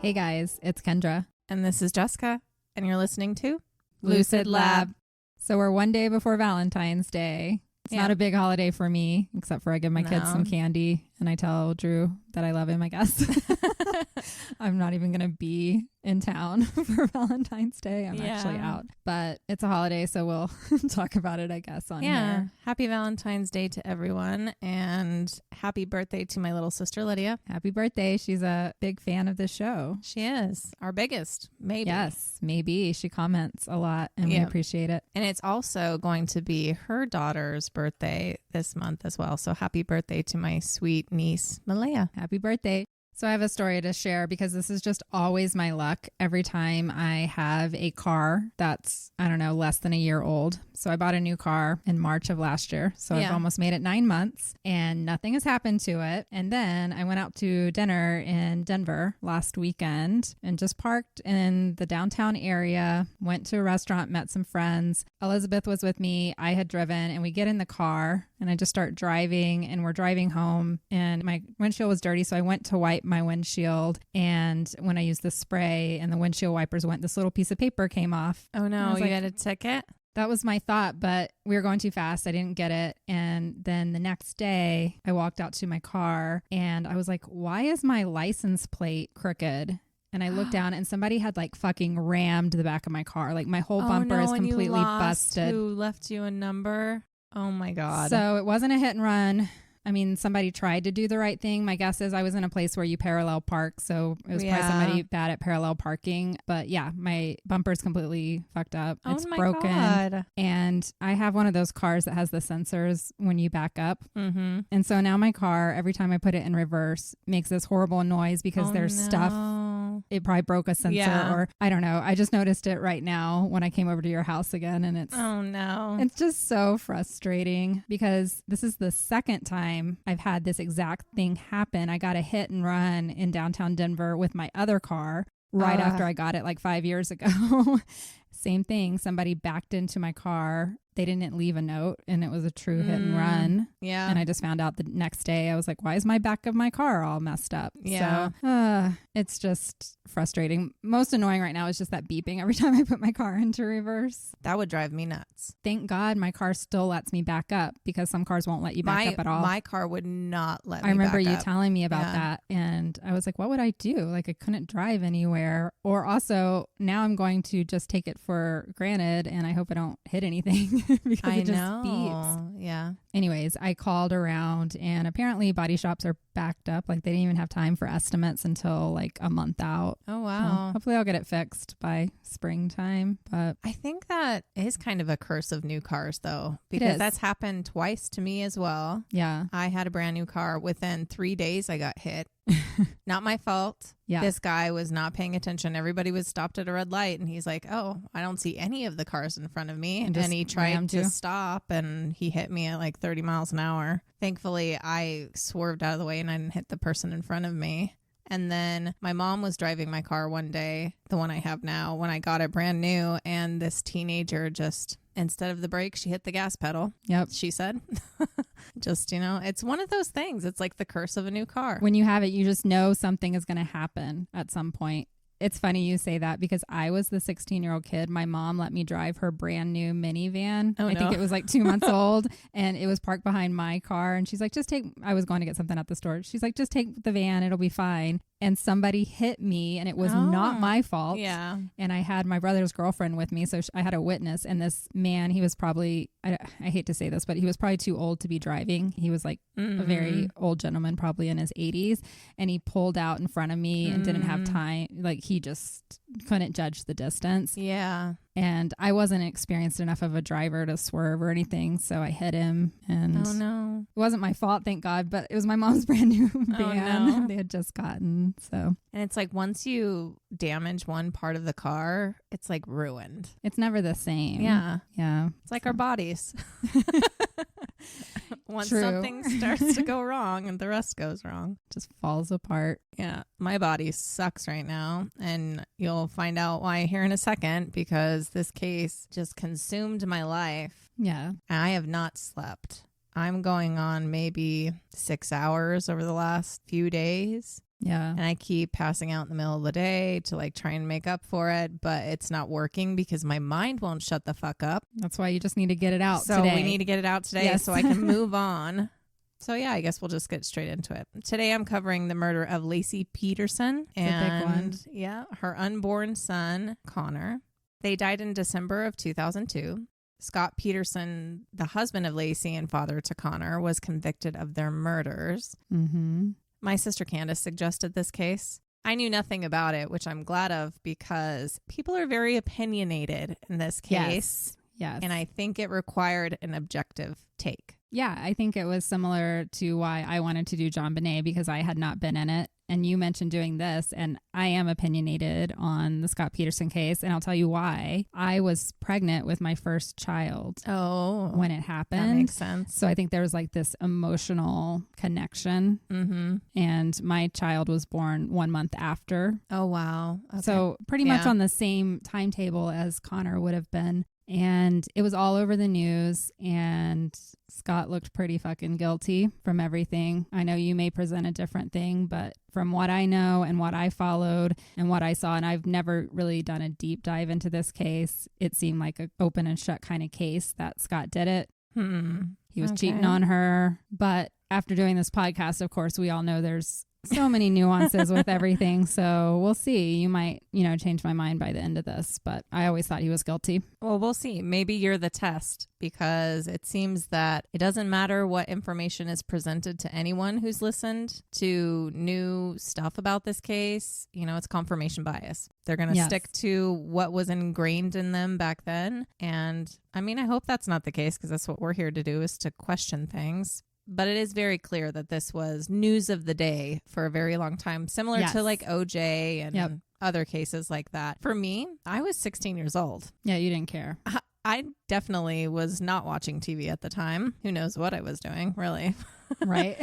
Hey guys, it's Kendra. And this is Jessica. And you're listening to Lucid Lab. So we're one day before Valentine's Day. It's not a big holiday for me, except for I give my kids some candy and I tell Drew that I love him, I guess. I'm not even going to be in town for Valentine's Day. I'm actually out. But it's a holiday, so we'll talk about it, I guess, on here. Happy Valentine's Day to everyone. And happy birthday to my little sister, Lydia. Happy birthday. She's a big fan of the show. She is. Our biggest, maybe. Yes, maybe. She comments a lot, and we appreciate it. And it's also going to be her daughter's birthday this month as well. So happy birthday to my sweet niece, Malaya. Happy birthday. So I have a story to share because this is just always my luck every time I have a car that's, I don't know, less than a year old. So I bought a new car in March of last year. So I've almost made it 9 months and nothing has happened to it. And then I went out to dinner in Denver last weekend and just parked in the downtown area, went to a restaurant, met some friends. Elizabeth was with me. I had driven and we get in the car and I just start driving and we're driving home and my windshield was dirty. So I went to wipe my windshield, and when I used the spray and the windshield wipers went, this little piece of paper came off. Oh no, you got a ticket? That was my thought, but we were going too fast. I didn't get it. And then the next day I walked out to my car and I was like, why is my license plate crooked? And I looked down and somebody had like fucking rammed the back of my car. Like my whole bumper is completely busted. Who left you a number? Oh my God. So it wasn't a hit and run. I mean, somebody tried to do the right thing. My guess is I was in a place where you parallel park. So it was probably somebody bad at parallel parking. But yeah, my bumper's completely fucked up. It's broken. God. And I have one of those cars that has the sensors when you back up. Mm-hmm. And so now my car, every time I put it in reverse, makes this horrible noise because there's stuff. It probably broke a sensor or I don't know. I just noticed it right now when I came over to your house again. And it's, oh no, it's just so frustrating because this is the second time I've had this exact thing happen. I got a hit and run in downtown Denver with my other car right after I got it like 5 years ago. Same thing. Somebody backed into my car. They didn't leave a note and it was a true hit and run. Yeah. And I just found out the next day. I was like, why is my back of my car all messed up? Yeah. So it's just frustrating. Most annoying right now is just that beeping every time I put my car into reverse. That would drive me nuts. Thank God my car still lets me back up because some cars won't let you back up at all. My car would not let me I remember back you up. telling me about that. And I was like, what would I do? Like I couldn't drive anywhere. Or also now I'm going to just take it for granted and I hope I don't hit anything because it just beeps. Yeah. Anyways, I called around and apparently body shops are backed up. Like they didn't even have time for estimates until like a month out. Oh, wow. So hopefully I'll get it fixed by springtime. But I think that is kind of a curse of new cars though, because that's happened twice to me as well. Yeah. I had a brand new car. Within 3 days, I got hit. Not my fault. Yeah. This guy was not paying attention. Everybody was stopped at a red light and he's like, oh, I don't see any of the cars in front of me. And he tried to stop and he hit me at like 30 miles an hour. Thankfully, I swerved out of the way and I didn't hit the person in front of me. And then my mom was driving my car one day, the one I have now, when I got it brand new. And this teenager just, instead of the brake, she hit the gas pedal. Yep. She said, just, you know, it's one of those things. It's like the curse of a new car. When you have it, you just know something is going to happen at some point. It's funny you say that because I was the 16-year-old kid. My mom let me drive her brand new minivan. I think it was like 2 months old and it was parked behind my car. And she's like, I was going to get something at the store. She's like, just take the van. It'll be fine. And somebody hit me and it was not my fault. Yeah. And I had my brother's girlfriend with me. So I had a witness. And this man, he was probably, I hate to say this, but he was probably too old to be driving. He was like a very old gentleman, probably in his 80s. And he pulled out in front of me and didn't have time. Like he just couldn't judge the distance. Yeah. And I wasn't experienced enough of a driver to swerve or anything. So I hit him and it wasn't my fault, thank God, but it was my mom's brand new van they had just gotten. So, and it's like once you damage one part of the car, it's like ruined. It's never the same. Yeah. Yeah. It's like our bodies. Once True. something starts to go wrong and the rest goes wrong, just falls apart. Yeah. My body sucks right now. And you'll find out why here in a second, because this case just consumed my life. Yeah. I have not slept. I'm going on maybe 6 hours over the last few days. Yeah. And I keep passing out in the middle of the day to like try and make up for it, but it's not working because my mind won't shut the fuck up. That's why you just need to get it out so today. We need to get it out today Yes. so I can move on. So yeah, I guess we'll just get straight into it. Today I'm covering the murder of Laci Peterson and her unborn son, Connor. They died in December of 2002. Scott Peterson, the husband of Laci and father to Connor, was convicted of their murders. Mm-hmm. My sister Candace suggested this case. I knew nothing about it, which I'm glad of because people are very opinionated in this case. Yes. And I think it required an objective take. Yeah, I think it was similar to why I wanted to do JonBenet because I had not been in it. And you mentioned doing this, and I am opinionated on the Scott Peterson case, and I'll tell you why. I was pregnant with my first child when it happened. That makes sense. So I think there was like this emotional connection, and my child was born 1 month after. Oh, wow. Okay. So pretty much on the same timetable as Connor would have been. And it was all over the news, and Scott looked pretty fucking guilty from everything. I know you may present a different thing, but from what I know and what I followed and what I saw, and I've never really done a deep dive into this case, it seemed like an open and shut kind of case that Scott did it. He was cheating on her. But after doing this podcast, of course, we all know there's so many nuances with everything. So we'll see. You might, change my mind by the end of this, but I always thought he was guilty. Well, we'll see. Maybe you're the test because it seems that it doesn't matter what information is presented to anyone who's listened to new stuff about this case. It's confirmation bias. They're going to stick to what was ingrained in them back then. And I mean, I hope that's not the case because that's what we're here to do, is to question things. But it is very clear that this was news of the day for a very long time, similar to like OJ and other cases like that. For me, I was 16 years old. Yeah, you didn't care. I definitely was not watching TV at the time. Who knows what I was doing, really. Right.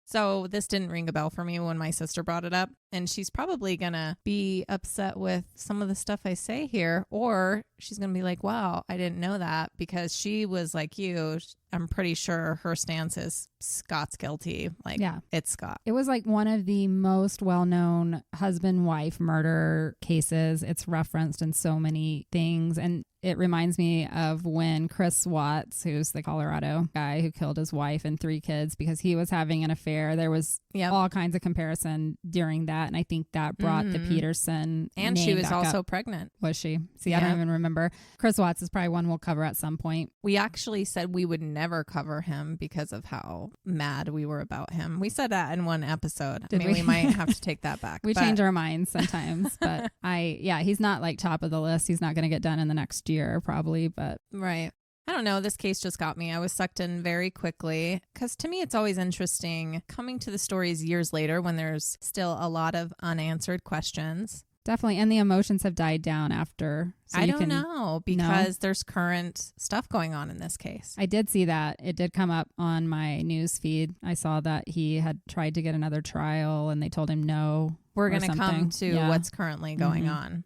So this didn't ring a bell for me when my sister brought it up. And she's probably going to be upset with some of the stuff I say here. Or she's going to be like, wow, I didn't know that, because she was like you. I'm pretty sure her stance is Scott's guilty. Like, it's Scott. It was like one of the most well-known husband-wife murder cases. It's referenced in so many things. And it reminds me of when Chris Watts, who's the Colorado guy who killed his wife and 3 kids because he was having an affair. There was all kinds of comparison during that. And I think that brought the Peterson And name she was back also up. pregnant. Was she? See, I don't even remember. Chris Watts is probably one we'll cover at some point. We actually said we would never cover him because of how mad we were about him. We said that in one episode. We might have to take that back. We change our minds sometimes. But he's not like top of the list. He's not going to get done in the next year probably, but right. I don't know. This case just got me. I was sucked in very quickly because to me, it's always interesting coming to the stories years later when there's still a lot of unanswered questions. Definitely. And the emotions have died down after. So I don't know because there's current stuff going on in this case. I did see that. It did come up on my news feed. I saw that he had tried to get another trial and they told him no. We're going to come to what's currently going on.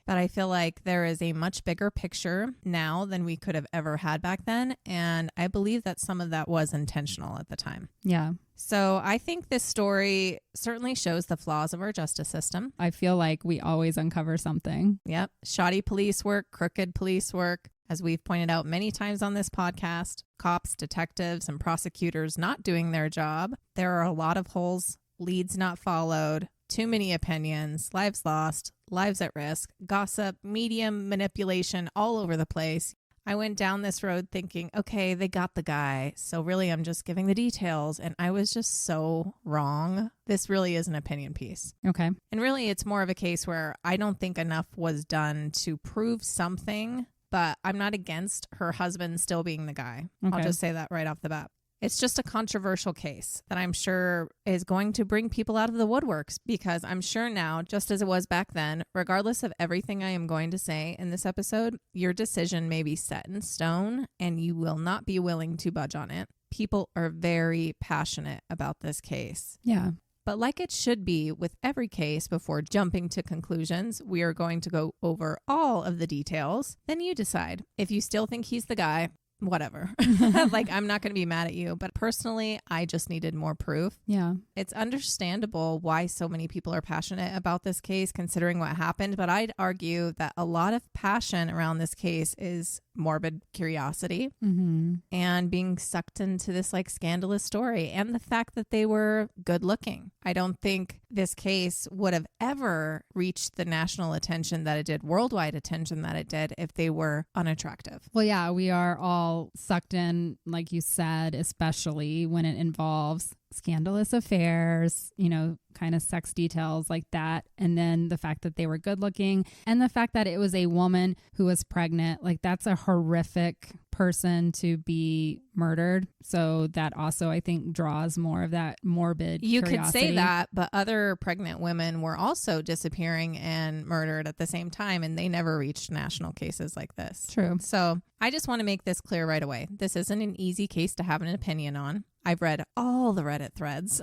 But I feel like there is a much bigger picture now than we could have ever had back then. And I believe that some of that was intentional at the time. Yeah. So I think this story certainly shows the flaws of our justice system. I feel like we always uncover something. Yep. Shoddy police work, crooked police work. As we've pointed out many times on this podcast, cops, detectives, and prosecutors not doing their job. There are a lot of holes, leads not followed, too many opinions, lives lost, lives at risk, gossip, media manipulation all over the place. I went down this road thinking, okay, they got the guy. So really, I'm just giving the details. And I was just so wrong. This really is an opinion piece. Okay. And really, it's more of a case where I don't think enough was done to prove something, but I'm not against her husband still being the guy. Okay. I'll just say that right off the bat. It's just a controversial case that I'm sure is going to bring people out of the woodworks because I'm sure now, just as it was back then, regardless of everything I am going to say in this episode, your decision may be set in stone and you will not be willing to budge on it. People are very passionate about this case. Yeah. But like it should be with every case, before jumping to conclusions, we are going to go over all of the details. Then you decide. If you still think he's the guy, whatever. Like, I'm not going to be mad at you. But personally, I just needed more proof. Yeah. It's understandable why so many people are passionate about this case, considering what happened. But I'd argue that a lot of passion around this case is morbid curiosity and being sucked into this like scandalous story, and the fact that they were good looking. I don't think this case would have ever reached the national attention that it did, worldwide attention that it did, if they were unattractive. Well, yeah, we are all sucked in, like you said, especially when it involves scandalous affairs, you know, kind of sex details like that. And then the fact that they were good looking, and the fact that it was a woman who was pregnant, like that's a horrific person to be murdered. So that also, I think, draws more of that morbid curiosity. Could say that, but other pregnant women were also disappearing and murdered at the same time, and they never reached national cases like this. True. So I just want to make this clear right away. This isn't an easy case to have an opinion on. I've read all the Reddit threads.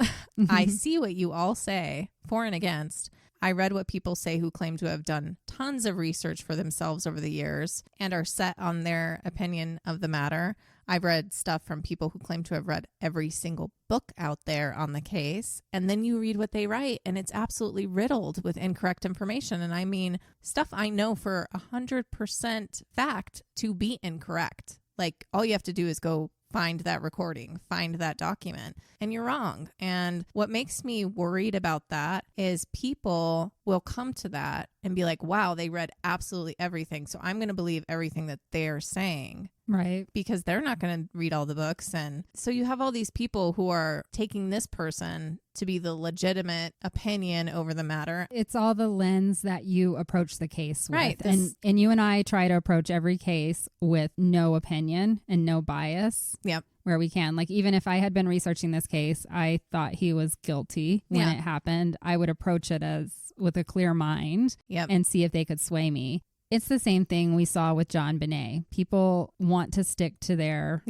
I see what you all say, for and against. I read what people say who claim to have done tons of research for themselves over the years and are set on their opinion of the matter. I've read stuff from people who claim to have read every single book out there on the case. And then you read what they write, and it's absolutely riddled with incorrect information. And I mean, stuff I know for 100% fact to be incorrect. Like, all you have to do is go find that recording, find that document, and you're wrong. And what makes me worried about that is people will come to that and be like, wow, they read absolutely everything, so I'm going to believe everything that they're saying. Right. Because they're not going to read all the books. And so you have all these people who are taking this person to be the legitimate opinion over the matter. It's all the lens that you approach the case with. Right. And you and I try to approach every case with no opinion and no bias. Yep. Where we can. Like, even if I had been researching this case, I thought he was guilty when it happened, I would approach it as with a clear mind and see if they could sway me. It's the same thing we saw with John Bonet. People want to stick to their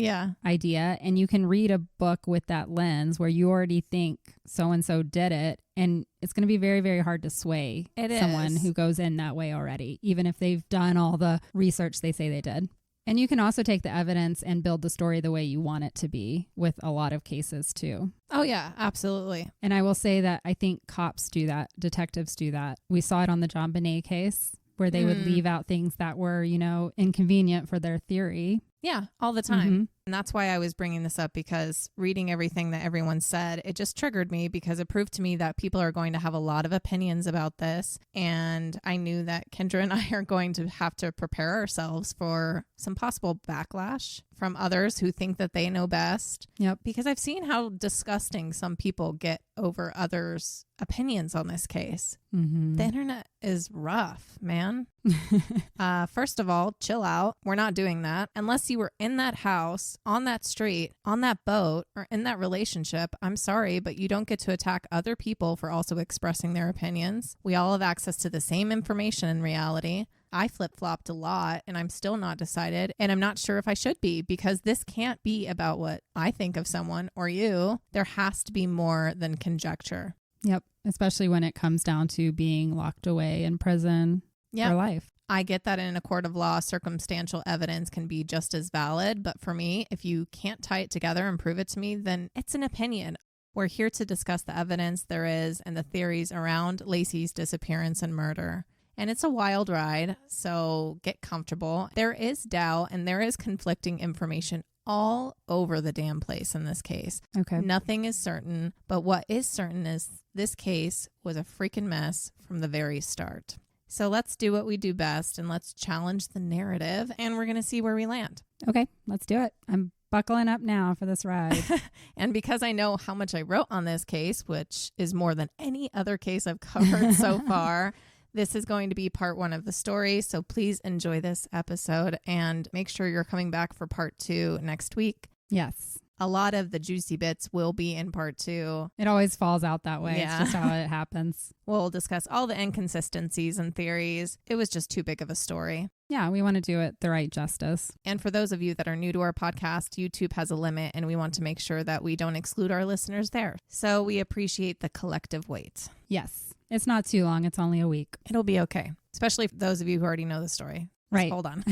idea, and you can read a book with that lens where you already think so-and-so did it, and it's going to be very, very hard to sway someone who goes in that way already, even if they've done all the research they say they did. And you can also take the evidence and build the story the way you want it to be with a lot of cases too. Oh, yeah, absolutely. And I will say that I think cops do that. Detectives do that. We saw it on the John Bonet case, where they would leave out things that were, you know, inconvenient for their theory. Yeah, all the time. And that's why I was bringing this up, because reading everything that everyone said, it just triggered me, because it proved to me that people are going to have a lot of opinions about this. And I knew that Kendra and I are going to have to prepare ourselves for some possible backlash from others who think that they know best. Yep. Because I've seen how disgusting some people get over others' opinions on this case. The internet is rough, man. First of all, chill out. We're not doing that. Unless you were in that house, on that street, on that boat, or in that relationship, I'm sorry, but you don't get to attack other people for also expressing their opinions. We all have access to the same information in reality. I flip-flopped a lot, and I'm still not decided, and I'm not sure if I should be, because this can't be about what I think of someone or you. There has to be more than conjecture. Yep. Especially when it comes down to being locked away in prison for life. I get that in a court of law, circumstantial evidence can be just as valid. But for me, if you can't tie it together and prove it to me, then it's an opinion. We're here to discuss the evidence there is and the theories around Laci's disappearance and murder. And it's a wild ride, so get comfortable. There is doubt and there is conflicting information all over the damn place in this case. Okay. Nothing is certain, but what is certain is this case was a freaking mess from the very start. So let's do what we do best, and let's challenge the narrative, and we're going to see where we land. Okay, let's do it. I'm buckling up now for this ride. And because I know how much I wrote on this case, which is more than any other case I've covered so far, this is going to be part 1 of the story. So please enjoy this episode and make sure you're coming back for part 2 next week. Yes. A lot of the juicy bits will be in part 2. It always falls out that way. Yeah. It's just how it happens. We'll discuss all the inconsistencies and theories. It was just too big of a story. Yeah, we want to do it the right justice. And for those of you that are new to our podcast, YouTube has a limit, and we want to make sure that we don't exclude our listeners there. So we appreciate the collective wait. Yes. It's not too long. It's only a week. It'll be okay. Especially for those of you who already know the story. Right. Hold on.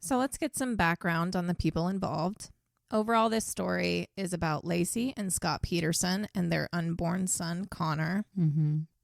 So let's get some background on the people involved. Overall, this story is about Laci and Scott Peterson and their unborn son, Connor.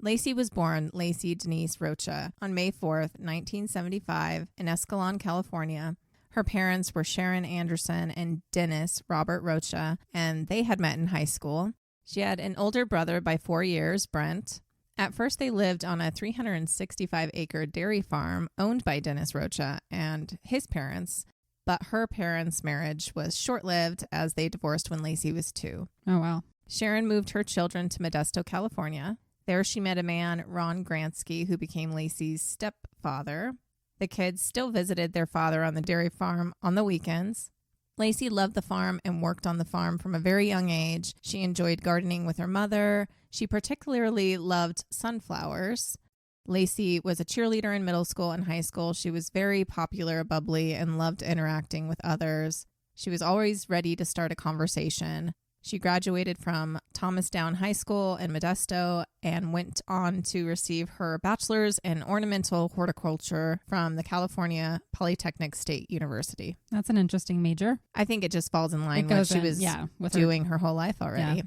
Laci was born Laci Denise Rocha on May 4th, 1975 in Escalon, California. Her parents were Sharon Anderson and Dennis Robert Rocha, and they had met in high school. She had an older brother by 4 years, Brent. At first, they lived on a 365-acre dairy farm owned by Dennis Rocha and his parents. But her parents' marriage was short-lived as they divorced when Laci was 2. Oh, wow. Sharon moved her children to Modesto, California. There she met a man, Ron Gransky, who became Laci's stepfather. The kids still visited their father on the dairy farm on the weekends. Laci loved the farm and worked on the farm from a very young age. She enjoyed gardening with her mother. She particularly loved sunflowers. Laci was a cheerleader in middle school and high school. She was very popular, bubbly, and loved interacting with others. She was always ready to start a conversation. She graduated from Thomas Down High School in Modesto and went on to receive her bachelor's in ornamental horticulture from the California Polytechnic State University. That's an interesting major. I think it just falls in line with what she was doing her whole life already. Yeah.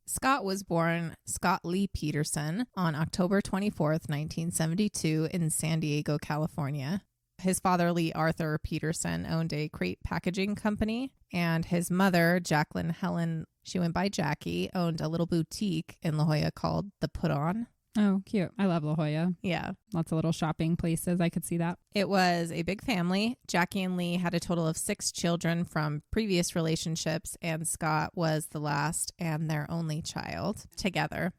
Scott was born Scott Lee Peterson on October 24th, 1972 in San Diego, California. His father, Lee Arthur Peterson, owned a crate packaging company, and his mother, Jacqueline Helen, she went by Jackie, owned a little boutique in La Jolla called The Put On. Oh, cute. I love La Jolla. Yeah. Lots of little shopping places. I could see that. It was a big family. Jackie and Lee had a total of 6 children from previous relationships, and Scott was the last and their only child together.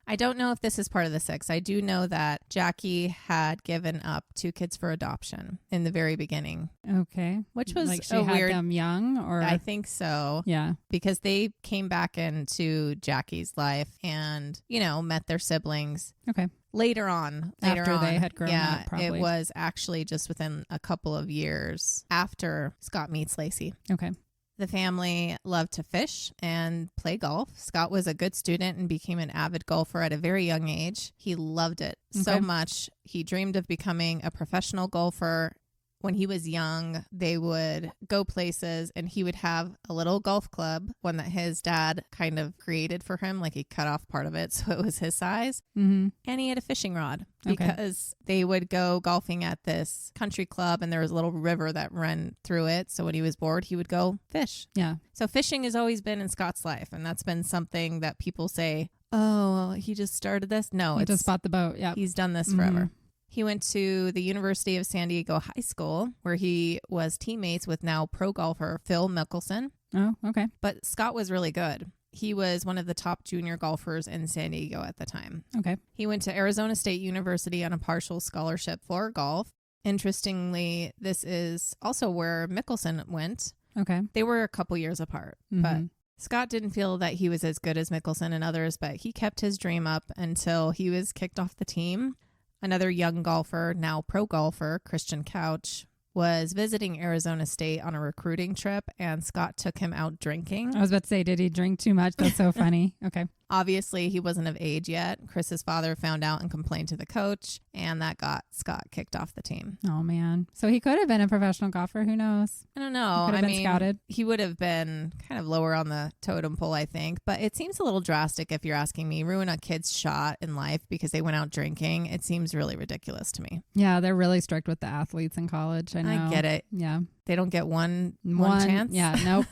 I don't know if this is part of the 6. I do know that Jackie had given up 2 kids for adoption in the very beginning. Okay. Which was like she had them young, or? I think so. Yeah. Because they came back into Jackie's life and, met their siblings. Okay. Later on. After they had grown up, probably. It was actually just within a couple of years after Scott meets Laci. Okay. The family loved to fish and play golf. Scott was a good student and became an avid golfer at a very young age. He loved it so much. He dreamed of becoming a professional golfer. When he was young, they would go places and he would have a little golf club, one that his dad kind of created for him. Like he cut off part of it so it was his size. And he had a fishing rod because they would go golfing at this country club and there was a little river that ran through it. So when he was bored, he would go fish. Yeah. So fishing has always been in Scott's life. And that's been something that people say, oh, he just started this. No, he just bought the boat. Yeah. He's done this forever. He went to the University of San Diego High School, where he was teammates with now pro golfer Phil Mickelson. Oh, okay. But Scott was really good. He was one of the top junior golfers in San Diego at the time. Okay. He went to Arizona State University on a partial scholarship for golf. Interestingly, this is also where Mickelson went. Okay. They were a couple years apart, but Scott didn't feel that he was as good as Mickelson and others, but he kept his dream up until he was kicked off the team. Another young golfer, now pro golfer, Christian Couch, was visiting Arizona State on a recruiting trip, and Scott took him out drinking. I was about to say, did he drink too much? That's so funny. Okay. Obviously, he wasn't of age yet. Chris's father found out and complained to the coach, and that got Scott kicked off the team. Oh, man. So he could have been a professional golfer. Who knows? I don't know. Could have been scouted. He would have been kind of lower on the totem pole, I think. But it seems a little drastic if you're asking me. Ruin a kid's shot in life because they went out drinking. It seems really ridiculous to me. Yeah, they're really strict with the athletes in college. I know. I get it. Yeah. They don't get one chance. Yeah, nope.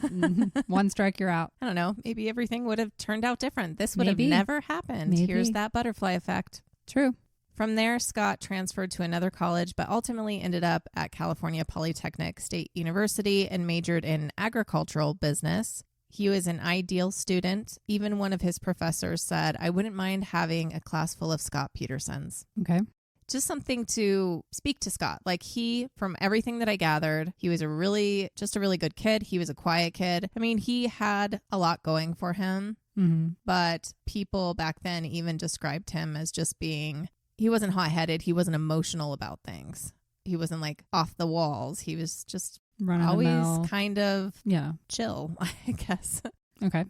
One strike, you're out. I don't know. Maybe everything would have turned out different. This would have never happened. Maybe. Here's that butterfly effect. True. From there, Scott transferred to another college, but ultimately ended up at California Polytechnic State University and majored in agricultural business. He was an ideal student. Even one of his professors said, I wouldn't mind having a class full of Scott Petersons. Okay. Just something to speak to Scott. Like from everything that I gathered, he was a really good kid. He was a quiet kid. I mean, he had a lot going for him, but people back then even described him as just being, he wasn't hot-headed. He wasn't emotional about things. He wasn't like off the walls. He was just always kind of chill, I guess. Okay.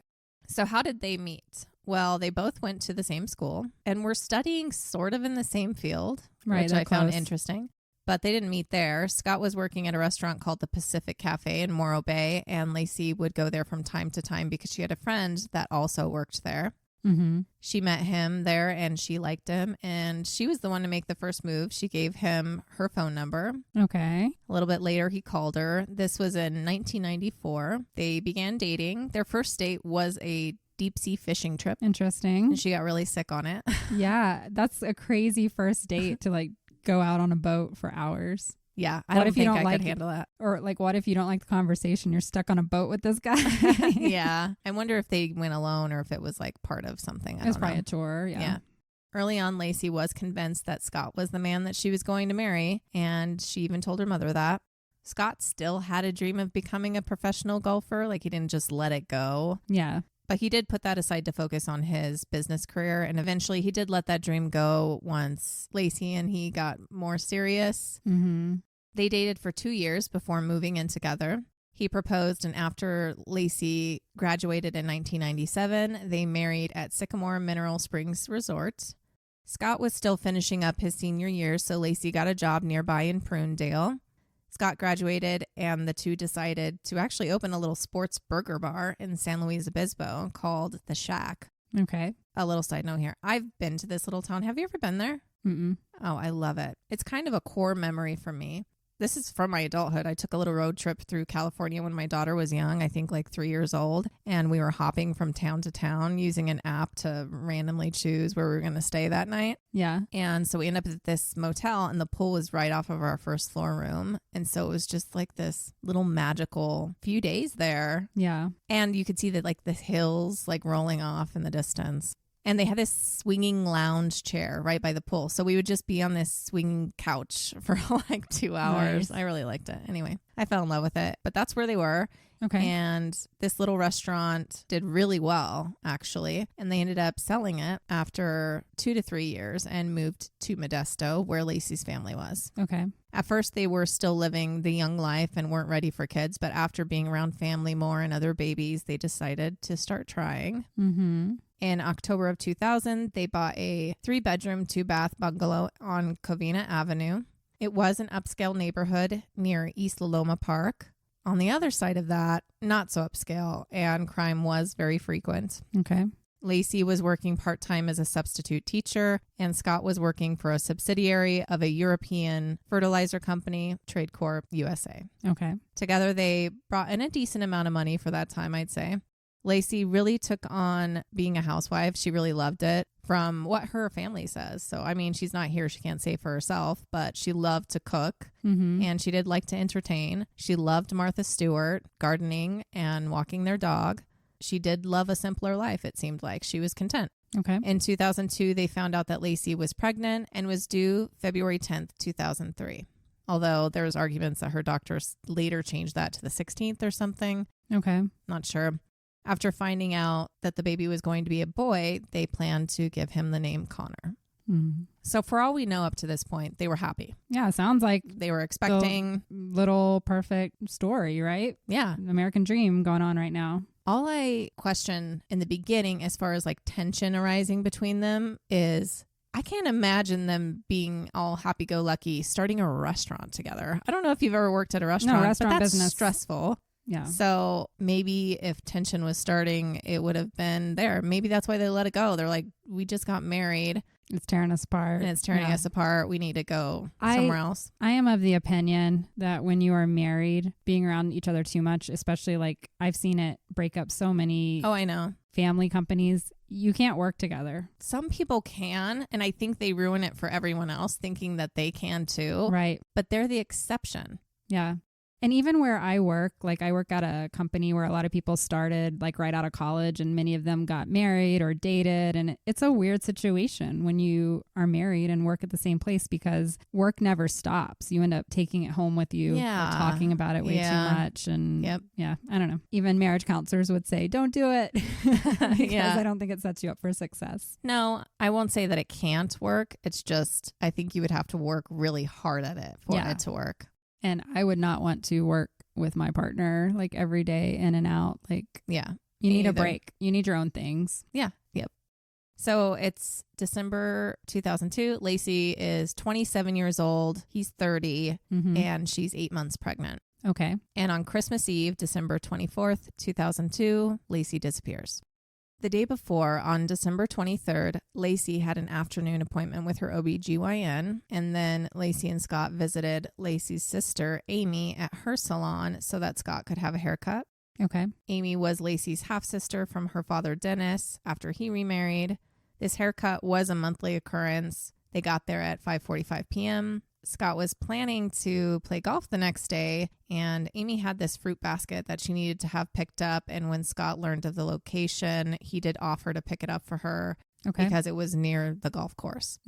So how did they meet? Well, they both went to the same school and were studying sort of in the same field, which I found interesting. But they didn't meet there. Scott was working at a restaurant called the Pacific Cafe in Morro Bay, and Laci would go there from time to time because she had a friend that also worked there. Mm-hmm. She met him there and she liked him, and she was the one to make the first move. She gave him her phone number. Okay. A little bit later, he called her. This was in 1994. They began dating. Their first date was a deep sea fishing trip. Interesting. And she got really sick on it. Yeah, that's a crazy first date to like go out on a boat for hours. Yeah, I don't think I could handle that. Or like, what if you don't like the conversation? You're stuck on a boat with this guy. Yeah. I wonder if they went alone or if it was like part of something. It was probably a tour. Yeah. Early on, Laci was convinced that Scott was the man that she was going to marry, and she even told her mother that. Scott still had a dream of becoming a professional golfer. Like, he didn't just let it go. Yeah. But he did put that aside to focus on his business career. And eventually he did let that dream go once Laci and he got more serious. Mm-hmm. They dated for 2 years before moving in together. He proposed, and after Laci graduated in 1997, they married at Sycamore Mineral Springs Resort. Scott was still finishing up his senior year, so Laci got a job nearby in Prunedale. Scott graduated, and the two decided to actually open a little sports burger bar in San Luis Obispo called The Shack. Okay. A little side note here. I've been to this little town. Have you ever been there? Mm-mm. Oh, I love it. It's kind of a core memory for me. This is from my adulthood. I took a little road trip through California when my daughter was young, I think like 3 years old. And we were hopping from town to town using an app to randomly choose where we were going to stay that night. Yeah. And so we ended up at this motel, and the pool was right off of our first floor room. And so it was just like this little magical few days there. Yeah. And you could see that like the hills like rolling off in the distance. And they had this swinging lounge chair right by the pool. So we would just be on this swinging couch for like 2 hours. Nice. I really liked it. Anyway, I fell in love with it. But that's where they were. Okay. And this little restaurant did really well, actually. And they ended up selling it after 2 to 3 years and moved to Modesto, where Laci's family was. Okay. At first, they were still living the young life and weren't ready for kids. But after being around family more and other babies, they decided to start trying. Mm-hmm. In October of 2000, they bought a 3-bedroom, 2-bath bungalow on Covina Avenue. It was an upscale neighborhood near East Loma Park. On the other side of that, not so upscale, and crime was very frequent. Okay. Laci was working part-time as a substitute teacher, and Scott was working for a subsidiary of a European fertilizer company, Trade Corp USA. Okay. Together, they brought in a decent amount of money for that time, I'd say. Laci really took on being a housewife. She really loved it from what her family says. So, I mean, she's not here. She can't say for herself, but she loved to cook and she did like to entertain. She loved Martha Stewart, gardening and walking their dog. She did love a simpler life, it seemed like. She was content. Okay. In 2002, they found out that Laci was pregnant and was due February 10th, 2003. Although there's arguments that her doctors later changed that to the 16th or something. Okay. Not sure. After finding out that the baby was going to be a boy, they planned to give him the name Connor. Mm. So for all we know up to this point, they were happy. Yeah, sounds like They were expecting. little perfect story, right? Yeah. American dream going on right now. All I question in the beginning as far as like tension arising between them is I can't imagine them being all happy-go-lucky starting a restaurant together. I don't know if you've ever worked at a restaurant, No, restaurant but that's business. stressful. Yeah. So maybe if tension was starting, it would have been there. Maybe that's why they let it go. They're like, we just got married It's tearing us apart. and it's tearing us apart. We need to go somewhere else. I am of the opinion that when you are married, being around each other too much, especially like I've seen it break up so many Oh, I know. family companies, you can't work together. Some people can, and I think they ruin it for everyone else thinking that they can too. Right. But they're the exception. Yeah. And even where I work, like I work at a company where a lot of people started like right out of college and many of them got married or dated. And it's a weird situation when you are married and work at the same place because work never stops. You end up taking it home with you, Yeah. or talking about it way too much. And yeah, I don't know. Even marriage counselors would say, don't do it because I don't think it sets you up for success. No, I won't say that it can't work. It's just, I think you would have to work really hard at it for it to work. And I would not want to work with my partner like every day in and out. Like, Yeah. you need a break. You need your own things. Yeah. Yep. So it's December 2002. Laci is 27 years old. He's 30, and she's 8 months pregnant. Okay. And on Christmas Eve, December 24th, 2002, Laci disappears. The day before, on December 23rd, Laci had an afternoon appointment with her OBGYN, and then Laci and Scott visited Laci's sister, Amy, at her salon so that Scott could have a haircut. Okay. Amy was Laci's half-sister from her father, Dennis, after he remarried. This haircut was a monthly occurrence. They got there at 5:45 p.m. Scott was planning to play golf the next day, and Amy had this fruit basket that she needed to have picked up. And when Scott learned of the location, he did offer to pick it up for her because it was near the golf course.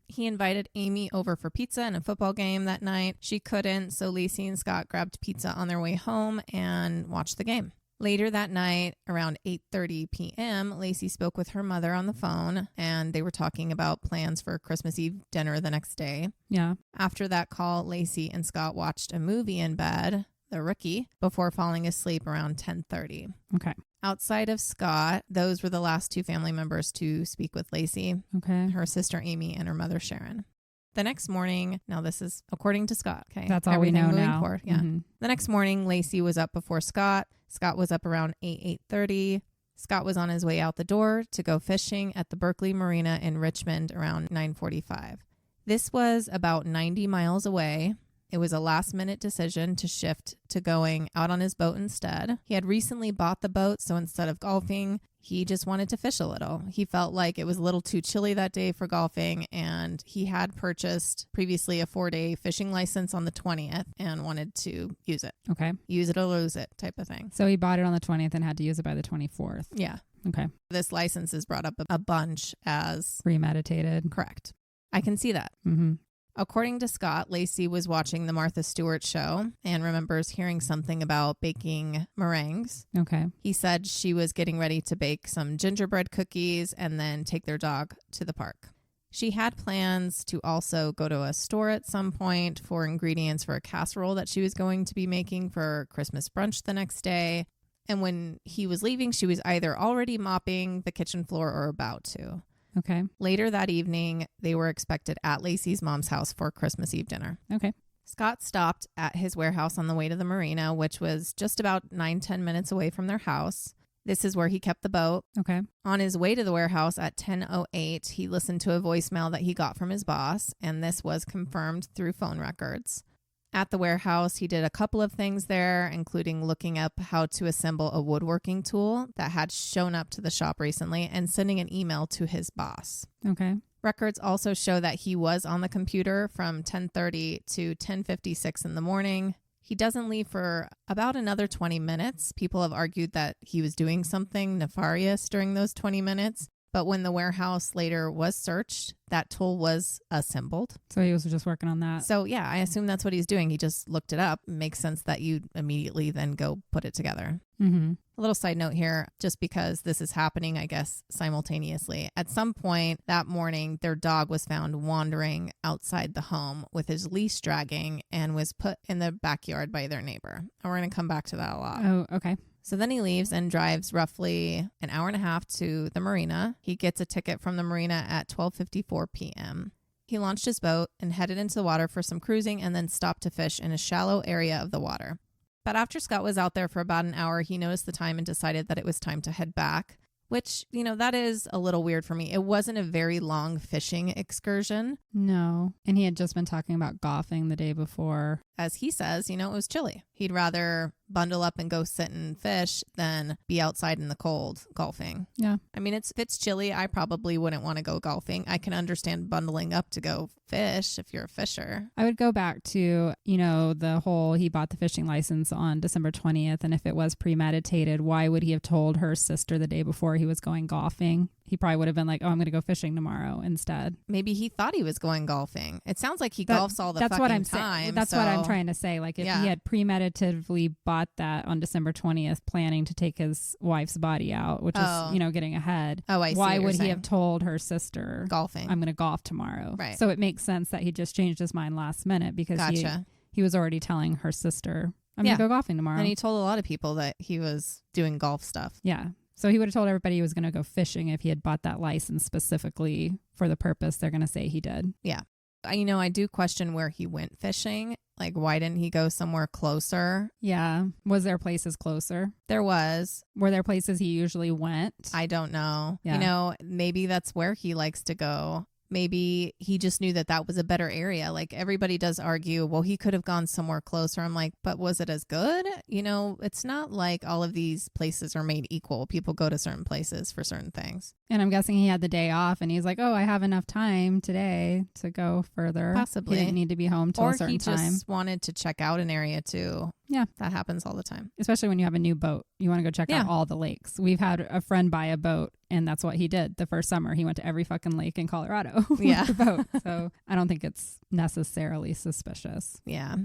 He invited Amy over for pizza and a football game that night. She couldn't, so Laci and Scott grabbed pizza on their way home and watched the game. Later that night, around 8:30 p.m., Laci spoke with her mother on the phone, and they were talking about plans for Christmas Eve dinner the next day. Yeah. After that call, Laci and Scott watched a movie in bed, The Rookie, before falling asleep around 10:30. Okay. Outside of Scott, those were the last two family members to speak with Laci, her sister Amy and her mother Sharon. The next morning, now this is according to Scott, okay? That's all we know now. Forward, yeah. The next morning, Laci was up before Scott. Scott was up around 8:30. Scott was on his way out the door to go fishing at the Berkeley Marina in Richmond around 9:45. This was about 90 miles away. It was a last-minute decision to shift to going out on his boat instead. He had recently bought the boat, so instead of golfing, he just wanted to fish a little. He felt like it was a little too chilly that day for golfing, and he had purchased previously a 4-day fishing license on the 20th and wanted to use it. Okay. Use it or lose it type of thing. So he bought it on the 20th and had to use it by the 24th. Yeah. Okay. This license is brought up a bunch as premeditated. Correct. I can see that. According to Scott, Laci was watching the Martha Stewart show and remembers hearing something about baking meringues. Okay. He said she was getting ready to bake some gingerbread cookies and then take their dog to the park. She had plans to also go to a store at some point for ingredients for a casserole that she was going to be making for Christmas brunch the next day. And when he was leaving, she was either already mopping the kitchen floor or about to. Okay. Later that evening, they were expected at Laci's mom's house for Christmas Eve dinner. Okay. Scott stopped at his warehouse on the way to the marina, which was just about 9-10 minutes away from their house. This is where he kept the boat. Okay. On his way to the warehouse at 10:08, he listened to a voicemail that he got from his boss, and this was confirmed through phone records. At the warehouse, he did a couple of things there, including looking up how to assemble a woodworking tool that had shown up to the shop recently and sending an email to his boss. Okay. Records also show that he was on the computer from 10:30 to 10:56 in the morning. He doesn't leave for about another 20 minutes. People have argued that he was doing something nefarious during those 20 minutes. But when the warehouse later was searched, that tool was assembled. So he was just working on that. So yeah, I assume that's what he's doing. He just looked it up. It makes sense that you immediately then go put it together. A little side note here, just because this is happening, I guess, simultaneously. At some point that morning, their dog was found wandering outside the home with his leash dragging and was put in the backyard by their neighbor. And we're going to come back to that a lot. Oh, okay. So then he leaves and drives roughly an hour and a half to the marina. He gets a ticket from the marina at 12:54 p.m. He launched his boat and headed into the water for some cruising and then stopped to fish in a shallow area of the water. But after Scott was out there for about an hour, he noticed the time and decided that it was time to head back, which, that is a little weird for me. It wasn't a very long fishing excursion. No. And he had just been talking about golfing the day before. As he says, it was chilly. He'd rather bundle up and go sit and fish than be outside in the cold golfing. Yeah. I mean, if it's chilly, I probably wouldn't want to go golfing. I can understand bundling up to go fish if you're a fisher. I would go back to, the whole he bought the fishing license on December 20th. And if it was premeditated, why would he have told her sister the day before he was going golfing? He probably would have been like, oh, I'm going to go fishing tomorrow instead. Maybe he thought he was going golfing. It sounds like he golfs all the fucking time. That's what I'm trying to say. Like if he had premeditatively bought that on December 20th, planning to take his wife's body out, which is, getting ahead. Oh, I see. Why would he have told her sister golfing? I'm going to golf tomorrow. Right. So it makes sense that he just changed his mind last minute because he was already telling her sister, I'm going to go golfing tomorrow. And he told a lot of people that he was doing golf stuff. Yeah. So he would have told everybody he was going to go fishing if he had bought that license specifically for the purpose they're going to say he did. Yeah. I do question where he went fishing. Like, why didn't he go somewhere closer? Yeah. Was there places closer? There was. Were there places he usually went? I don't know. Yeah. Maybe that's where he likes to go. Maybe he just knew that was a better area. Like, everybody does argue, well, he could have gone somewhere closer. I'm like, but was it as good? It's not like all of these places are made equal. People go to certain places for certain things. And I'm guessing he had the day off and he's like, oh, I have enough time today to go further. Possibly. He didn't need to be home till a certain time. Or he just wanted to check out an area too. Yeah. That happens all the time. Especially when you have a new boat. You want to go check out all the lakes. We've had a friend buy a boat and that's what he did the first summer. He went to every fucking lake in Colorado with the boat. So I don't think it's necessarily suspicious. Yeah.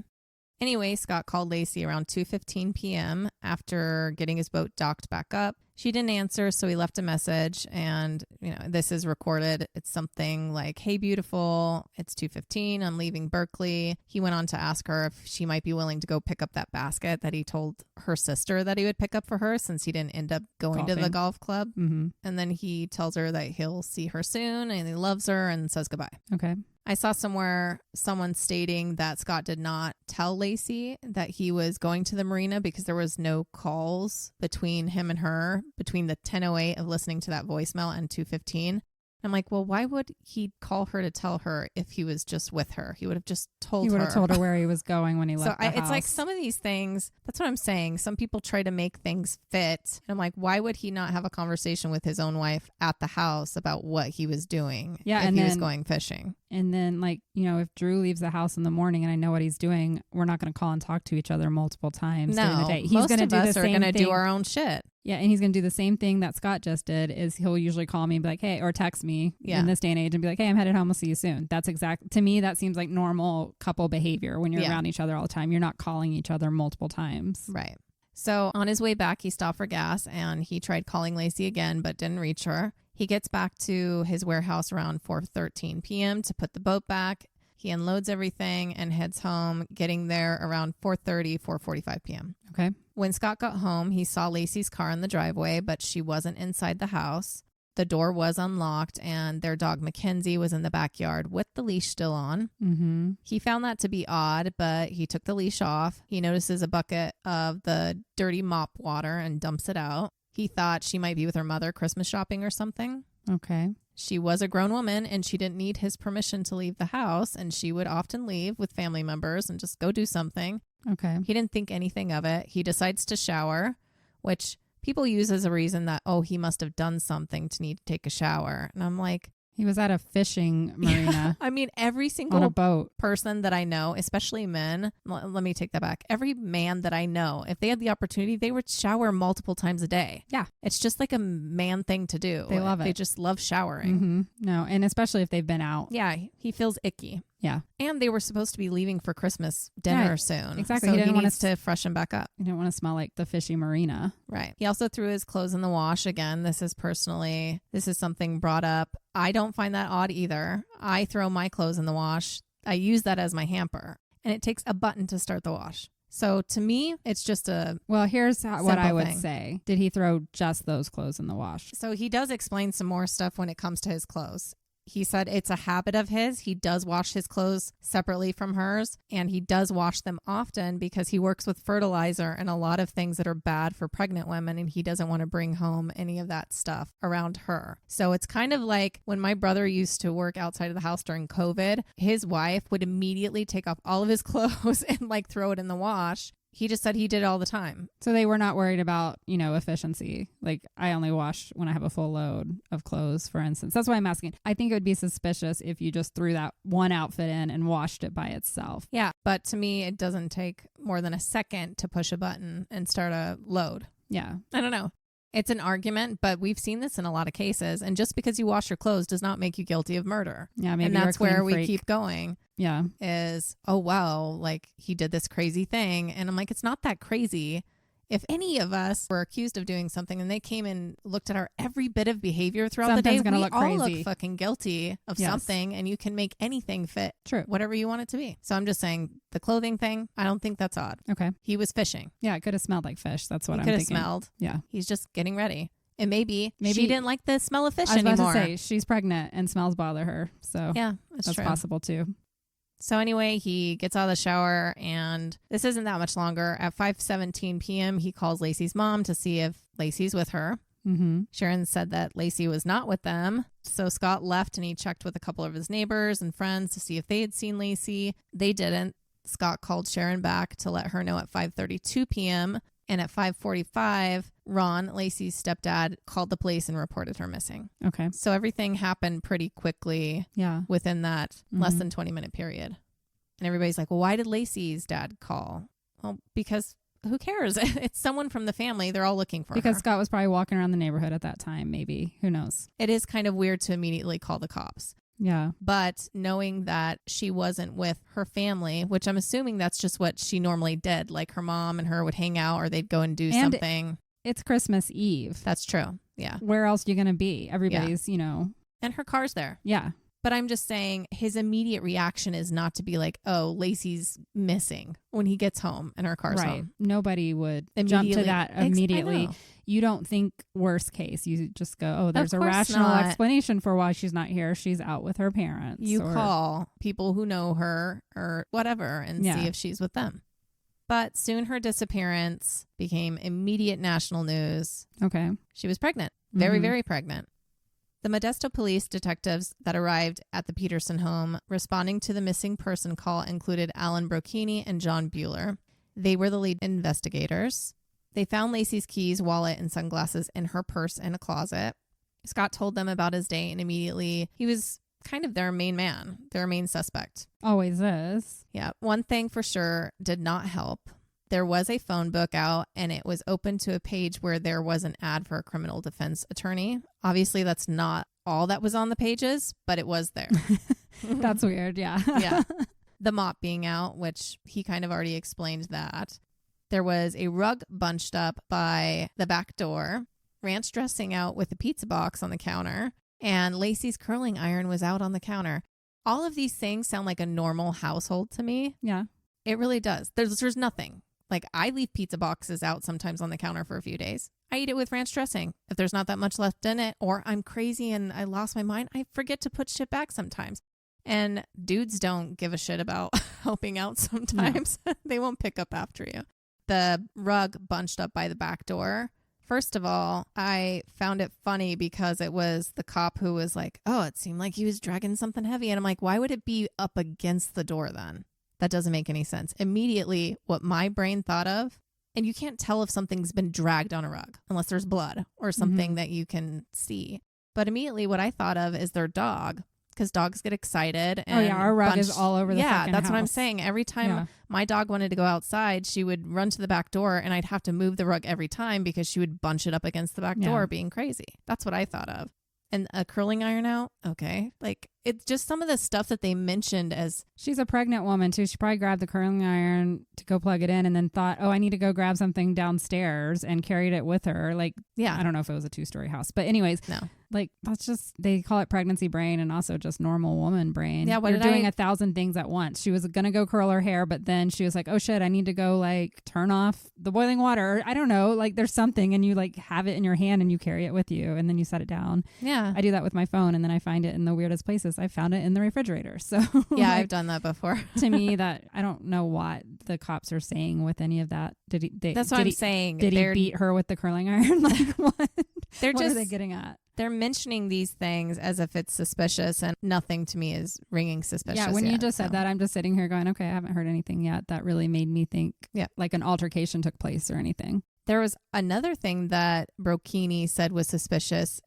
Anyway, Scott called Laci around 2:15 p.m. after getting his boat docked back up. She didn't answer, so he left a message, and this is recorded. It's something like, "Hey, beautiful, it's 2:15. I'm leaving Berkeley." He went on to ask her if she might be willing to go pick up that basket that he told her sister that he would pick up for her since he didn't end up going to the golf club. Mm-hmm. And then he tells her that he'll see her soon, and he loves her and says goodbye. Okay. I saw somewhere someone stating that Scott did not tell Laci that he was going to the marina because there was no calls between him and her between the 10:08 of listening to that voicemail and 2:15. I'm like, well, why would he call her to tell her if he was just with her? He would have just told her. He would have told her where he was going when he left the house. It's like some of these things, that's what I'm saying. Some people try to make things fit. And I'm like, why would he not have a conversation with his own wife at the house about what he was doing if he was going fishing? And then, if Drew leaves the house in the morning and I know what he's doing, we're not going to call and talk to each other multiple times during the day. Most of us are going to do our own shit. Yeah, and he's going to do the same thing that Scott just did is he'll usually call me and be like, hey, or text me in this day and age and be like, hey, I'm headed home. We'll see you soon. To me, that seems like normal couple behavior when you're around each other all the time. You're not calling each other multiple times. Right. So on his way back, he stopped for gas and he tried calling Laci again, but didn't reach her. He gets back to his warehouse around 4:13 p.m. to put the boat back. He unloads everything and heads home, getting there around 4:45 p.m. Okay. When Scott got home, he saw Laci's car in the driveway, but she wasn't inside the house. The door was unlocked and their dog Mackenzie was in the backyard with the leash still on. Mm-hmm. He found that to be odd, but he took the leash off. He notices a bucket of the dirty mop water and dumps it out. He thought she might be with her mother Christmas shopping or something. Okay. She was a grown woman and she didn't need his permission to leave the house, and she would often leave with family members and just go do something. Okay. He didn't think anything of it. He decides to shower, which people use as a reason that, he must have done something to need to take a shower. And I'm like, he was at a fishing marina. I mean, every single on a boat person that I know, especially men, let me take that back. Every man that I know, if they had the opportunity, they would shower multiple times a day. Yeah. It's just like a man thing to do. They love it. They just love showering. Mm-hmm. No, and especially if they've been out. Yeah, he feels icky. Yeah. And they were supposed to be leaving for Christmas dinner soon. Exactly. So he needs to freshen back up. You don't want to smell like the fishy marina. Right. He also threw his clothes in the wash. Again, this is something brought up. I don't find that odd either. I throw my clothes in the wash. I use that as my hamper. And it takes a button to start the wash. So to me, it's just here's what I would say. Did he throw just those clothes in the wash? So he does explain some more stuff when it comes to his clothes. He said it's a habit of his. He does wash his clothes separately from hers, and he does wash them often because he works with fertilizer and a lot of things that are bad for pregnant women, and he doesn't want to bring home any of that stuff around her. So it's kind of like when my brother used to work outside of the house during COVID, his wife would immediately take off all of his clothes and throw it in the wash. He just said he did it all the time. So they were not worried about, efficiency. Like, I only wash when I have a full load of clothes, for instance. That's why I'm asking. I think it would be suspicious if you just threw that one outfit in and washed it by itself. Yeah, but to me, it doesn't take more than a second to push a button and start a load. Yeah. I don't know. It's an argument, but we've seen this in a lot of cases. And just because you wash your clothes does not make you guilty of murder. Yeah, maybe and that's where we keep going. Yeah. Is, oh, wow, he did this crazy thing. And I'm like, it's not that crazy. If any of us were accused of doing something and they came and looked at our every bit of behavior throughout the day, we all look fucking guilty of something, and you can make anything fit whatever you want it to be. So I'm just saying the clothing thing, I don't think that's odd. Okay. He was fishing. Yeah, it could have smelled like fish. That's what I'm thinking. Could have smelled. Yeah. He's just getting ready. And maybe she didn't like the smell of fish anymore. I was about to say, she's pregnant and smells bother her. So yeah, that's true. Possible too. So anyway, he gets out of the shower, and this isn't that much longer. At 5:17 p.m., he calls Laci's mom to see if Laci's with her. Mm-hmm. Sharon said that Laci was not with them. So Scott left, and he checked with a couple of his neighbors and friends to see if they had seen Laci. They didn't. Scott called Sharon back to let her know at 5:32 p.m. And at 5:45, Ron, Laci's stepdad, called the police and reported her missing. Okay. So everything happened pretty quickly within that less than 20-minute period. And everybody's like, well, why did Laci's dad call? Well, because who cares? It's someone from the family. They're all looking for her. Because Scott was probably walking around the neighborhood at that time, maybe. Who knows? It is kind of weird to immediately call the cops. Yeah. But knowing that she wasn't with her family, which I'm assuming that's just what she normally did. Like her mom and her would hang out or they'd go and do something. It's Christmas Eve. That's true. Yeah. Where else are you going to be? Everybody's, And her car's there. Yeah. But I'm just saying his immediate reaction is not to be like, oh, Laci's missing when he gets home and her car's home. Nobody would jump to that immediately. You don't think worst case. You just go, oh, there's a rational explanation for why she's not here. She's out with her parents. You call people who know her or whatever and see if she's with them. But soon her disappearance became immediate national news. Okay. She was pregnant. Very, very pregnant. The Modesto police detectives that arrived at the Peterson home responding to the missing person call included Alan Brocchini and John Bueller. They were the lead investigators. They found Laci's keys, wallet, and sunglasses in her purse in a closet. Scott told them about his day, and immediately he was kind of their main man, their main suspect. Always is. Yeah. One thing for sure did not help. There was a phone book out, and it was open to a page where there was an ad for a criminal defense attorney. Obviously, that's not all that was on the pages, but it was there. That's weird. Yeah. Yeah. The mop being out, which he kind of already explained that. There was a rug bunched up by the back door, ranch dressing out with a pizza box on the counter, and Laci's curling iron was out on the counter. All of these things sound like a normal household to me. Yeah. It really does. There's nothing. Like, I leave pizza boxes out sometimes on the counter for a few days. I eat it with ranch dressing. If there's not that much left in it, or I'm crazy and I lost my mind, I forget to put shit back sometimes. And dudes don't give a shit about helping out sometimes. No. They won't pick up after you. The rug bunched up by the back door. First of all, I found it funny because it was the cop who was like, oh, it seemed like he was dragging something heavy. And I'm like, why would it be up against the door then? That doesn't make any sense. Immediately, what my brain thought of, and you can't tell if something's been dragged on a rug unless there's blood or something that you can see. But immediately what I thought of is their dog, because dogs get excited. And our rug is all over the fucking Yeah, that's house. what I'm saying. Every time my dog wanted to go outside, she would run to the back door and I'd have to move the rug every time because she would bunch it up against the back door being crazy. That's what I thought of. And a curling iron out? Okay. Like, it's just some of the stuff that they mentioned as... She's a pregnant woman, too. She probably grabbed the curling iron to go plug it in and then thought, oh, I need to go grab something downstairs and carried it with her. Like, I don't know if it was a 2-story house. But anyways, like, that's just... They call it pregnancy brain and also just normal woman brain. Yeah, You're doing 1,000 things at once. She was going to go curl her hair, but then she was like, oh, shit, I need to go, like, turn off the boiling water. I don't know. Like, there's something and you, like, have it in your hand and you carry it with you and then you set it down. Yeah. I do that with my phone and then I find it in the weirdest places. I found it in the refrigerator. So yeah, I've done that before. To me, that I don't know what the cops are saying with any of that. That's what I'm saying. Did he beat her with the curling iron? Like what? What are they getting at? They're mentioning these things as if it's suspicious, and nothing to me is ringing suspicious. Yeah, when you just said that, I'm just sitting here going, okay, I haven't heard anything yet that really made me think like an altercation took place or anything. There was another thing that Brocchini said was suspicious.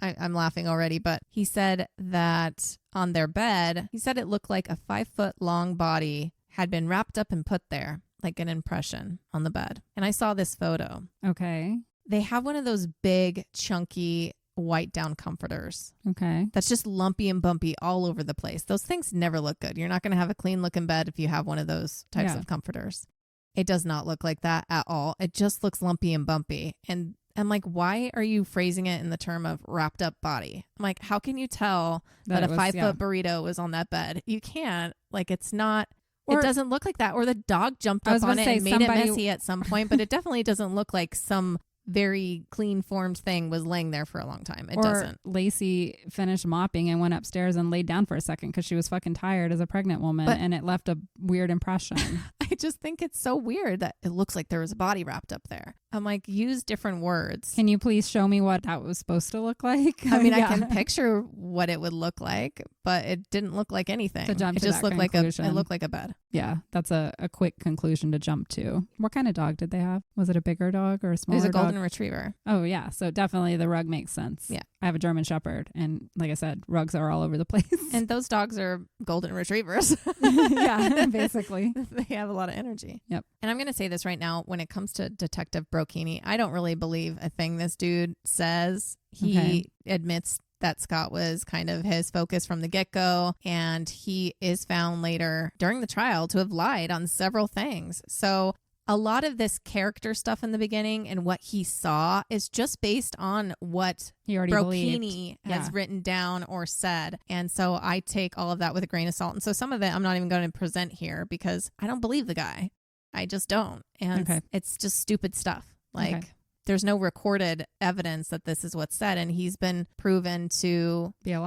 I'm laughing already, but he said that on their bed, he said it looked like a 5-foot long body had been wrapped up and put there, like an impression on the bed. And I saw this photo. Okay. They have one of those big, chunky, white down comforters. Okay. That's just lumpy and bumpy all over the place. Those things never look good. You're not going to have a clean looking bed if you have one of those types of comforters. It does not look like that at all. It just looks lumpy and bumpy. And I'm like, why are you phrasing it in the term of wrapped up body? I'm like, how can you tell that a 5-foot burrito was on that bed? You can't. Like, it's not. It doesn't look like that. Or the dog jumped up on it and made it messy at some point. But it definitely doesn't look like some very clean formed thing was laying there for a long time. It or doesn't. Lacey finished mopping and went upstairs and laid down for a second because she was fucking tired as a pregnant woman, and it left a weird impression. I just think it's so weird that it looks like there was a body wrapped up there. I'm like, use different words. Can you please show me what that was supposed to look like? I mean, I can picture what it would look like, but it didn't look like anything. To jump it to just that looked conclusion. like it looked like a bed. Yeah, that's a quick conclusion to jump to. What kind of dog did they have? Was it a bigger dog or a smaller dog? It was a golden retriever. Oh, yeah. So definitely the rug makes sense. Yeah. I have a German Shepherd, and like I said, rugs are all over the place. And those dogs are golden retrievers. Yeah, basically. They have a lot of energy. Yep. And I'm going to say this right now. When it comes to Detective Brocchini, I don't really believe a thing this dude says. He admits that Scott was kind of his focus from the get-go, and he is found later during the trial to have lied on several things. So a lot of this character stuff in the beginning and what he saw is just based on what he already Brocchini has written down or said. And so I take all of that with a grain of salt. And so some of it I'm not even going to present here because I don't believe the guy. I just don't. And it's just stupid stuff. Like there's no recorded evidence that this is what's said. And he's been proven to be a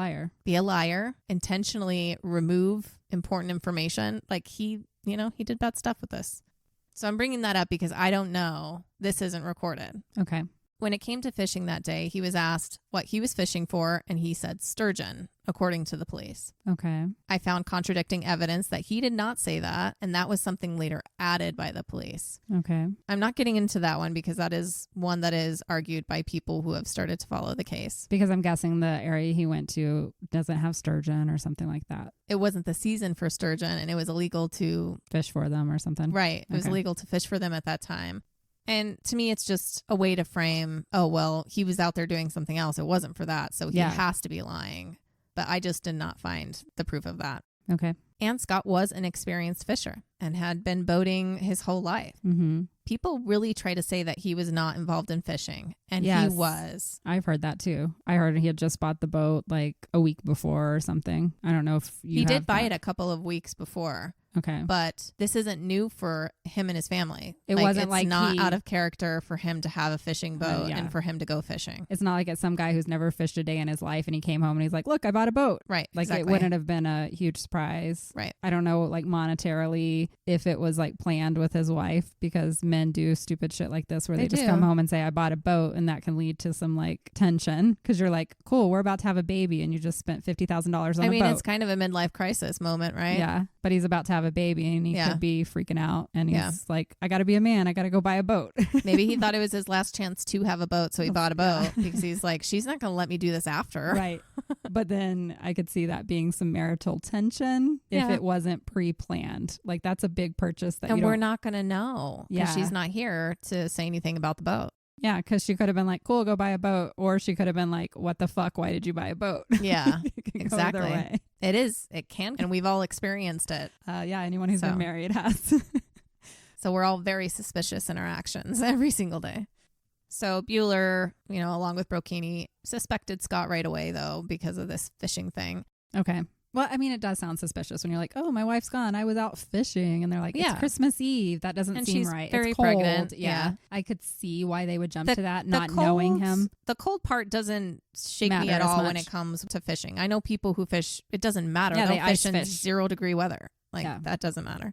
liar, intentionally remove important information. Like he did bad stuff with this. So I'm bringing that up because I don't know. This isn't recorded. Okay. When it came to fishing that day, he was asked what he was fishing for, and he said sturgeon, according to the police. Okay. I found contradicting evidence that he did not say that, and that was something later added by the police. Okay. I'm not getting into that one because that is one that is argued by people who have started to follow the case. Because I'm guessing the area he went to doesn't have sturgeon or something like that. It wasn't the season for sturgeon, and it was illegal to fish for them or something. Right. It was illegal to fish for them at that time. And to me, it's just a way to frame, oh, well, he was out there doing something else. It wasn't for that. So he has to be lying. But I just did not find the proof of that. Okay. And Scott was an experienced fisher and had been boating his whole life. Mm-hmm. People really try to say that he was not involved in fishing. And he was. I've heard that too. I heard he had just bought the boat like a week before or something. I don't know if he did buy it a couple of weeks before. Okay. But this isn't new for him and his family. It wasn't like it's not out of character for him to have a fishing boat and for him to go fishing. It's not like it's some guy who's never fished a day in his life and he came home and he's like, look, I bought a boat. Right. Like it wouldn't have been a huge surprise. Right. I don't know like monetarily if it was like planned with his wife, because men do stupid shit like this where they just come home and say, I bought a boat, and that can lead to some like tension because you're like, cool, we're about to have a baby and you just spent $50,000 on a boat. I mean, it's kind of a midlife crisis moment, right? Yeah. But he's about to have a baby and he could be freaking out, and he's like, I gotta be a man, I gotta go buy a boat. Maybe he thought it was his last chance to have a boat, so he bought a boat because he's like, she's not gonna let me do this after. Right. But then I could see that being some marital tension if it wasn't pre-planned. Like that's a big purchase that we're not gonna know because she's not here to say anything about the boat. Yeah, because she could have been like, cool, go buy a boat. Or she could have been like, what the fuck? Why did you buy a boat? Yeah, exactly. It can. And we've all experienced it. Yeah, anyone who's been married has. So we're all very suspicious in our actions every single day. So Bueller, along with Brocchini, suspected Scott right away, though, because of this fishing thing. Okay. Well, I mean, it does sound suspicious when you're like, oh, my wife's gone. I was out fishing. And they're like, it's Christmas Eve. That doesn't seem right. Very it's cold. Pregnant. Yeah. I could see why they would jump to that, not knowing him. The cold part doesn't shake me at all when it comes to fishing. I know people who fish. It doesn't matter. Yeah, they'll fish in 0-degree weather. That doesn't matter.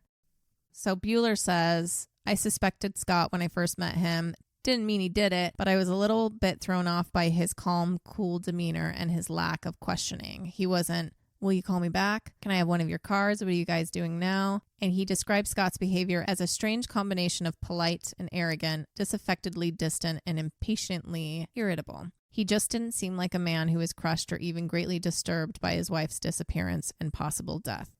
So Bueller says, I suspected Scott when I first met him. Didn't mean he did it, but I was a little bit thrown off by his calm, cool demeanor and his lack of questioning. He wasn't, will you call me back? Can I have one of your cars? What are you guys doing now? And he described Scott's behavior as a strange combination of polite and arrogant, disaffectedly distant, and impatiently irritable. He just didn't seem like a man who was crushed or even greatly disturbed by his wife's disappearance and possible death.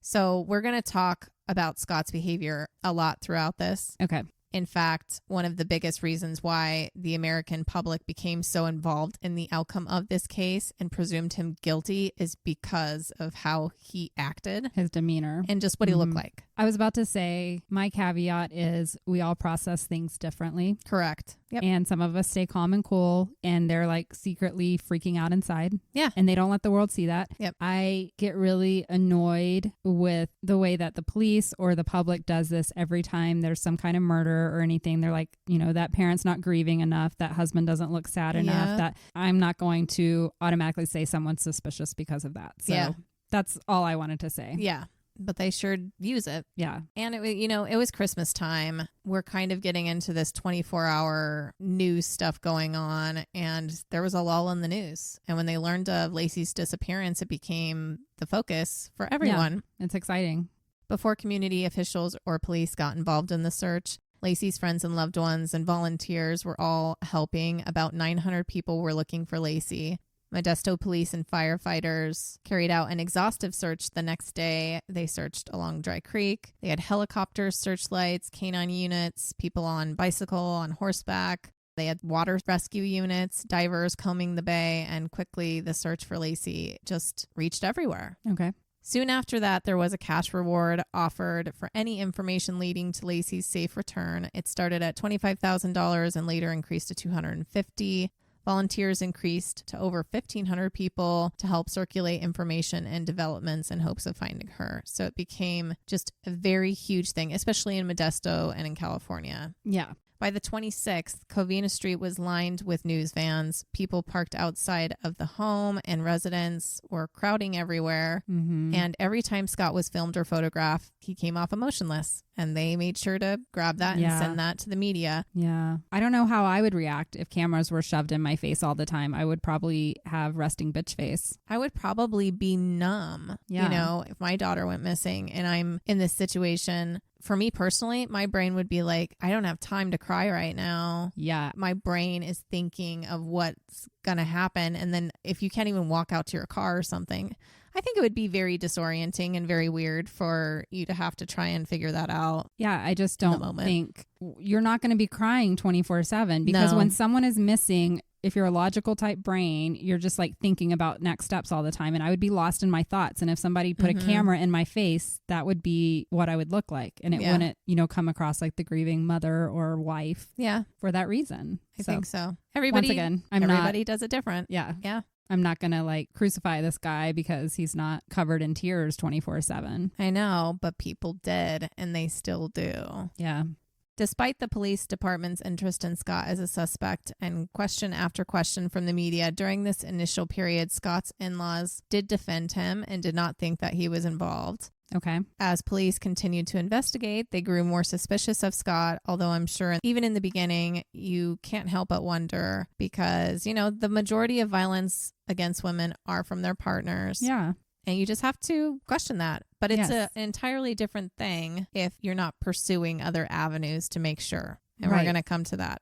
So we're going to talk about Scott's behavior a lot throughout this. Okay. In fact, one of the biggest reasons why the American public became so involved in the outcome of this case and presumed him guilty is because of how he acted. His demeanor. And just what he looked like. I was about to say, my caveat is we all process things differently. Correct. Yep. And some of us stay calm and cool, and they're like secretly freaking out inside. Yeah. And they don't let the world see that. Yep. I get really annoyed with the way that the police or the public does this every time there's some kind of murder or anything. They're like, that parent's not grieving enough, that husband doesn't look sad enough, that I'm not going to automatically say someone's suspicious because of that. So that's all I wanted to say. Yeah. But they sure use it. Yeah. And it was Christmas time. We're kind of getting into this 24-hour news stuff going on, and there was a lull in the news. And when they learned of Laci's disappearance, it became the focus for everyone. Yeah, it's exciting. Before community officials or police got involved in the search, Laci's friends and loved ones and volunteers were all helping. About 900 people were looking for Laci. Modesto police and firefighters carried out an exhaustive search the next day. They searched along Dry Creek. They had helicopters, searchlights, canine units, people on bicycle, on horseback. They had water rescue units, divers combing the bay, and quickly the search for Laci just reached everywhere. Okay. Soon after that, there was a cash reward offered for any information leading to Laci's safe return. It started at $25,000 and later increased to $250,000. Volunteers increased to over 1,500 people to help circulate information and developments in hopes of finding her. So it became just a very huge thing, especially in Modesto and in California. Yeah. By the 26th, Covina Street was lined with news vans. People parked outside of the home and residents were crowding everywhere. Mm-hmm. And every time Scott was filmed or photographed, he came off emotionless. And they made sure to grab that and send that to the media. Yeah. I don't know how I would react if cameras were shoved in my face all the time. I would probably have resting bitch face. I would probably be numb. Yeah. If my daughter went missing and I'm in this situation, for me personally, my brain would be like, I don't have time to cry right now. Yeah. My brain is thinking of what's going to happen. And then if you can't even walk out to your car or something, I think it would be very disorienting and very weird for you to have to try and figure that out. Yeah, I just don't think you're not going to be crying 24/7 because when someone is missing, if you're a logical type brain, you're just like thinking about next steps all the time. And I would be lost in my thoughts. And if somebody put a camera in my face, that would be what I would look like. And it wouldn't, come across like the grieving mother or wife. Yeah. For that reason. I think so. Once again, everybody does it different. Yeah. Yeah. I'm not going to like crucify this guy because he's not covered in tears 24/7. I know, but people did, and they still do. Yeah. Despite the police department's interest in Scott as a suspect and question after question from the media, during this initial period, Scott's in-laws did defend him and did not think that he was involved. Okay. As police continued to investigate, they grew more suspicious of Scott, although I'm sure even in the beginning, you can't help but wonder because, the majority of violence against women are from their partners. Yeah. And you just have to question that. But it's an entirely different thing if you're not pursuing other avenues to make sure. And we're going to come to that.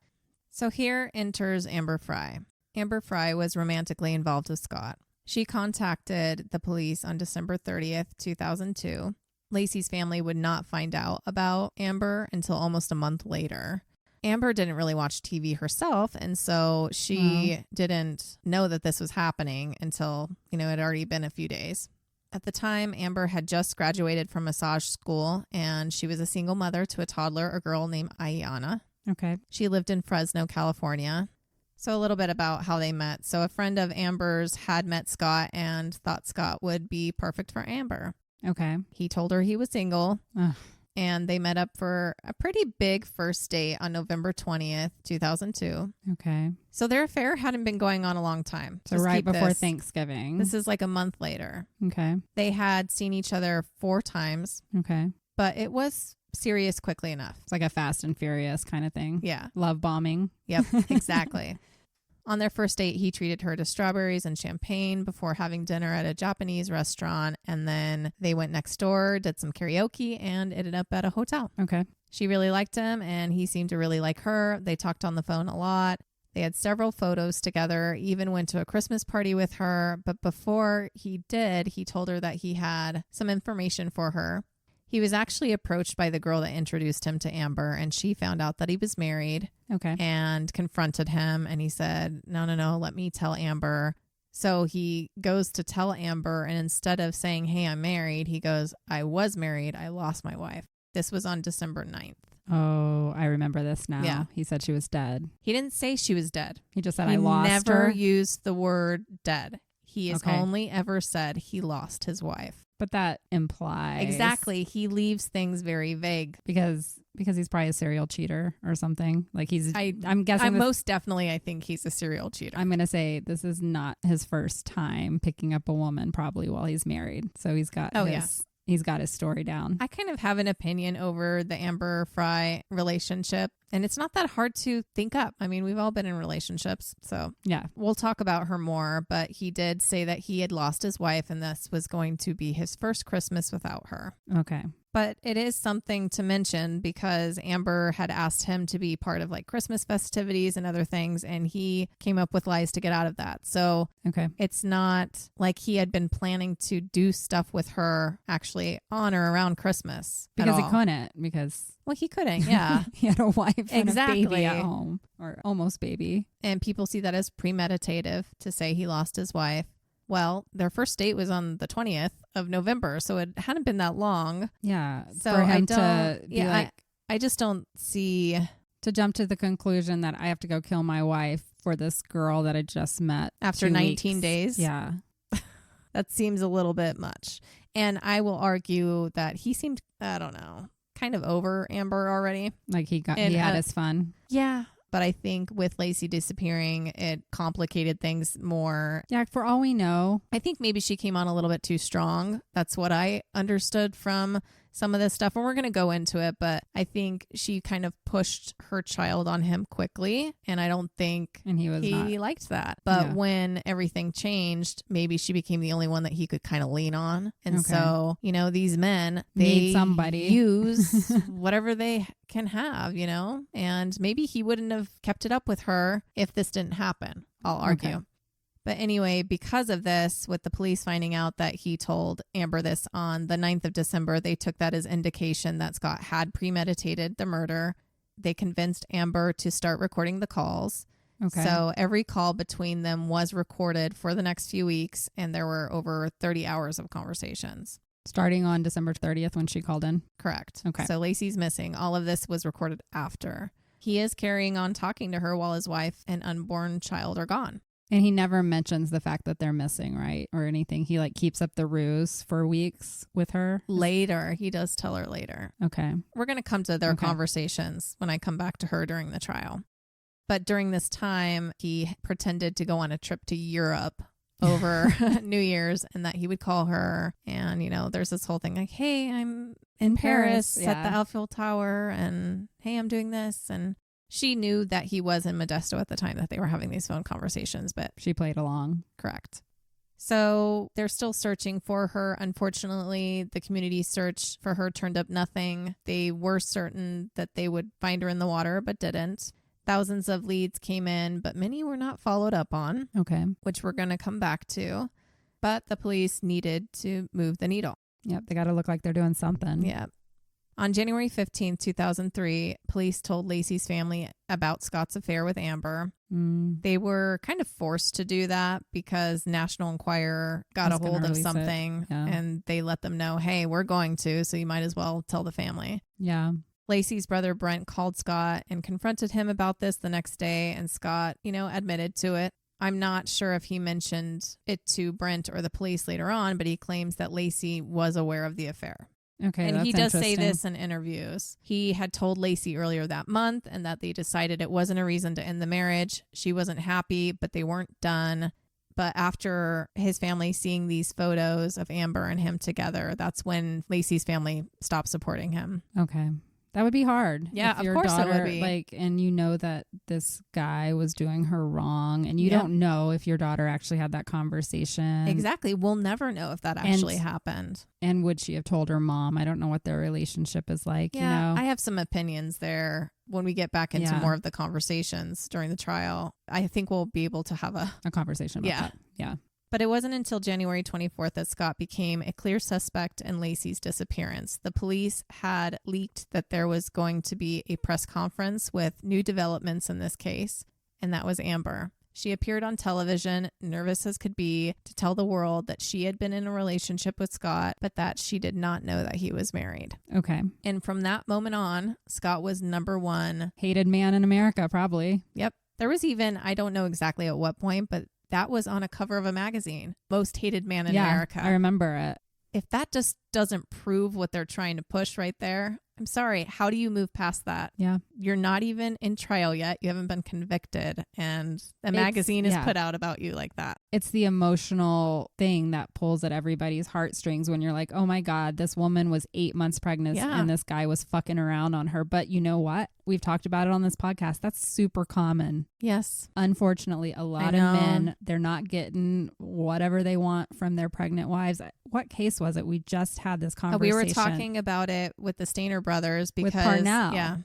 So here enters Amber Fry. Amber Fry was romantically involved with Scott. She contacted the police on December 30th, 2002. Laci's family would not find out about Amber until almost a month later. Amber didn't really watch TV herself, and so she didn't know that this was happening until, it had already been a few days. At the time, Amber had just graduated from massage school, and she was a single mother to a toddler, a girl named Ayana. Okay. She lived in Fresno, California. So a little bit about how they met. So a friend of Amber's had met Scott and thought Scott would be perfect for Amber. Okay. He told her he was single. Ugh. And they met up for a pretty big first date on November 20th, 2002. Okay. So their affair hadn't been going on a long time. So right before Thanksgiving. This is like a month later. Okay. They had seen each other 4 times. Okay. But it was serious quickly enough. It's like a Fast and Furious kind of thing. Yeah. Love bombing. Yep, exactly. On their first date, he treated her to strawberries and champagne before having dinner at a Japanese restaurant. And then they went next door, did some karaoke, and ended up at a hotel. Okay. She really liked him, and he seemed to really like her. They talked on the phone a lot. They had several photos together, even went to a Christmas party with her. But before he did, he told her that he had some information for her. He was actually approached by the girl that introduced him to Amber, and she found out that he was married. Okay. And confronted him, and he said, no, let me tell Amber. So he goes to tell Amber, and instead of saying, hey, I'm married, he goes, I was married. I lost my wife. This was on December 9th. Oh, I remember this now. Yeah. He said she was dead. He didn't say she was dead. He just said, I lost her. He never used the word dead. He has only ever said he lost his wife. But that implies... Exactly. He leaves things very vague. Because he's probably a serial cheater or something. Like I'm guessing... most definitely, I think he's a serial cheater. I'm going to say this is not his first time picking up a woman probably while he's married. So he's got He's got his story down. I kind of have an opinion over the Amber Fry relationship, and it's not that hard to think up. I mean, we've all been in relationships, so yeah, we'll talk about her more, but he did say that he had lost his wife, and this was going to be his first Christmas without her. Okay. But it is something to mention because Amber had asked him to be part of like Christmas festivities and other things, and he came up with lies to get out of that. So it's not like he had been planning to do stuff with her actually on or around Christmas. Because he couldn't. Well, he couldn't, yeah. He had a wife and a baby at home, or almost baby. And people see that as premeditative to say he lost his wife. Well, their first date was on the 20th of November, so it hadn't been that long. Yeah. So for him to be I just don't see... To jump to the conclusion that I have to go kill my wife for this girl that I just met. After 19 days? Yeah. That seems a little bit much. And I will argue that he seemed, I don't know, kind of over Amber already. Like he had his fun. Yeah. But I think with Laci disappearing, it complicated things more. Yeah, for all we know. I think maybe she came on a little bit too strong. That's what I understood from some of this stuff. And we're going to go into it. But I think she kind of pushed her child on him quickly. And I don't think he liked that. But when everything changed, maybe she became the only one that he could kind of lean on. And so, these men, they need somebody. Use whatever they can have, and maybe he wouldn't have kept it up with her if this didn't happen, I'll argue. Okay. But anyway, because of this, with the police finding out that he told Amber this on the 9th of December, they took that as indication that Scott had premeditated the murder. They convinced Amber to start recording the calls. Okay. So every call between them was recorded for the next few weeks, and there were over 30 hours of conversations. Starting on December 30th when she called in? Correct. Okay. So Laci's missing. All of this was recorded after. He is carrying on talking to her while his wife and unborn child are gone. And he never mentions the fact that they're missing, right? Or anything. He keeps up the ruse for weeks with her. Later. He does tell her later. Okay. We're going to come to their conversations when I come back to her during the trial. But during this time, he pretended to go on a trip to Europe over New Year's, and that he would call her. And, there's this whole thing like, hey, I'm in Paris at the Eiffel Tower, and hey, I'm doing this. And she knew that he was in Modesto at the time that they were having these phone conversations, but she played along. Correct. So they're still searching for her. Unfortunately, the community search for her turned up nothing. They were certain that they would find her in the water, but didn't. Thousands of leads came in, but many were not followed up on. Okay. Which we're going to come back to. But the police needed to move the needle. Yep. They got to look like they're doing something. Yeah. On January 15th, 2003, police told Laci's family about Scott's affair with Amber. They were kind of forced to do that because National Enquirer got a hold of something and they let them know, hey, we're going to, so you might as well tell the family. Yeah. Laci's brother Brent called Scott and confronted him about this the next day, and Scott, admitted to it. I'm not sure if he mentioned it to Brent or the police later on, but he claims that Laci was aware of the affair. Okay, and he does say this in interviews. He had told Laci earlier that month, and that they decided it wasn't a reason to end the marriage. She wasn't happy, but they weren't done. But after his family seeing these photos of Amber and him together, that's when Laci's family stopped supporting him. Okay. That would be hard. Yeah, of course it would be. And you know that this guy was doing her wrong, and you don't know if your daughter actually had that conversation. Exactly. We'll never know if that actually happened. And would she have told her mom? I don't know what their relationship is like. Yeah, I have some opinions there. When we get back into more of the conversations during the trial, I think we'll be able to have a conversation about that. Yeah. But it wasn't until January 24th that Scott became a clear suspect in Laci's disappearance. The police had leaked that there was going to be a press conference with new developments in this case, and that was Amber. She appeared on television, nervous as could be, to tell the world that she had been in a relationship with Scott, but that she did not know that he was married. Okay. And from that moment on, Scott was number one. Hated man in America, probably. Yep. There was even, I don't know exactly at what point, but that was on a cover of a magazine. Most hated man in America. I remember it. If that just doesn't prove what they're trying to push right there, I'm sorry. How do you move past that? Yeah. You're not even in trial yet. You haven't been convicted. And a magazine is put out about you like that. It's the emotional thing that pulls at everybody's heartstrings when you're like, oh my God, this woman was 8 months pregnant and this guy was fucking around on her. But you know what? We've talked about it on this podcast. That's super common. Yes. Unfortunately, a lot of men, they're not getting whatever they want from their pregnant wives. What case was it? We just had this conversation. We were talking about it with the Stainer brothers because with Parnell. Yeah.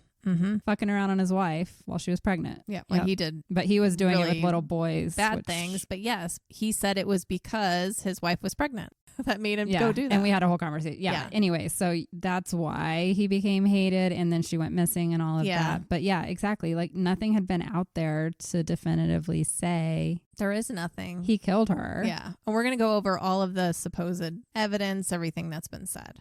Fucking around on his wife while she was pregnant. Yeah, well, he did. But he was doing really it with little boys. Bad things. But yes, he said it was because his wife was pregnant that made him go do that. And we had a whole conversation. Yeah. Anyway, so that's why he became hated, and then she went missing and all of that. But yeah, exactly. Like nothing had been out there to definitively say there is nothing. He killed her. Yeah. And we're going to go over all of the supposed evidence, everything that's been said.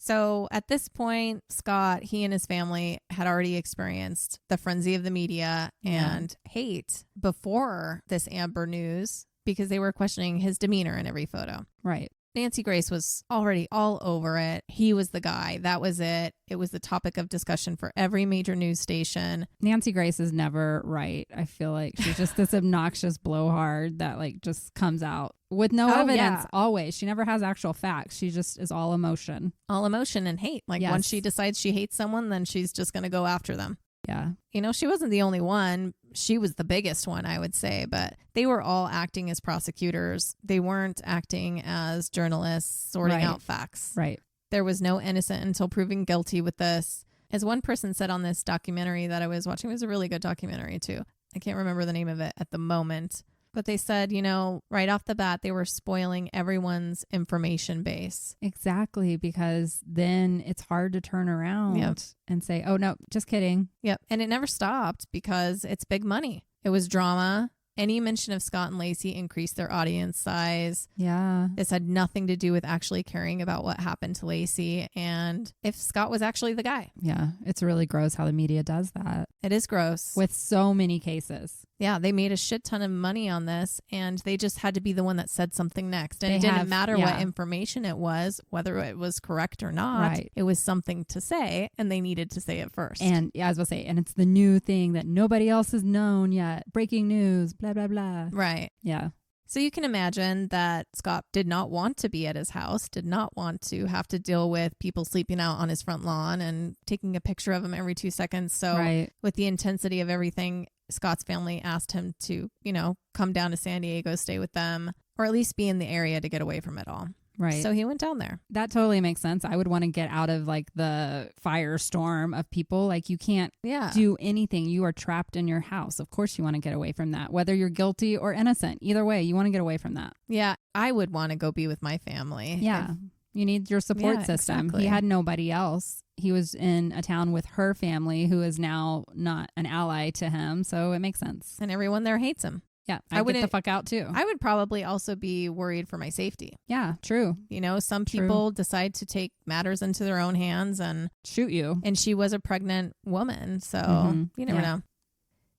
So at this point, Scott, he and his family had already experienced the frenzy of the media and hate before this Amber news because they were questioning his demeanor in every photo. Right. Nancy Grace was already all over it. He was the guy. That was it. It was the topic of discussion for every major news station. Nancy Grace is never right. I feel like she's just this obnoxious blowhard that like just comes out with no evidence always. She never has actual facts. She just is all emotion. All emotion and hate. Like once she decides she hates someone, then she's just going to go after them. Yeah. You know, she wasn't the only one. She was the biggest one, I would say, but they were all acting as prosecutors. They weren't acting as journalists sorting out facts. Right. There was no innocent until proven guilty with this. As one person said on this documentary that I was watching, it was a really good documentary too. I can't remember the name of it at the moment. But they said, you know, right off the bat, they were spoiling everyone's information base. Exactly, because then it's hard to turn around and say, oh, no, just kidding. Yep. And it never stopped because it's big money. It was drama. Any mention of Scott and Laci increased their audience size. Yeah. This had nothing to do with actually caring about what happened to Laci and if Scott was actually the guy. Yeah. It's really gross how the media does that. It is gross. With so many cases. Yeah, they made a shit ton of money on this and they just had to be the one that said something next. And it didn't matter what information it was, whether it was correct or not. Right. It was something to say and they needed to say it first. And as I was saying, and it's the new thing that nobody else has known yet. Breaking news, blah, blah, blah. Right. Yeah. So you can imagine that Scott did not want to be at his house, did not want to have to deal with people sleeping out on his front lawn and taking a picture of him every 2 seconds. So with the intensity of everything, Scott's family asked him to, you know, come down to San Diego, stay with them, or at least be in the area to get away from it all. Right. So he went down there. That totally makes sense. I would want to get out of like the firestorm of people. Like you can't do anything. You are trapped in your house. Of course you want to get away from that, whether you're guilty or innocent. Either way, you want to get away from that. Yeah. I would want to go be with my family. Yeah. You need your support system. Exactly. He had nobody else. He was in a town with her family who is now not an ally to him. So it makes sense. And everyone there hates him. Yeah, I would get the fuck out too. I would probably also be worried for my safety. Yeah, true. You know, some people decide to take matters into their own hands and shoot you. And she was a pregnant woman, so you never know.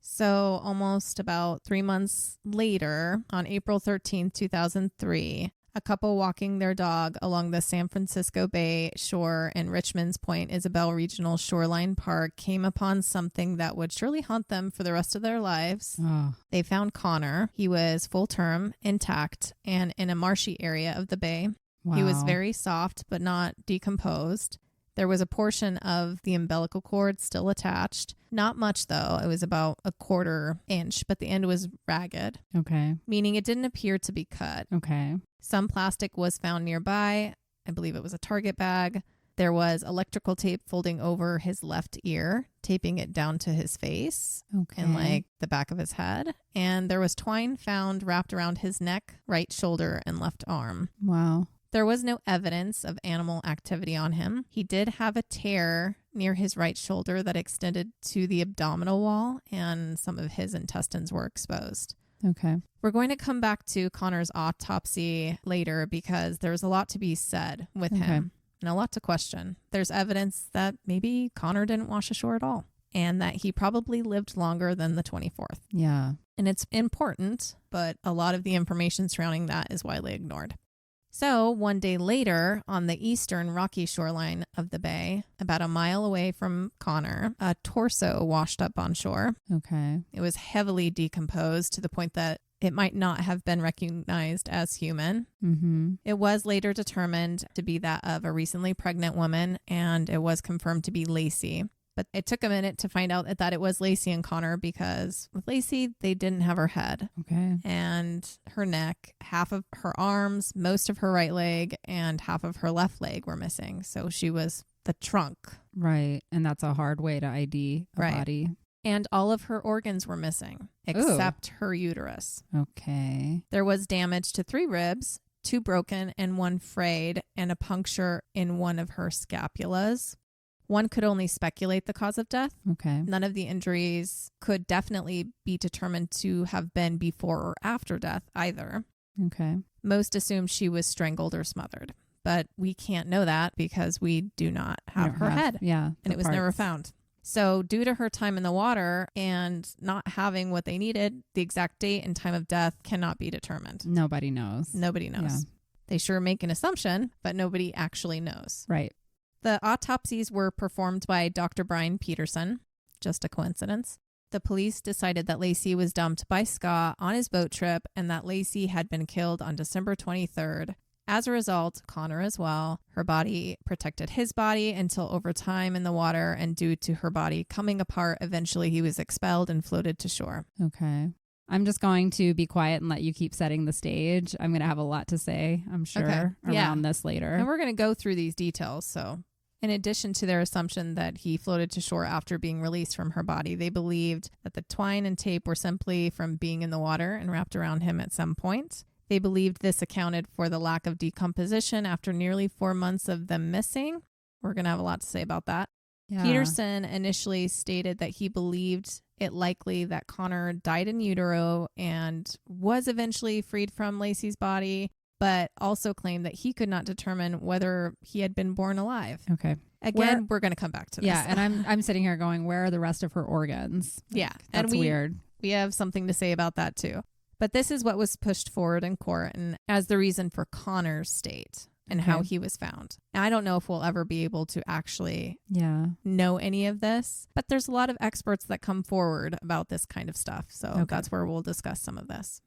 So almost about 3 months later, on April 13th, 2003, a couple walking their dog along the San Francisco Bay shore in Richmond's Point Isabel Regional Shoreline Park came upon something that would surely haunt them for the rest of their lives. Oh. They found Connor. He was full term, intact, and in a marshy area of the bay. Wow. He was very soft but not decomposed. There was a portion of the umbilical cord still attached. Not much, though. It was about a 1/4 inch, but the end was ragged. Okay. Meaning it didn't appear to be cut. Okay. Some plastic was found nearby. I believe it was a Target bag. There was electrical tape folding over his left ear, taping it down to his face and like the back of his head. And there was twine found wrapped around his neck, right shoulder, and left arm. Wow. There was no evidence of animal activity on him. He did have a tear near his right shoulder that extended to the abdominal wall, and some of his intestines were exposed. Okay. We're going to come back to Connor's autopsy later because there's a lot to be said with him and a lot to question. There's evidence that maybe Connor didn't wash ashore at all and that he probably lived longer than the 24th. Yeah. And it's important, but a lot of the information surrounding that is widely ignored. So one day later, on the eastern rocky shoreline of the bay, about a mile away from Connor, a torso washed up on shore. Okay. It was heavily decomposed to the point that it might not have been recognized as human. Mm-hmm. It was later determined to be that of a recently pregnant woman, and it was confirmed to be Laci. But it took a minute to find out that it was Laci and Connor because with Laci, they didn't have her head. Okay. And her neck, half of her arms, most of her right leg, and half of her left leg were missing. So she was the trunk. Right. And that's a hard way to ID a body. And all of her organs were missing except her uterus. Okay. There was damage to 3 ribs, 2 broken and 1 frayed, and a puncture in one of her scapulas. One could only speculate the cause of death. Okay. None of the injuries could definitely be determined to have been before or after death either. Okay. Most assume she was strangled or smothered, but we can't know that because we do not have her head. Yeah. And it was never found. So due to her time in the water and not having what they needed, the exact date and time of death cannot be determined. Nobody knows. Nobody knows. Yeah. They sure make an assumption, but nobody actually knows. Right. The autopsies were performed by Dr. Brian Peterson. Just a coincidence. The police decided that Laci was dumped by Scott on his boat trip and that Laci had been killed on December 23rd. As a result, Connor as well, her body protected his body until over time in the water, and due to her body coming apart, eventually he was expelled and floated to shore. Okay. I'm just going to be quiet and let you keep setting the stage. I'm going to have a lot to say, I'm sure, around this later. And we're going to go through these details, so... In addition to their assumption that he floated to shore after being released from her body, they believed that the twine and tape were simply from being in the water and wrapped around him at some point. They believed this accounted for the lack of decomposition after nearly 4 months of them missing. We're going to have a lot to say about that. Yeah. Peterson initially stated that he believed it likely that Connor died in utero and was eventually freed from Laci's body, but also claimed that he could not determine whether he had been born alive. Okay. Again, we're going to come back to this. Yeah, and I'm sitting here going, where are the rest of her organs? Yeah. That's weird. We have something to say about that too. But this is what was pushed forward in court and as the reason for Connor's state and how he was found. And I don't know if we'll ever be able to actually know any of this, but there's a lot of experts that come forward about this kind of stuff. So that's where we'll discuss some of this.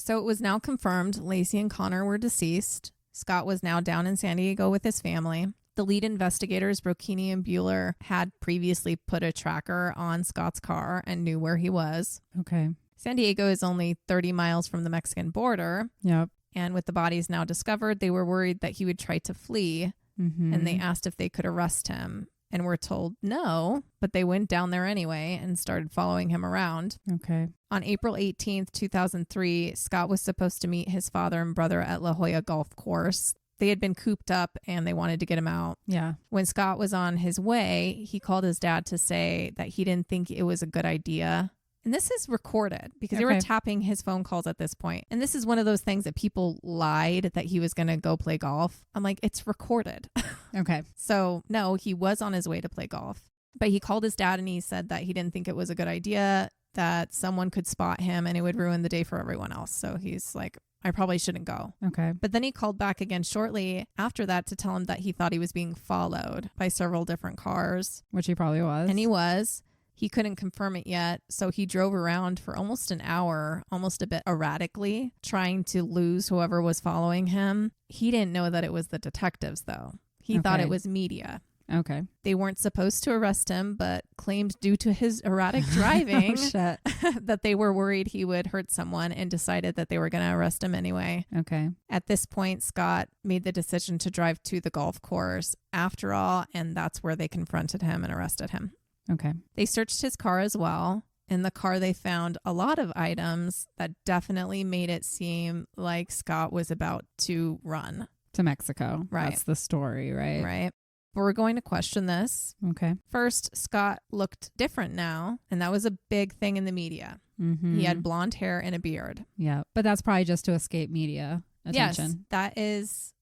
So it was now confirmed Laci and Connor were deceased. Scott was now down in San Diego with his family. The lead investigators, Brocchini and Bueller, had previously put a tracker on Scott's car and knew where he was. Okay. San Diego is only 30 miles from the Mexican border. Yep. And with the bodies now discovered, they were worried that he would try to flee. Mm-hmm. And they asked if they could arrest him. And were told no, but they went down there anyway and started following him around. Okay. On April 18th, 2003, Scott was supposed to meet his father and brother at La Jolla Golf Course. They had been cooped up and they wanted to get him out. Yeah. When Scott was on his way, he called his dad to say that he didn't think it was a good idea. And this is recorded because they were tapping his phone calls at this point. And this is one of those things that people lied that he was going to go play golf. I'm like, it's recorded. Okay. So no, he was on his way to play golf. But he called his dad and he said that he didn't think it was a good idea, that someone could spot him and it would ruin the day for everyone else. So he's like, I probably shouldn't go. Okay. But then he called back again shortly after that to tell him that he thought he was being followed by several different cars. Which he probably was. And he was. He couldn't confirm it yet, so he drove around for almost an hour, almost a bit erratically, trying to lose whoever was following him. He didn't know that it was the detectives, though. He thought it was media. Okay. They weren't supposed to arrest him, but claimed due to his erratic driving that they were worried he would hurt someone and decided that they were going to arrest him anyway. Okay. At this point, Scott made the decision to drive to the golf course after all, and that's where they confronted him and arrested him. Okay. They searched his car as well. In the car, they found a lot of items that definitely made it seem like Scott was about to run. To Mexico. Right. That's the story, right? Right. But we're going to question this. Okay. First, Scott looked different now, and that was a big thing in the media. Mm-hmm. He had blonde hair and a beard. Yeah, but that's probably just to escape media attention. Yes, that is...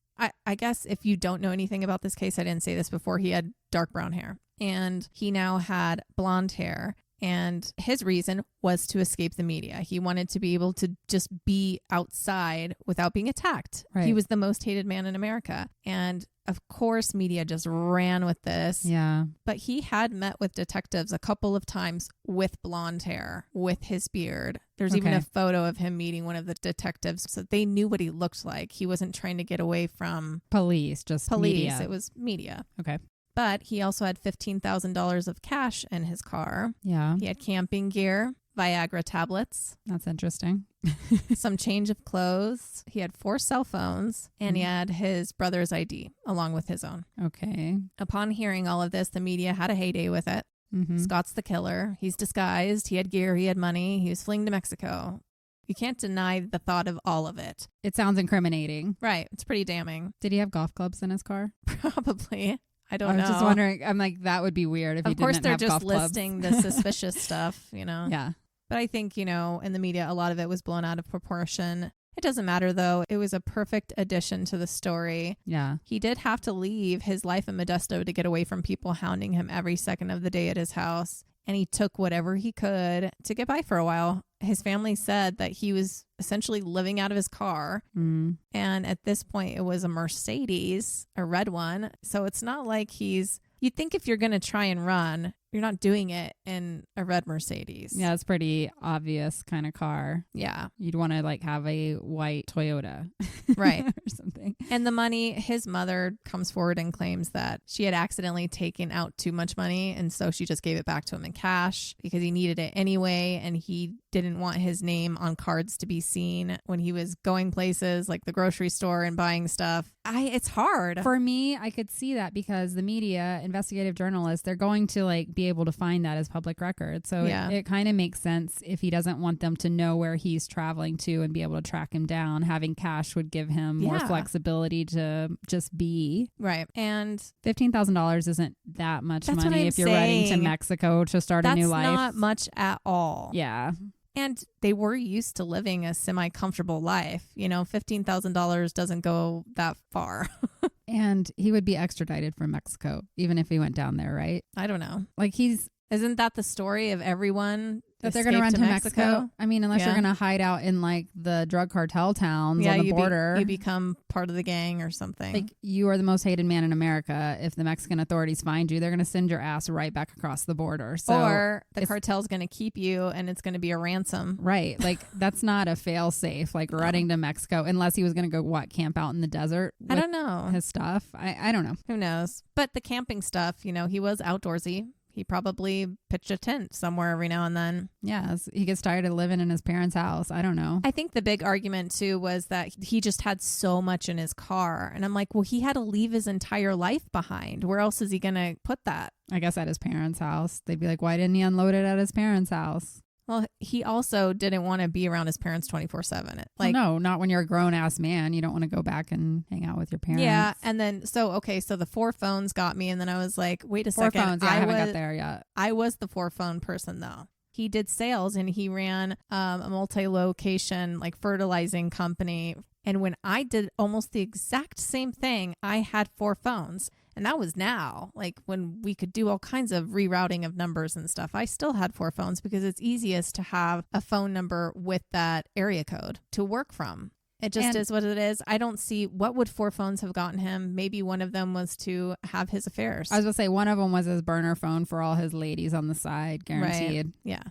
I guess if you don't know anything about this case, I didn't say this before, he had dark brown hair. And he now had blonde hair. And his reason was to escape the media. He wanted to be able to just be outside without being attacked. Right. He was the most hated man in America. And of course, media just ran with this. Yeah. But he had met with detectives a couple of times with blonde hair, with his beard. There's even a photo of him meeting one of the detectives. So they knew what he looked like. He wasn't trying to get away from police, just media. It was media. Okay. But he also had $15,000 of cash in his car. Yeah. He had camping gear, Viagra tablets. That's interesting. Some change of clothes. He had 4 cell phones, and he had his brother's ID along with his own. Okay. Upon hearing all of this, the media had a heyday with it. Mm-hmm. Scott's the killer. He's disguised. He had gear. He had money. He was fleeing to Mexico. You can't deny the thought of all of it. It sounds incriminating. Right. It's pretty damning. Did he have golf clubs in his car? Probably. I don't know. I was just wondering. I'm like, that would be weird if he didn't have golf clubs. Of course, they're just listing the suspicious stuff, you know? Yeah. But I think, in the media, a lot of it was blown out of proportion. It doesn't matter, though. It was a perfect addition to the story. Yeah. He did have to leave his life in Modesto to get away from people hounding him every second of the day at his house. And he took whatever he could to get by for a while. His family said that he was essentially living out of his car. And at this point, it was a Mercedes, a red one. So it's not like you'd think if you're going to try and run, you're not doing it in a red Mercedes. Yeah, it's pretty obvious kind of car. Yeah. You'd want to have a white Toyota. Right. Or something. And the money, his mother comes forward and claims that she had accidentally taken out too much money. And so she just gave it back to him in cash because he needed it anyway. And he didn't want his name on cards to be seen when he was going places like the grocery store and buying stuff. It's hard. For me, I could see that because the media, investigative journalists, they're going to be able to find that as public record. So it kind of makes sense if he doesn't want them to know where he's traveling to and be able to track him down. Having cash would give him more flexibility to just be. Right. And $15,000 isn't that much money if you're riding to Mexico to start a new life. That's not much at all. Yeah. And they were used to living a semi-comfortable life. $15,000 doesn't go that far. And he would be extradited from Mexico, even if he went down there, right? I don't know. Isn't that the story of everyone that they're going to run to Mexico? I mean, unless you're going to hide out in the drug cartel towns on the border. You become part of the gang or something. You are the most hated man in America. If the Mexican authorities find you, they're going to send your ass right back across the border. Or the cartel's going to keep you and it's going to be a ransom. Right. That's not a fail safe, running to Mexico, unless he was going to go, camp out in the desert? I don't know. His stuff. I don't know. Who knows? But the camping stuff, he was outdoorsy. He probably pitched a tent somewhere every now and then. Yeah, he gets tired of living in his parents' house. I don't know. I think the big argument, too, was that he just had so much in his car. And I'm like, well, he had to leave his entire life behind. Where else is he going to put that? I guess at his parents' house. They'd be like, why didn't he unload it at his parents' house? Well, he also didn't want to be around his parents 24/7. No, not when you're a grown-ass man. You don't want to go back and hang out with your parents. Yeah, and then, so the 4 phones got me, and then I was like, wait a 4 second. Phones, I haven't got there yet. I was the 4 phone person, though. He did sales, and he ran a multi-location, fertilizing company. And when I did almost the exact same thing, I had 4 phones. And that was now, when we could do all kinds of rerouting of numbers and stuff. I still had 4 phones because it's easiest to have a phone number with that area code to work from. It just is what it is. I don't see what would 4 phones have gotten him. Maybe one of them was to have his affairs. I was going to say one of them was his burner phone for all his ladies on the side, guaranteed. Right. Yeah.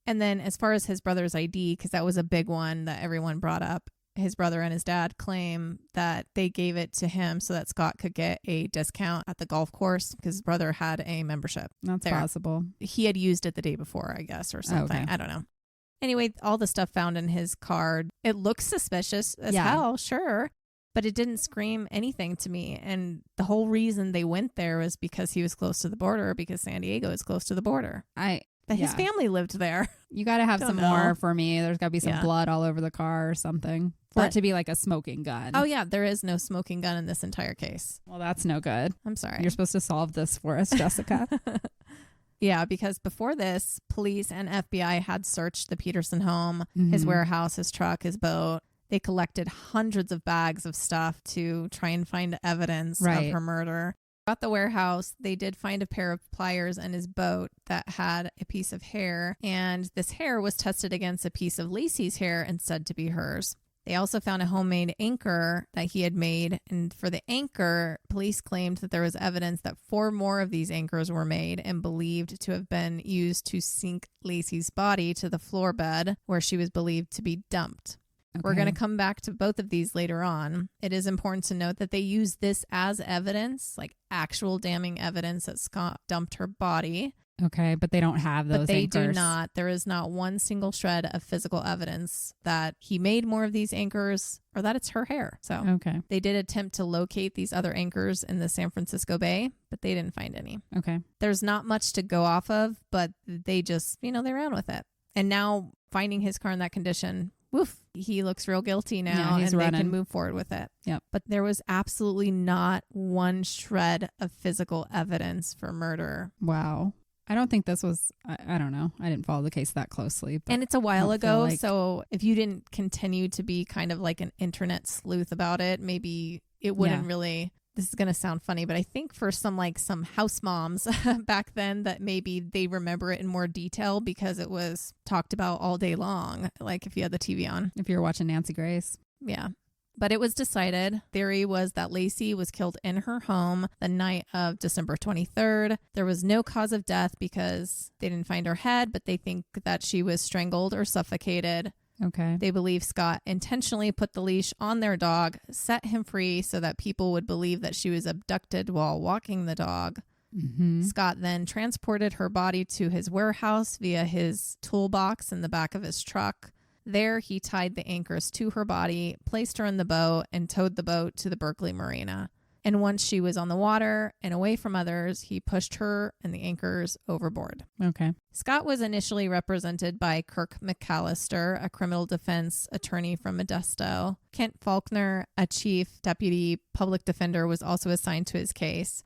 And then as far as his brother's ID, because that was a big one that everyone brought up, his brother and his dad claim that they gave it to him so that Scott could get a discount at the golf course because his brother had a membership. That's possible. He had used it the day before, I guess, or something. Okay. I don't know. Anyway, all the stuff found in his card, it looks suspicious as hell, sure, but it didn't scream anything to me. And the whole reason they went there was because he was close to the border, because San Diego is close to the border. But his family lived there. You got to have some more for me. There's got to be some blood all over the car or something for it to be like a smoking gun. Oh, yeah. There is no smoking gun in this entire case. Well, that's no good. I'm sorry. You're supposed to solve this for us, Jessica. Yeah, because before this, police and FBI had searched the Peterson home, his warehouse, his truck, his boat. They collected hundreds of bags of stuff to try and find evidence of her murder. At the warehouse, they did find a pair of pliers in his boat that had a piece of hair, and this hair was tested against a piece of Laci's hair and said to be hers. They also found a homemade anchor that he had made, and for the anchor, police claimed that there was evidence that 4 more of these anchors were made and believed to have been used to sink Laci's body to the floor bed where she was believed to be dumped. Okay. We're going to come back to both of these later on. It is important to note that they use this as evidence, like actual damning evidence that Scott dumped her body. Okay, but they don't have those But they anchors. do not. There is not one single shred of physical evidence that he made more of these anchors or that it's her hair. So they did attempt to locate these other anchors in the San Francisco Bay, but they didn't find any. Okay. There's not much to go off of, but they just, they ran with it. And now finding his car in that condition, woof, he looks real guilty now, and they can move forward with it. Yep. But there was absolutely not one shred of physical evidence for murder. Wow. I don't think this was, I don't know. I didn't follow the case that closely. But and it's a while ago. So if you didn't continue to be kind of like an internet sleuth about it, maybe it wouldn't really, this is going to sound funny, but I think for some house moms back then that maybe they remember it in more detail because it was talked about all day long. Like if you had the TV on. If you were watching Nancy Grace. Yeah. But it was decided. Theory was that Laci was killed in her home the night of December 23rd. There was no cause of death because they didn't find her head, but they think that she was strangled or suffocated. Okay. They believe Scott intentionally put the leash on their dog, set him free so that people would believe that she was abducted while walking the dog. Mm-hmm. Scott then transported her body to his warehouse via his toolbox in the back of his truck. There, he tied the anchors to her body, placed her in the boat, and towed the boat to the Berkeley Marina. And once she was on the water and away from others, he pushed her and the anchors overboard. Okay. Scott was initially represented by Kirk McAllister, a criminal defense attorney from Modesto. Kent Faulkner, a chief deputy public defender, was also assigned to his case.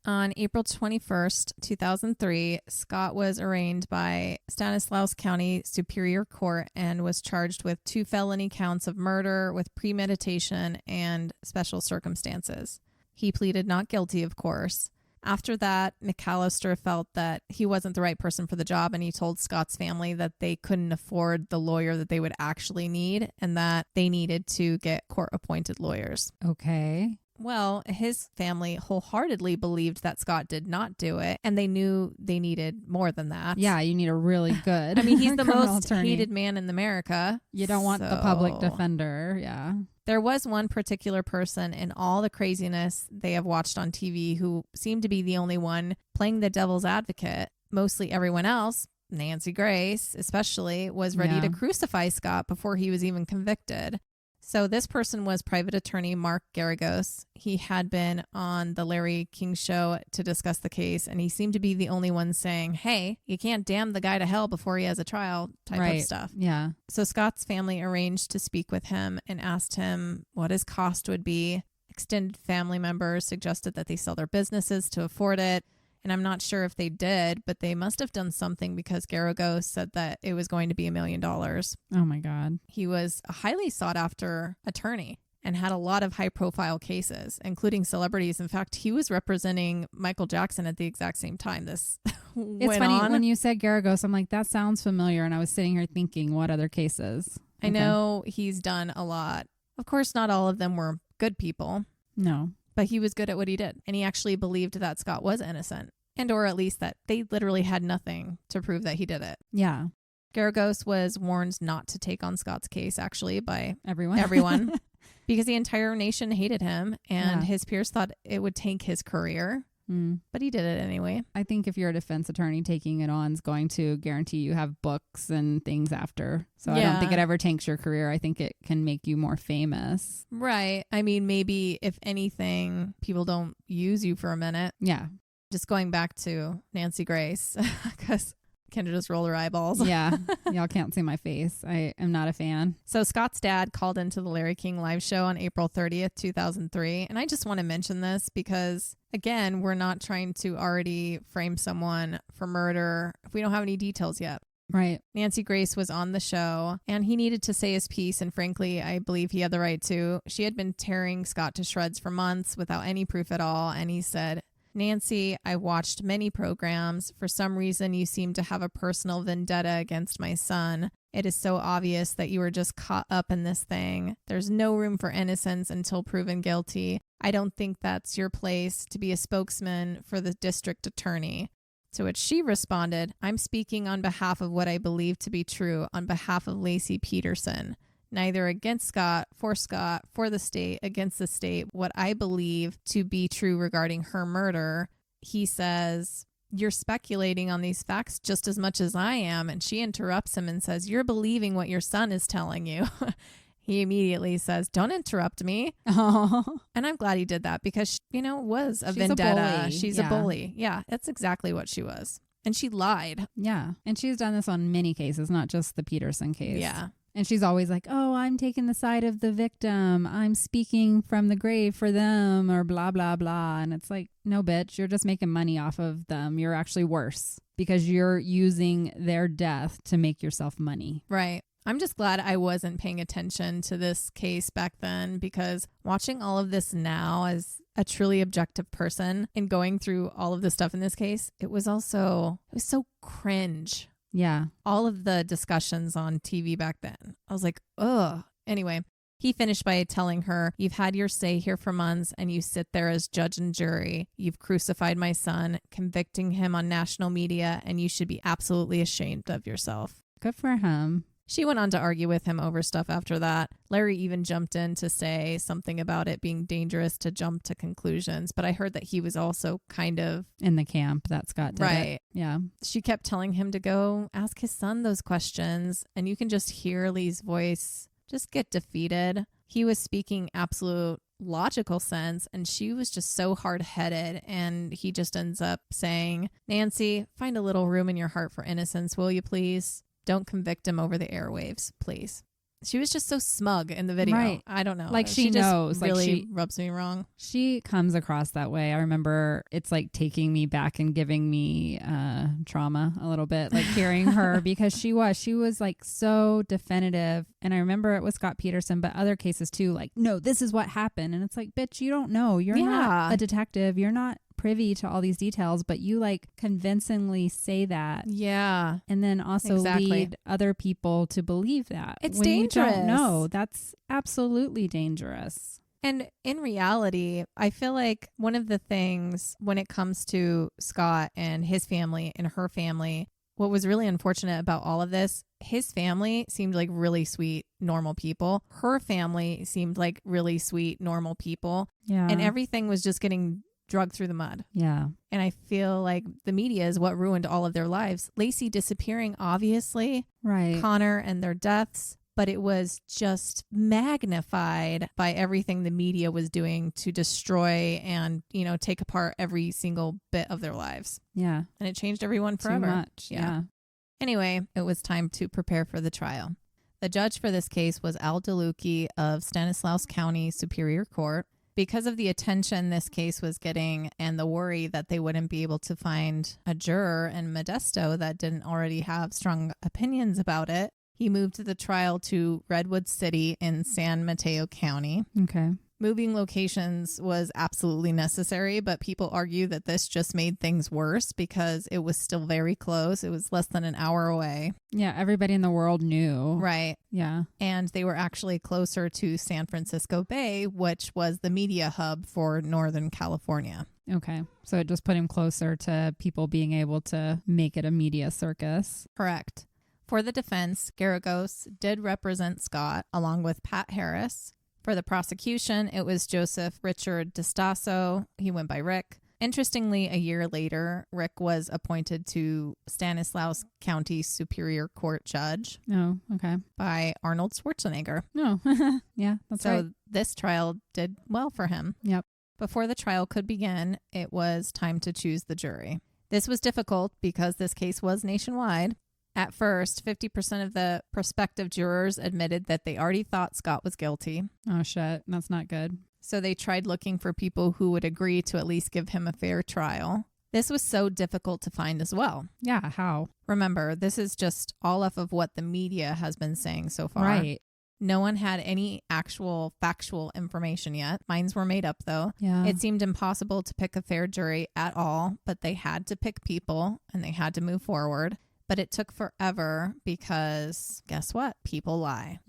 On April 21st, 2003, Scott was arraigned by Stanislaus County Superior Court and was charged with 2 felony counts of murder with premeditation and special circumstances. He pleaded not guilty, of course. After that, McAllister felt that he wasn't the right person for the job, and he told Scott's family that they couldn't afford the lawyer that they would actually need and that they needed to get court-appointed lawyers. Okay. Well, his family wholeheartedly believed that Scott did not do it, and they knew they needed more than that. Yeah, you need a really good I mean, he's the most attorney. hated man in America. You don't want the public defender. Yeah. There was one particular person in all the craziness they have watched on TV who seemed to be the only one playing the devil's advocate. Mostly everyone else, Nancy Grace especially, was ready to crucify Scott before he was even convicted. So this person was private attorney Mark Garagos. He had been on the Larry King show to discuss the case, and he seemed to be the only one saying, hey, you can't damn the guy to hell before he has a trial type of stuff. Yeah. So Scott's family arranged to speak with him and asked him what his cost would be. Extended family members suggested that they sell their businesses to afford it. And I'm not sure if they did, but they must have done something because Garagos said that it was going to be $1 million. Oh, my God. He was a highly sought after attorney and had a lot of high profile cases, including celebrities. In fact, he was representing Michael Jackson at the exact same time this went It's funny on. when you said Garagos, I'm like, that sounds familiar. And I was sitting here thinking, what other cases? I know he's done a lot. Of course, not all of them were good people. No. But he was good at what he did. And he actually believed that Scott was innocent. And or at least that they literally had nothing to prove that he did it. Yeah. Garagos was warned not to take on Scott's case, actually, by everyone. Because the entire nation hated him, and his peers thought it would tank his career. But he did it anyway. I think if you're a defense attorney, taking it on is going to guarantee you have books and things after. So I don't think it ever tanks your career. I think it can make you more famous. Right. I mean, maybe if anything, people don't use you for a minute. Yeah. Just going back to Nancy Grace, because Kendra just rolled her eyeballs. Yeah. Y'all can't see my face. I am not a fan. So Scott's dad called into the Larry King live show on April 30th, 2003. And I just want to mention this because, again, we're not trying to already frame someone for murder if we don't have any details yet. Right. Nancy Grace was on the show and he needed to say his piece. And frankly, I believe he had the right to. She had been tearing Scott to shreds for months without any proof at all. And he said, Nancy, I watched many programs. For some reason, you seem to have a personal vendetta against my son. It is so obvious that you were just caught up in this thing. There's no room for innocence until proven guilty. I don't think that's your place to be a spokesman for the district attorney. To which she responded, I'm speaking on behalf of what I believe to be true, on behalf of Laci Peterson. Neither against Scott, for the state, against the state, what I believe to be true regarding her murder. He says, you're speculating on these facts just as much as I am. And she interrupts him and says, you're believing what your son is telling you. He immediately says, don't interrupt me. Oh. And I'm glad he did that because, it was a vendetta. She's a bully. Yeah, that's exactly what she was. And she lied. Yeah. And she's done this on many cases, not just the Peterson case. Yeah. And she's always like, oh, I'm taking the side of the victim. I'm speaking from the grave for them or blah, blah, blah. And it's like, no, bitch, you're just making money off of them. You're actually worse because you're using their death to make yourself money. Right. I'm just glad I wasn't paying attention to this case back then because watching all of this now as a truly objective person and going through all of the stuff in this case, it was so cringe. Yeah. All of the discussions on TV back then. I was like, ugh. Anyway, he finished by telling her, you've had your say here for months and you sit there as judge and jury. You've crucified my son, convicting him on national media, and you should be absolutely ashamed of yourself. Good for him. She went on to argue with him over stuff after that. Larry even jumped in to say something about it being dangerous to jump to conclusions, but I heard that he was also kind of in the camp that Scott did. Right. It. Yeah. She kept telling him to go ask his son those questions, and you can just hear Lee's voice just get defeated. He was speaking absolute logical sense, and she was just so hard-headed, and he just ends up saying, Nancy, find a little room in your heart for innocence, will you please? Don't convict him over the airwaves, please. She was just so smug in the video. Right. I don't know. Like she knows. Just really she rubs me wrong. She comes across that way. I remember it's like taking me back and giving me trauma a little bit, like hearing her because she was like so definitive. And I remember it was Scott Peterson, but other cases too, like, no, this is what happened. And it's like, bitch, you don't know. You're not a detective. You're not privy to all these details, but you like convincingly say that. Yeah. And then also lead other people to believe that. It's when dangerous. You don't know. That's absolutely dangerous. And in reality, I feel like one of the things when it comes to Scott and his family and her family, what was really unfortunate about all of this, his family seemed like really sweet, normal people. Her family seemed like really sweet, normal people. Yeah. And everything was just getting dragged through the mud. Yeah. And I feel like the media is what ruined all of their lives. Laci disappearing, obviously. Right. Connor and their deaths. But it was just magnified by everything the media was doing to destroy and, take apart every single bit of their lives. Yeah. And it changed everyone forever. Too much. Yeah. Anyway, it was time to prepare for the trial. The judge for this case was Al DeLucchi of Stanislaus County Superior Court. Because of the attention this case was getting and the worry that they wouldn't be able to find a juror in Modesto that didn't already have strong opinions about it, he moved the trial to Redwood City in San Mateo County. Okay. Moving locations was absolutely necessary, but people argue that this just made things worse because it was still very close. It was less than an hour away. Yeah, everybody in the world knew. Right. Yeah. And they were actually closer to San Francisco Bay, which was the media hub for Northern California. Okay. So it just put him closer to people being able to make it a media circus. Correct. For the defense, Garagos did represent Scott along with Pat Harris. For the prosecution, it was Joseph Richard DeStasso. He went by Rick. Interestingly, a year later, Rick was appointed to Stanislaus County Superior Court judge. Oh, okay. By Arnold Schwarzenegger. No. Yeah, that's right. So this trial did well for him. Yep. Before the trial could begin, it was time to choose the jury. This was difficult because this case was nationwide. At first, 50% of the prospective jurors admitted that they already thought Scott was guilty. Oh, shit. That's not good. So they tried looking for people who would agree to at least give him a fair trial. This was so difficult to find as well. Yeah, how? Remember, this is just all off of what the media has been saying so far. Right. No one had any actual factual information yet. Minds were made up, though. Yeah. It seemed impossible to pick a fair jury at all, but they had to pick people and they had to move forward. But it took forever because guess what? People lie.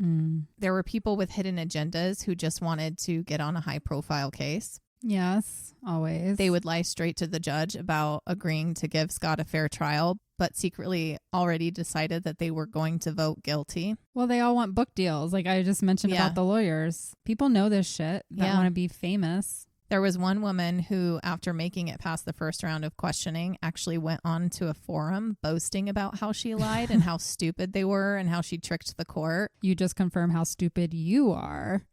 There were people with hidden agendas who just wanted to get on a high profile case. Yes, always. They would lie straight to the judge about agreeing to give Scott a fair trial, but secretly already decided that they were going to vote guilty. Well, they all want book deals. Like I just mentioned about the lawyers. People know this shit that want to be famous. There was one woman who, after making it past the first round of questioning, actually went on to a forum boasting about how she lied and how stupid they were and how she tricked the court. You just confirm how stupid you are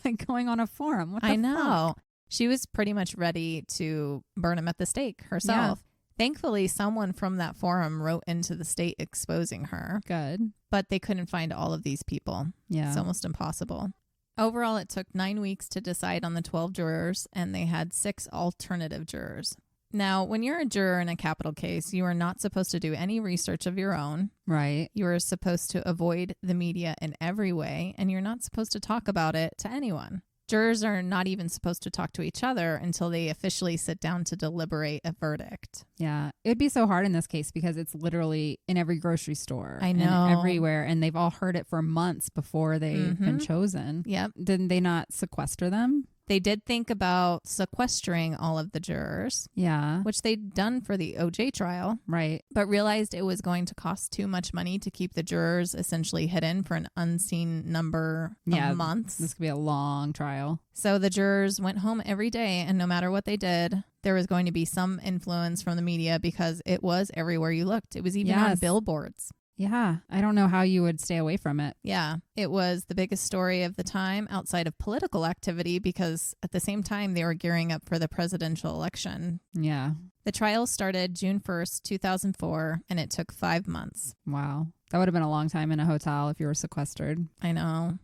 by going on a forum. What the I know. fuck? She was pretty much ready to burn him at the stake herself. Yeah. Thankfully, someone from that forum wrote into the state exposing her. Good. But they couldn't find all of these people. Yeah. It's almost impossible. Overall, it took 9 weeks to decide on the 12 jurors, and they had 6 alternative jurors. Now, when you're a juror in a capital case, you are not supposed to do any research of your own. Right. You are supposed to avoid the media in every way, and you're not supposed to talk about it to anyone. Jurors are not even supposed to talk to each other until they officially sit down to deliberate a verdict. Yeah. It'd be so hard in this case because it's literally in every grocery store. I know. And everywhere. And they've all heard it for months before they've been chosen. Yep. Didn't they not sequester them? They did think about sequestering all of the jurors. Yeah. Which they'd done for the OJ trial. Right. But realized it was going to cost too much money to keep the jurors essentially hidden for an unseen number of months. This could be a long trial. So the jurors went home every day, and no matter what they did, there was going to be some influence from the media because it was everywhere you looked. It was even on billboards. Yeah. I don't know how you would stay away from it. Yeah. It was the biggest story of the time outside of political activity because at the same time they were gearing up for the presidential election. Yeah. The trial started June 1st, 2004, and it took 5 months. Wow. That would have been a long time in a hotel if you were sequestered. I know.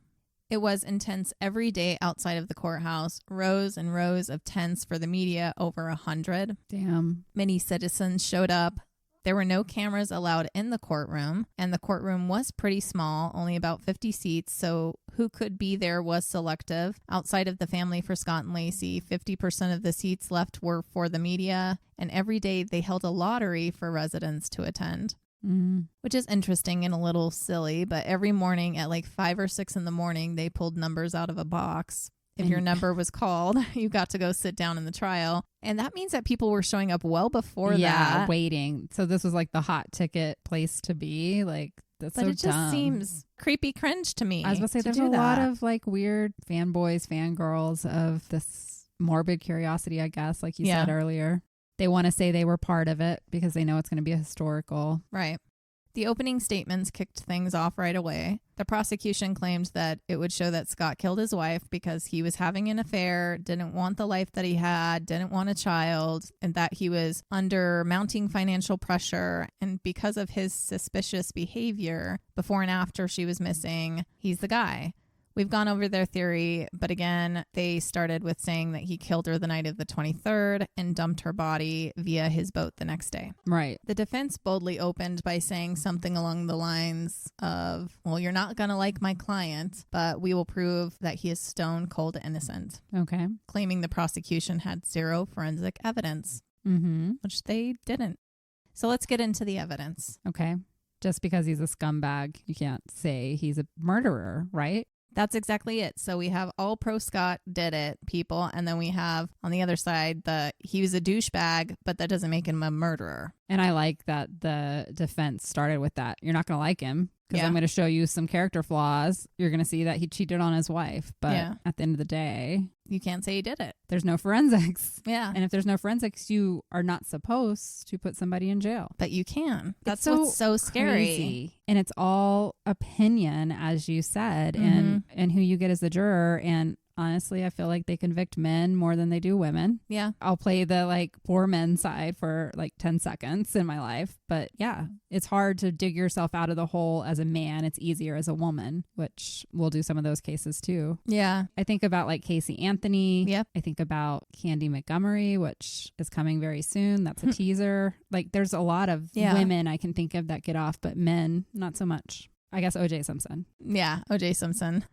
It was intense every day outside of the courthouse. Rows and rows of tents for the media, over 100. Damn. Many citizens showed up. There were no cameras allowed in the courtroom, and the courtroom was pretty small, only about 50 seats, so who could be there was selective. Outside of the family for Scott and Laci, 50% of the seats left were for the media, and every day they held a lottery for residents to attend. Which is interesting and a little silly, but every morning at like 5 or 6 in the morning, they pulled numbers out of a box. If your number was called, you got to go sit down in the trial. And that means that people were showing up well before that. Yeah, waiting. So this was like the hot ticket place to be. Like, that's so dumb. But it just seems creepy cringe to me. I was going to say, there's a lot of like weird fanboys, fangirls of this morbid curiosity, I guess, like you said earlier. They want to say they were part of it because they know it's going to be a historical. Right. The opening statements kicked things off right away. The prosecution claimed that it would show that Scott killed his wife because he was having an affair, didn't want the life that he had, didn't want a child, and that he was under mounting financial pressure. And because of his suspicious behavior before and after she was missing, he's the guy. We've gone over their theory, but again, they started with saying that he killed her the night of the 23rd and dumped her body via his boat the next day. Right. The defense boldly opened by saying something along the lines of, well, you're not going to like my client, but we will prove that he is stone cold innocent. Okay. Claiming the prosecution had zero forensic evidence, which they didn't. So let's get into the evidence. Okay. Just because he's a scumbag, you can't say he's a murderer, right? That's exactly it. So we have all pro Scott did it people. And then we have on the other side, he was a douchebag, but that doesn't make him a murderer. And I like that the defense started with that. You're not going to like him because I'm going to show you some character flaws. You're going to see that he cheated on his wife. But at the end of the day, you can't say he did it. There's no forensics. Yeah. And if there's no forensics, you are not supposed to put somebody in jail. But you can. That's what's so scary. Crazy. And it's all opinion, as you said, and who you get as the juror. And honestly, I feel like they convict men more than they do women. Yeah. I'll play the like poor men side for like 10 seconds in my life. But yeah, it's hard to dig yourself out of the hole as a man. It's easier as a woman, which we'll do some of those cases too. Yeah. I think about like Casey Anthony. Yep. I think about Candy Montgomery, which is coming very soon. That's a teaser. Like there's a lot of women I can think of that get off, but men, not so much. I guess O.J. Simpson. Yeah, O.J. Simpson.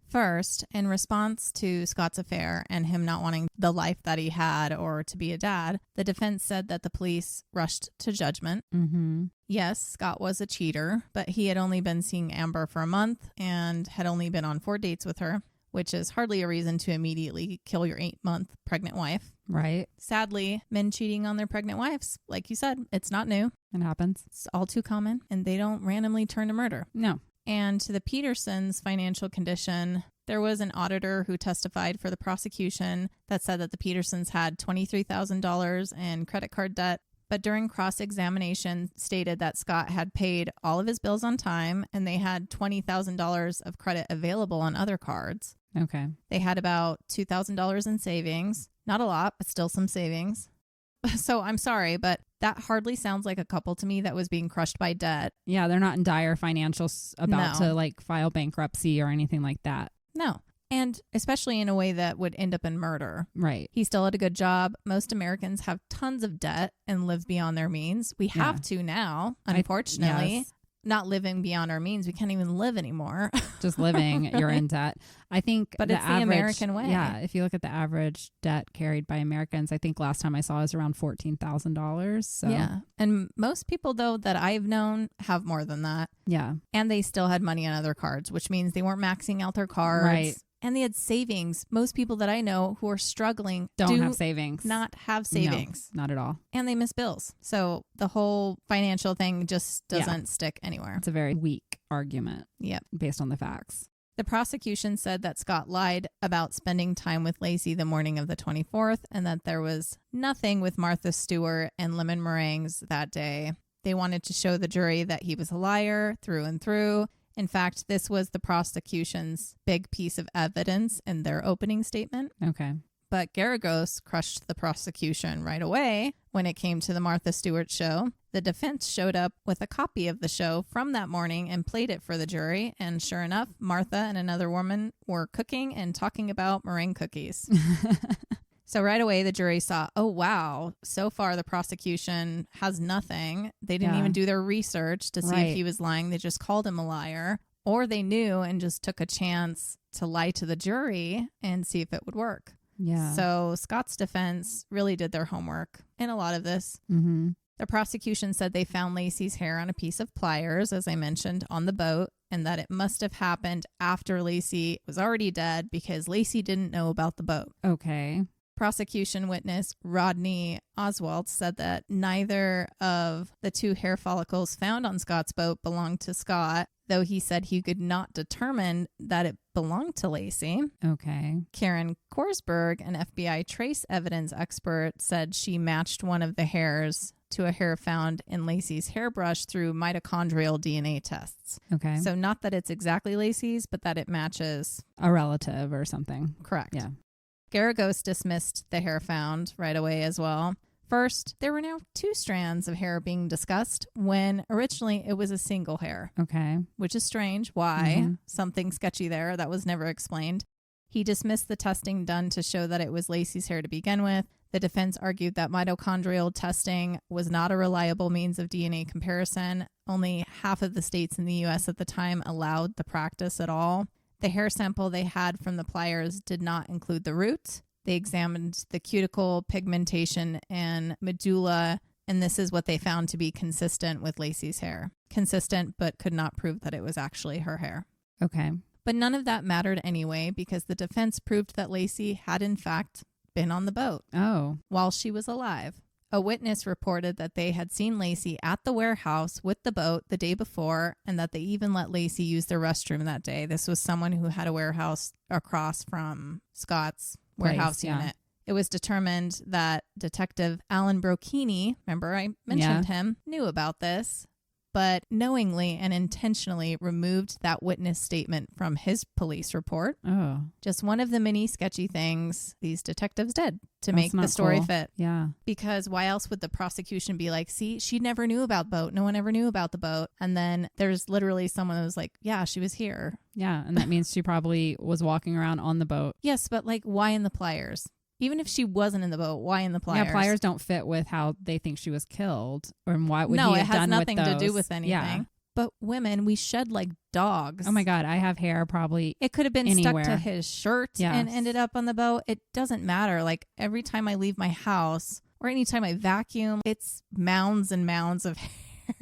First, in response to Scott's affair and him not wanting the life that he had or to be a dad, the defense said that the police rushed to judgment. Mm-hmm. Yes, Scott was a cheater, but he had only been seeing Amber for a month and had only been on 4 dates with her, which is hardly a reason to immediately kill your 8-month pregnant wife. Right. Sadly, men cheating on their pregnant wives, like you said, it's not new. It happens. It's all too common, and they don't randomly turn to murder. No. And to the Petersons' financial condition, there was an auditor who testified for the prosecution that said that the Petersons had $23,000 in credit card debt, but during cross-examination stated that Scott had paid all of his bills on time and they had $20,000 of credit available on other cards. Okay. They had about $2,000 in savings. Not a lot, but still some savings. So I'm sorry, but that hardly sounds like a couple to me that was being crushed by debt. Yeah, they're not in dire financials about to like file bankruptcy or anything like that. No. And especially in a way that would end up in murder. Right. He still had a good job. Most Americans have tons of debt and live beyond their means. We have to now, unfortunately. Yes. Not living beyond our means. We can't even live anymore. Just living, you're in debt. I think but it's the American way. Yeah. If you look at the average debt carried by Americans, I think last time I saw it was around $14,000. So yeah. And most people, though, that I've known have more than that. Yeah. And they still had money on other cards, which means they weren't maxing out their cards. Right. And they had savings. Most people that I know who are struggling don't have savings. Not have savings. No, not at all. And they miss bills. So the whole financial thing just doesn't stick anywhere. It's a very weak argument. Yep. Based on the facts. The prosecution said that Scott lied about spending time with Laci the morning of the 24th and that there was nothing with Martha Stewart and lemon meringues that day. They wanted to show the jury that he was a liar through and through. In fact, this was the prosecution's big piece of evidence in their opening statement. Okay. But Garagos crushed the prosecution right away when it came to the Martha Stewart show. The defense showed up with a copy of the show from that morning and played it for the jury. And sure enough, Martha and another woman were cooking and talking about meringue cookies. So right away, the jury saw, oh, wow, so far the prosecution has nothing. They didn't even do their research to see if he was lying. They just called him a liar. Or they knew and just took a chance to lie to the jury and see if it would work. Yeah. So Scott's defense really did their homework in a lot of this. Mm-hmm. The prosecution said they found Laci's hair on a piece of pliers, as I mentioned, on the boat, and that it must have happened after Laci was already dead because Laci didn't know about the boat. Okay. Prosecution witness Rodney Oswald said that neither of the 2 hair follicles found on Scott's boat belonged to Scott, though he said he could not determine that it belonged to Laci. Okay. Karen Korsberg, an FBI trace evidence expert, said she matched one of the hairs to a hair found in Laci's hairbrush through mitochondrial DNA tests. Okay. So not that it's exactly Laci's, but that it matches a relative or something. Correct. Yeah. Garagos dismissed the hair found right away as well. First, there were now 2 strands of hair being discussed when originally it was a single hair. Okay. Which is strange. Why? Mm-hmm. Something sketchy there. That was never explained. He dismissed the testing done to show that it was Laci's hair to begin with. The defense argued that mitochondrial testing was not a reliable means of DNA comparison. Only half of the states in the U.S. at the time allowed the practice at all. The hair sample they had from the pliers did not include the root. They examined the cuticle, pigmentation, and medulla, and this is what they found to be consistent with Laci's hair. Consistent, but could not prove that it was actually her hair. Okay. But none of that mattered anyway because the defense proved that Laci had in fact been on the boat. Oh. While she was alive. A witness reported that they had seen Laci at the warehouse with the boat the day before and that they even let Laci use their restroom that day. This was someone who had a warehouse across from Scott's warehouse unit. It was determined that Detective Alan Brocchini, remember I mentioned him, knew about this. but knowingly and intentionally removed that witness statement from his police report. Oh. Just one of the many sketchy things these detectives did to make the story fit. Yeah. Because why else would the prosecution be like, see, she never knew about the boat. No one ever knew about the boat. And then there's literally someone who was like, yeah, she was here. Yeah. And that means she probably was walking around on the boat. Yes, but like, why in the pliers? Even if she wasn't in the boat, why in the pliers? Yeah, pliers don't fit with how they think she was killed. Or why would no, he it have has done nothing with to those? do with anything. Yeah. But women, we shed like dogs. Oh my God, I have hair probably It could have been anywhere. stuck to his shirt and ended up on the boat. It doesn't matter. Like every time I leave my house or anytime I vacuum, it's mounds and mounds of hair.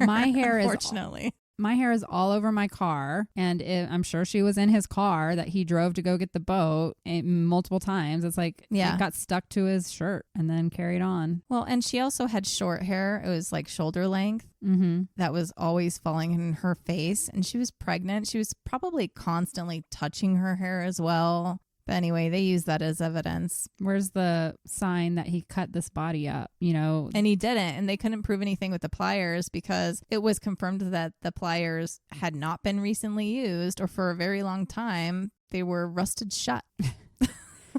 My hair unfortunately. My hair is all over my car, and I'm sure she was in his car that he drove to go get the boat multiple times. It's like it got stuck to his shirt and then carried on. Well, and she also had short hair. It was like shoulder length. Mm-hmm. That was always falling in her face, and she was pregnant. She was probably constantly touching her hair as well. But anyway, they use that as evidence. Where's the sign that he cut this body up, you know? And he didn't. And they couldn't prove anything with the pliers because it was confirmed that the pliers had not been recently used or for a very long time. They were rusted shut.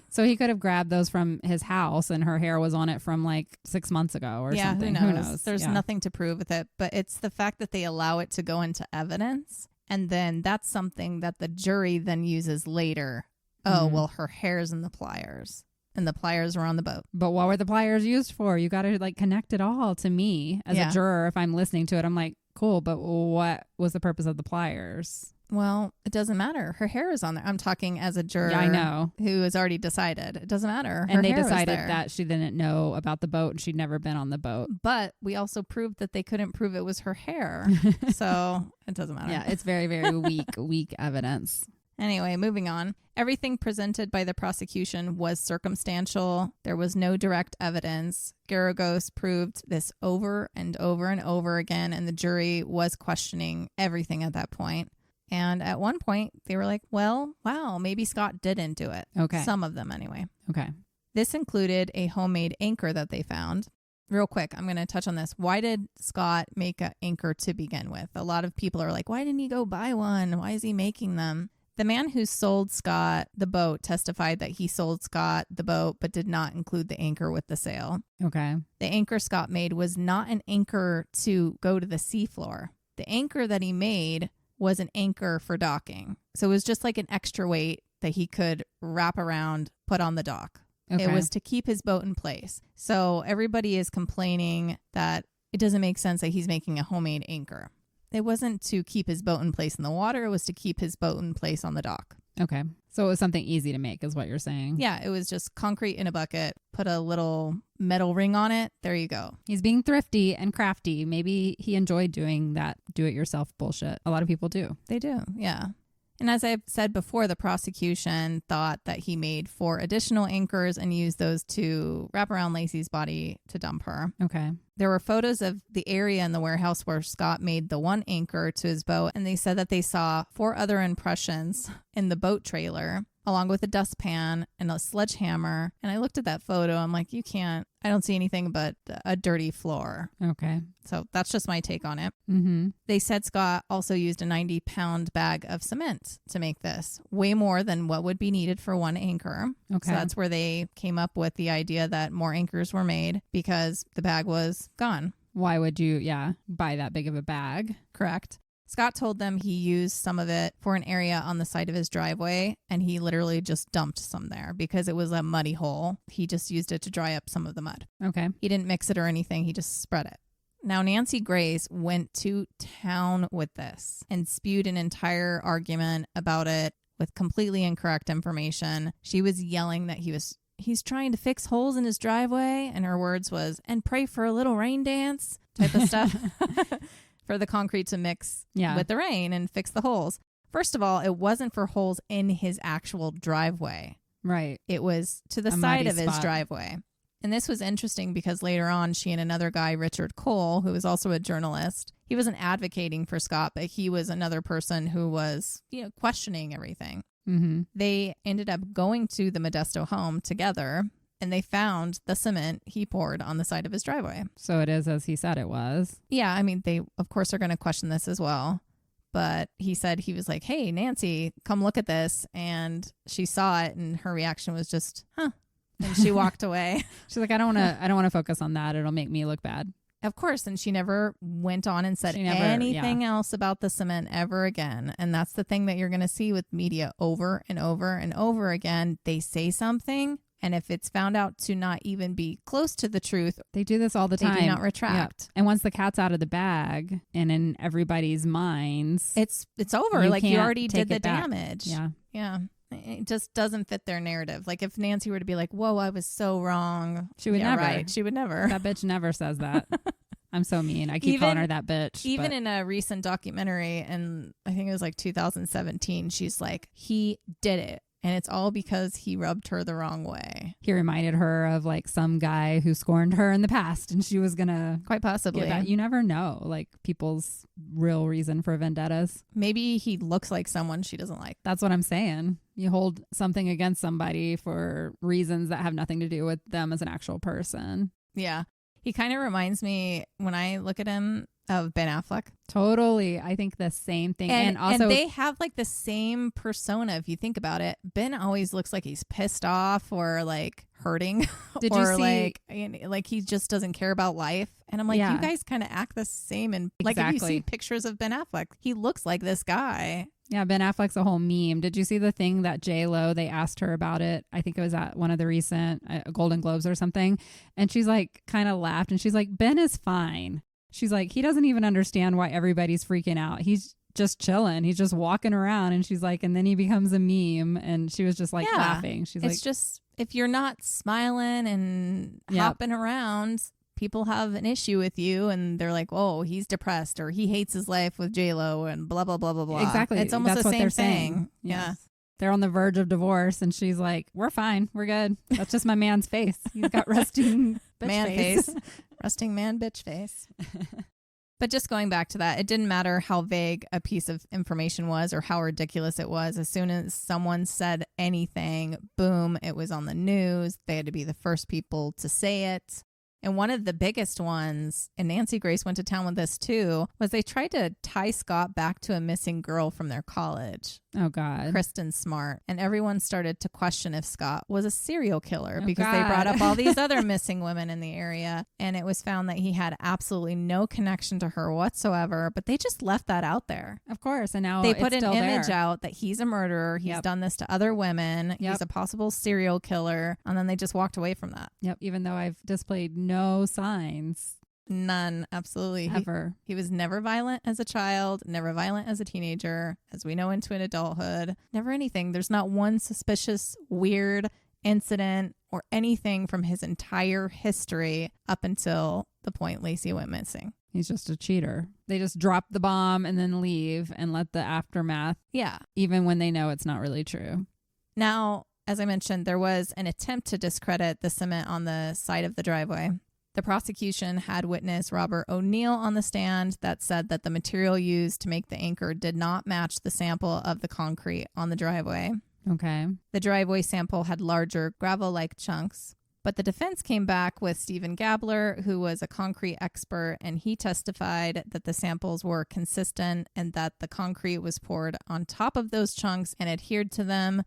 So he could have grabbed those from his house and her hair was on it from like 6 months ago or something. Who knows? There's nothing to prove with it. But it's the fact that they allow it to go into evidence. And then that's something that the jury then uses later. Oh, well, her hair's in the pliers and the pliers were on the boat. But what were the pliers used for? You got to like connect it all to me as a juror. If I'm listening to it, I'm like, cool, but what was the purpose of the pliers? Well, it doesn't matter. Her hair is on there. I'm talking as a juror. Yeah, I know. Who has already decided. It doesn't matter. And they decided that she didn't know about the boat and she'd never been on the boat. But we also proved that they couldn't prove it was her hair. So it doesn't matter. Yeah, it's very, very weak evidence. Anyway, moving on. Everything presented by the prosecution was circumstantial. There was no direct evidence. Garagos proved this over and over and over again, and the jury was questioning everything at that point. And at one point, they were like, well, wow, maybe Scott didn't do it. Okay. Some of them anyway. Okay. This included a homemade anchor that they found. Real quick, I'm going to touch on this. Why did Scott make an anchor to begin with? A lot of people are like, why didn't he go buy one? Why is he making them? The man who sold Scott the boat testified that he sold Scott the boat, but did not include the anchor with the sale. Okay. The anchor Scott made was not an anchor to go to the seafloor. The anchor that he made was an anchor for docking. So it was just like an extra weight that he could wrap around, put on the dock. Okay. It was to keep his boat in place. So everybody is complaining that it doesn't make sense that he's making a homemade anchor. It wasn't to keep his boat in place in the water. It was to keep his boat in place on the dock. Okay. So it was something easy to make is what you're saying. Yeah. It was just concrete in a bucket, put a little metal ring on it. There you go. He's being thrifty and crafty. Maybe he enjoyed doing that do-it-yourself bullshit. A lot of people do. They do. Yeah. And as I've said before, the prosecution thought that he made 4 additional anchors and used those to wrap around Laci's body to dump her. Okay. There were photos of the area in the warehouse where Scott made the one anchor to his boat, and they said that they saw 4 other impressions in the boat trailer, along with a dustpan and a sledgehammer. And I looked at that photo. I'm like, I don't see anything but a dirty floor. Okay. So that's just my take on it. Mm-hmm. They said Scott also used a 90-pound bag of cement to make this, way more than what would be needed for one anchor. Okay. So that's where they came up with the idea that more anchors were made because the bag was gone. Why would you, buy that big of a bag? Correct. Scott told them he used some of it for an area on the side of his driveway, and he literally just dumped some there because it was a muddy hole. He just used it to dry up some of the mud. Okay. He didn't mix it or anything. He just spread it. Now, Nancy Grace went to town with this and spewed an entire argument about it with completely incorrect information. She was yelling that he's trying to fix holes in his driveway, and her words was, and pray for a little rain dance type of stuff. For the concrete to mix with the rain and fix the holes. First of all, it wasn't for holes in his actual driveway. Right. It was to the side of his driveway. And this was interesting because later on, she and another guy, Richard Cole, who was also a journalist, he wasn't advocating for Scott, but he was another person who was, questioning everything. Mm-hmm. They ended up going to the Modesto home together. and they found the cement he poured on the side of his driveway. So it is as he said it was. Yeah, I mean, they, of course, are going to question this as well. But he said he was like, hey, Nancy, come look at this. And she saw it, and her reaction was just, huh. And she walked away. She's like, I don't want to focus on that. It'll make me look bad. Of course. And she never went on and said anything else about the cement ever again. And that's the thing that you're going to see with media over and over and over again. They say something, and if it's found out to not even be close to the truth, they do this all the time. They do not retract. Yep. And once the cat's out of the bag and in everybody's minds, it's over. Like, you already did the back. damage. Yeah. Yeah. It just doesn't fit their narrative. Like, if Nancy were to be like, whoa, I was so wrong. She would never. Right. She would never. That bitch never says that. I'm so mean. I keep calling her that bitch. Even in a recent documentary, and I think it was like 2017, she's like, he did it. And it's all because he rubbed her the wrong way. He reminded her of like some guy who scorned her in the past, and she was going to... Quite possibly. You never know, like, people's real reason for vendettas. Maybe he looks like someone she doesn't like. That's what I'm saying. You hold something against somebody for reasons that have nothing to do with them as an actual person. Yeah. He kind of reminds me, when I look at him, of Ben Affleck. Totally. I think the same thing. And also, they have like the same persona if you think about it. Ben always looks like he's pissed off or like hurting. Did or you see like he just doesn't care about life. And I'm like, you guys kind of act the same. And like, if you see pictures of Ben Affleck, he looks like this guy. Yeah, Ben Affleck's a whole meme. Did you see the thing that J-Lo, they asked her about it? I think it was at one of the recent Golden Globes or something. And she's like, kind of laughed. And she's like, Ben is fine. She's like, he doesn't even understand why everybody's freaking out. He's just chilling. He's just walking around. And she's like, and then he becomes a meme. And she was just like laughing. She's like, it's just, if you're not smiling and hopping around, people have an issue with you, and they're like, oh, he's depressed, or he hates his life with J-Lo, and blah, blah, blah, blah, blah. Exactly. It's almost the same thing. Yes. Yeah. They're on the verge of divorce, and she's like, we're fine. We're good. That's just my man's face. He's got resting bitch man face. Resting man bitch face. But just going back to that, it didn't matter how vague a piece of information was or how ridiculous it was. As soon as someone said anything, boom, it was on the news. They had to be the first people to say it. And one of the biggest ones, and Nancy Grace went to town with this too, was they tried to tie Scott back to a missing girl from their college. Oh, God. Kristen Smart. And everyone started to question if Scott was a serial killer because they brought up all these other missing women in the area. And it was found that he had absolutely no connection to her whatsoever. But they just left that out there. Of course. And now they put an image there. out that he's a murderer. He's done this to other women. He's a possible serial killer. And then they just walked away from that. Yep. Even though I've displayed no signs. None, absolutely. Ever. He was never violent as a child, never violent as a teenager, as we know, into an adulthood. Never anything. There's not one suspicious, weird incident or anything from his entire history up until the point Laci went missing. He's just a cheater. They just drop the bomb and then leave and let the aftermath. Yeah. Even when they know it's not really true. Now, as I mentioned, there was an attempt to discredit the cement on the side of the driveway. The prosecution had witness Robert O'Neill on the stand that said that the material used to make the anchor did not match the sample of the concrete on the driveway. Okay. The driveway sample had larger gravel-like chunks. But the defense came back with Stephen Gabler, who was a concrete expert, and he testified that the samples were consistent and that the concrete was poured on top of those chunks and adhered to them.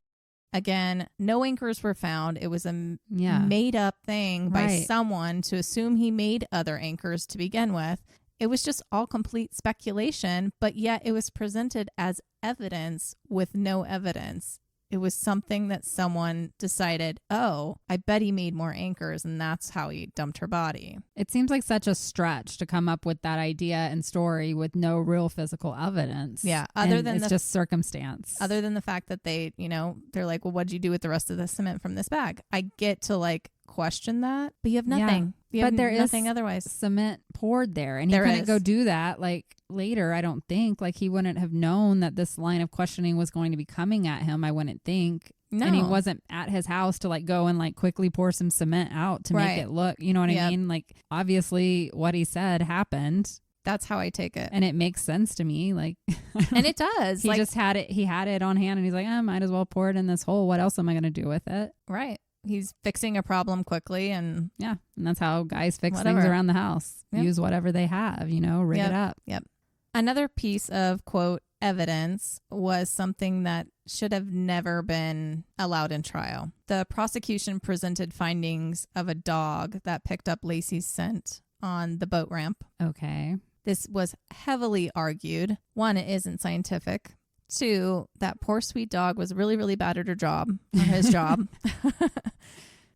Again, no anchors were found. It was a made up thing by someone to assume he made other anchors to begin with. It was just all complete speculation, but yet it was presented as evidence with no evidence. It was something that someone decided, oh, I bet he made more anchors, and that's how he dumped her body. It seems like such a stretch to come up with that idea and story with no real physical evidence. Yeah. It's just circumstance. Other than the fact that they, they're like, well, what'd you do with the rest of the cement from this bag? I get to question that, but you have nothing. But there is nothing otherwise. Cement poured there, and he couldn't go do that later. I don't think he wouldn't have known that this line of questioning was going to be coming at him. I wouldn't think. No. And he wasn't at his house to go and quickly pour some cement out to make it look, you know what I mean? Obviously what he said happened. That's how I take it. And it makes sense to me. And it does. He just had it. He had it on hand, and he's like, I might as well pour it in this hole. What else am I going to do with it? Right. He's fixing a problem quickly. And yeah. And that's how guys fix whatever. things around the house. Yep. Use whatever they have, rig it up. Yep. Another piece of, quote, evidence was something that should have never been allowed in trial. The prosecution presented findings of a dog that picked up Laci's scent on the boat ramp. Okay. This was heavily argued. One, it isn't scientific. Two, that poor sweet dog was really, really bad at his job.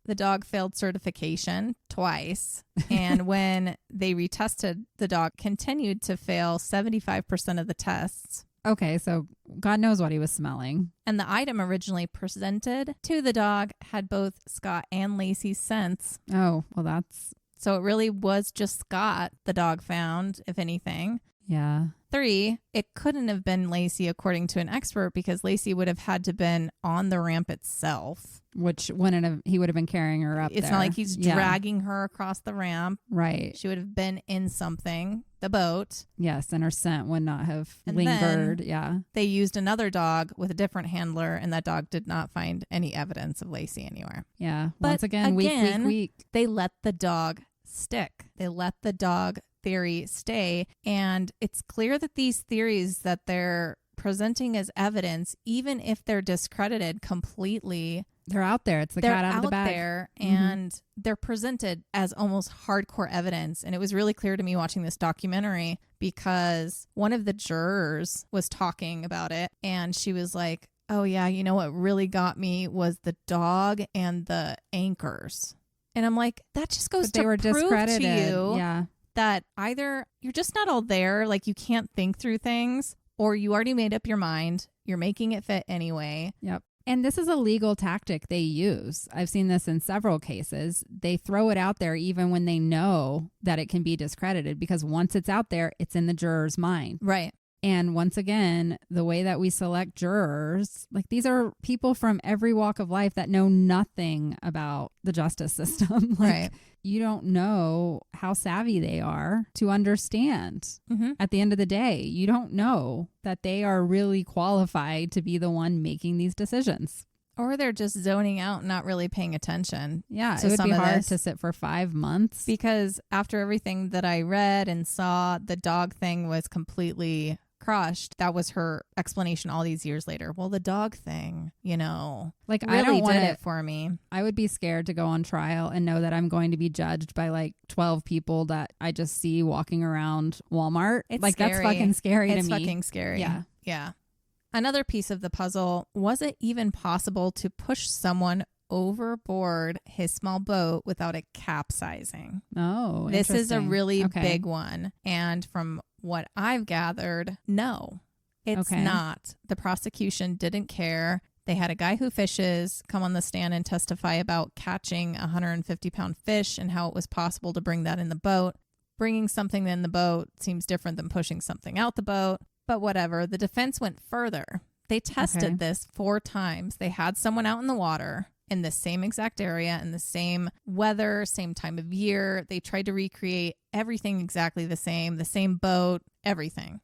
The dog failed certification twice. And when they retested, the dog continued to fail 75% of the tests. Okay, so God knows what he was smelling. And the item originally presented to the dog had both Scott and Laci's scents. Oh, well, that's... So it really was just Scott the dog found, if anything. Yeah. 3, it couldn't have been Laci according to an expert because Laci would have had to been on the ramp itself. Which wouldn't have, he would have been carrying her up It's there. not like he's dragging her across the ramp. Right. She would have been in something, the boat. Yes, and her scent would not have And lingered. Yeah. They used another dog with a different handler, and that dog did not find any evidence of Laci anywhere. Yeah. But once again, weak. They let the dog stick. They let the dog theory stay. And it's clear that these theories that they're presenting as evidence, even if they're discredited completely, they're out there. It's the cat out of the bag. They're out there, and they're presented as almost hardcore evidence. And it was really clear to me watching this documentary because one of the jurors was talking about it, and she was like, oh yeah, you know what really got me was the dog and the anchors. And I'm like, that just goes to prove to you that either you're just not all there, like you can't think through things, or you already made up your mind, you're making it fit anyway. Yep. And this is a legal tactic they use. I've seen this in several cases. They throw it out there even when they know that it can be discredited, because once it's out there, it's in the juror's mind. Right. And once again, the way that we select jurors, like these are people from every walk of life that know nothing about the justice system. Right. You don't know how savvy they are to understand. At the end of the day, you don't know that they are really qualified to be the one making these decisions. Or they're just zoning out and not really paying attention. Yeah, it would be hard to sit for 5 months. Because after everything that I read and saw, the dog thing was completely crushed. That was her explanation all these years later. Well, the dog thing, like really I don't want did it for me. I would be scared to go on trial and know that I'm going to be judged by like 12 people that I just see walking around Walmart. It's like scary. That's fucking scary to me. It's fucking scary. Yeah. Yeah. Another piece of the puzzle, was it even possible to push someone overboard his small boat without it capsizing? Oh, this is a really Okay. big one. And from what I've gathered, no, it's not. The prosecution didn't care. They had a guy who fishes come on the stand and testify about catching a 150-pound fish and how it was possible to bring that in the boat. Bringing something in the boat seems different than pushing something out the boat. But whatever, the defense went further. They tested this 4 times. They had someone out in the water in the same exact area, in the same weather, same time of year. They tried to recreate everything exactly the same boat, everything.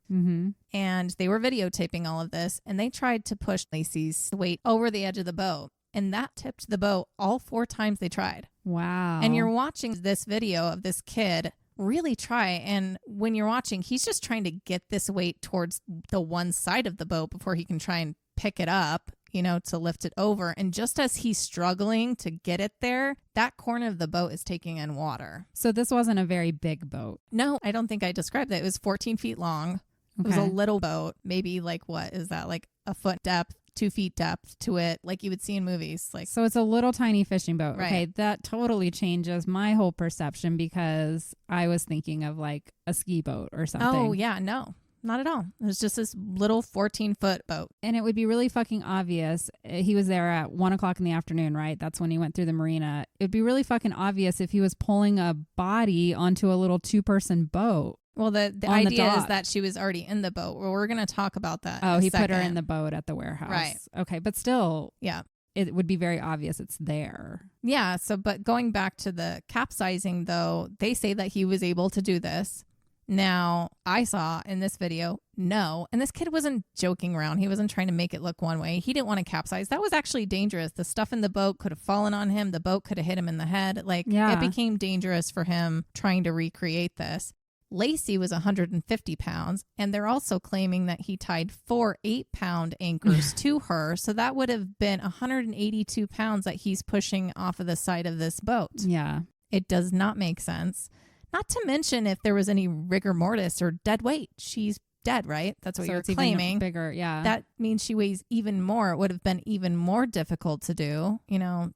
And they were videotaping all of this, and they tried to push Laci's weight over the edge of the boat. And that tipped the boat all 4 times they tried. Wow. And you're watching this video of this kid really try. And when you're watching, he's just trying to get this weight towards the one side of the boat before he can try and pick it up, to lift it over. And just as he's struggling to get it there, that corner of the boat is taking in water. So this wasn't a very big boat. No, I don't think I described it. It was 14 feet long. It was a little boat, maybe like, what is that? Like a foot depth, 2 feet depth to it, like you would see in movies. Like, so it's a little tiny fishing boat. Right. Okay, that totally changes my whole perception, because I was thinking of like a ski boat or something. Oh yeah, no, not at all. It was just this little 14-foot boat. And it would be really fucking obvious. He was there at 1:00 in the afternoon, right? That's when he went through the marina. It would be really fucking obvious if he was pulling a body onto a little 2-person boat. Well, the idea is that she was already in the boat. Well, we're going to talk about that. Oh, he put her in the boat at the warehouse. Right. Okay, but still, yeah, it would be very obvious it's there. Yeah. So, but going back to the capsizing, though, they say that he was able to do this. Now, I saw in this video, no. And this kid wasn't joking around. He wasn't trying to make it look one way. He didn't want to capsize. That was actually dangerous. The stuff in the boat could have fallen on him. The boat could have hit him in the head. Like, it became dangerous for him trying to recreate this. Laci was 150 pounds, and they're also claiming that he tied 4 8-pound anchors to her. So that would have been 182 pounds that he's pushing off of the side of this boat. Yeah. It does not make sense. Not to mention if there was any rigor mortis or dead weight. She's dead, right? That's what you're claiming. Even bigger, yeah. That means she weighs even more. It would have been even more difficult to do,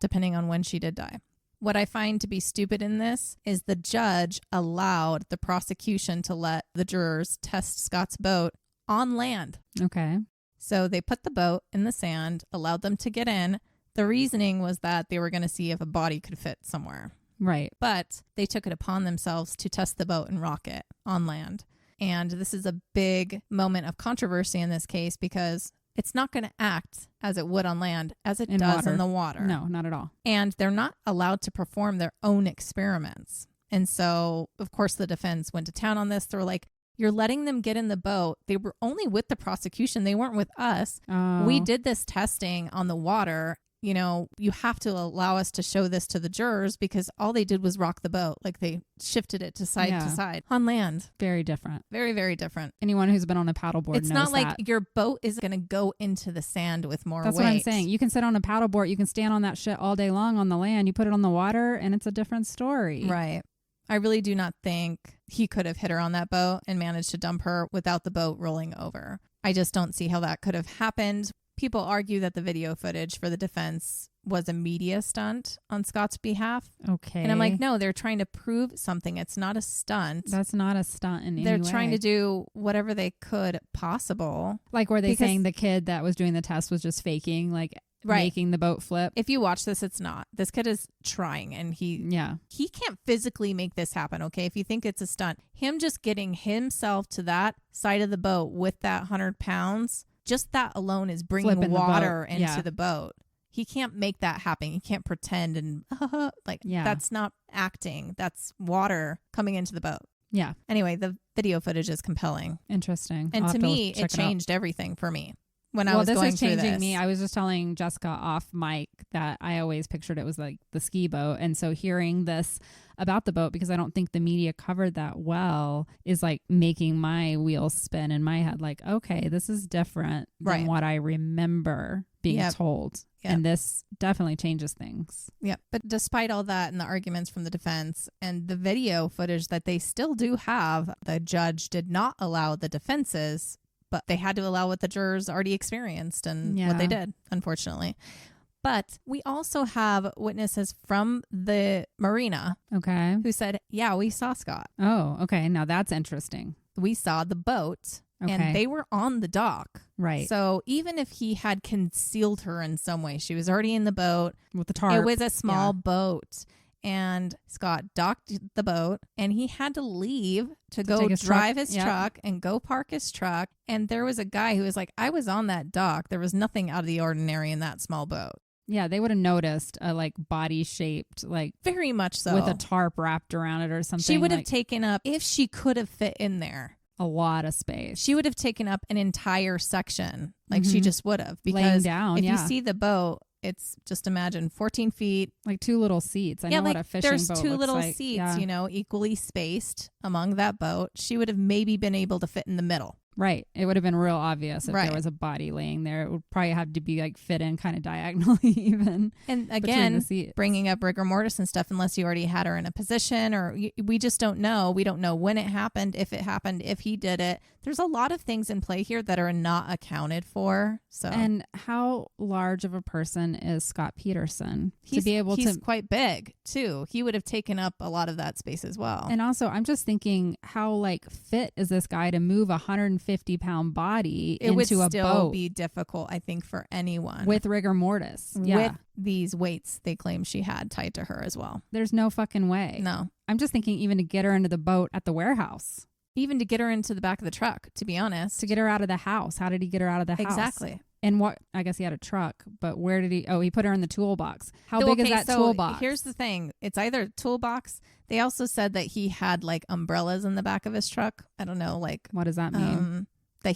depending on when she did die. What I find to be stupid in this is the judge allowed the prosecution to let the jurors test Scott's boat on land. Okay. So they put the boat in the sand, allowed them to get in. The reasoning was that they were going to see if a body could fit somewhere. Right. But they took it upon themselves to test the boat and rock it on land. And this is a big moment of controversy in this case because it's not going to act as it would on land as it does in the water. No, not at all. And they're not allowed to perform their own experiments. And so, of course, the defense went to town on this. They were like, you're letting them get in the boat. They were only with the prosecution. They weren't with us. Oh. We did this testing on the water. You have to allow us to show this to the jurors because all they did was rock the boat. Like they shifted it to side on land. Very different. Very, very different. Anyone who's been on a paddleboard knows not like that. Your boat is going to go into the sand with more weight. That's what I'm saying. You can sit on a paddleboard. You can stand on that shit all day long on the land. You put it on the water and it's a different story. Right. I really do not think he could have hit her on that boat and managed to dump her without the boat rolling over. I just don't see how that could have happened. People argue that the video footage for the defense was a media stunt on Scott's behalf. Okay. And I'm like, no, they're trying to prove something. It's not a stunt. That's not a stunt in any way. They're trying to do whatever they could possible. Like, were they saying the kid that was doing the test was just faking, like making the boat flip? If you watch this, it's not. This kid is trying and he can't physically make this happen, okay? If you think it's a stunt, him just getting himself to that side of the boat with that 100 pounds, just that alone is bringing water into the boat. He can't make that happen. He can't pretend and that's not acting. That's water coming into the boat. Yeah. Anyway, the video footage is compelling. Interesting. And to me, it changed everything for me. When I was going through this. Well, this is changing me. I was just telling Jessica off mic that I always pictured it was like the ski boat. And so hearing this about the boat, because I don't think the media covered that well, is like making my wheels spin in my head. Like, okay, this is different than what I remember being told. Yep. And this definitely changes things. Yeah. But despite all that and the arguments from the defense and the video footage that they still do have, the judge did not allow the defenses, but they had to allow what the jurors already experienced and what they did, unfortunately. But we also have witnesses from the marina who said, yeah, we saw Scott. Oh, okay. Now that's interesting. We saw the boat and they were on the dock. Right. So even if he had concealed her in some way, she was already in the boat. With the tarp. It was a small boat. And Scott docked the boat and he had to leave to go drive his truck and go park his truck. And there was a guy who was like, I was on that dock. There was nothing out of the ordinary in that small boat. Yeah, they would have noticed a like body shaped, like very much so, with a tarp wrapped around it or something. She would have taken up, if she could have fit in there, a lot of space. She would have taken up an entire section. Like she just would have, because down, if you see the boat, it's just imagine 14 feet. Like 2 little seats. I know what a fishing boat looks like. There's 2 little seats, equally spaced among that boat. She would have maybe been able to fit in the middle. Right. It would have been real obvious if there was a body laying there. It would probably have to be like fit in kind of diagonally even. And again, bringing up rigor mortis and stuff, unless you already had her in a position, or we just don't know. We don't know when it happened, if he did it. There's a lot of things in play here that are not accounted for. So, and how large of a person is Scott Peterson to be able to? He's quite big too. He would have taken up a lot of that space as well. And also, I'm just thinking, how like fit is this guy to move 150-pound body into a boat? It would still be difficult, I think, for anyone with rigor mortis. With these weights they claim she had tied to her as well. There's no fucking way. No. I'm just thinking, even to get her into the boat at the warehouse. Even to get her into the back of the truck, to be honest. To get her out of the house. How did he get her out of the house? Exactly. And what, I guess he had a truck, but where did he put her in the toolbox. How big is that toolbox? Here's the thing. It's either a toolbox. They also said that he had like umbrellas in the back of his truck. I don't know, like. What does that mean?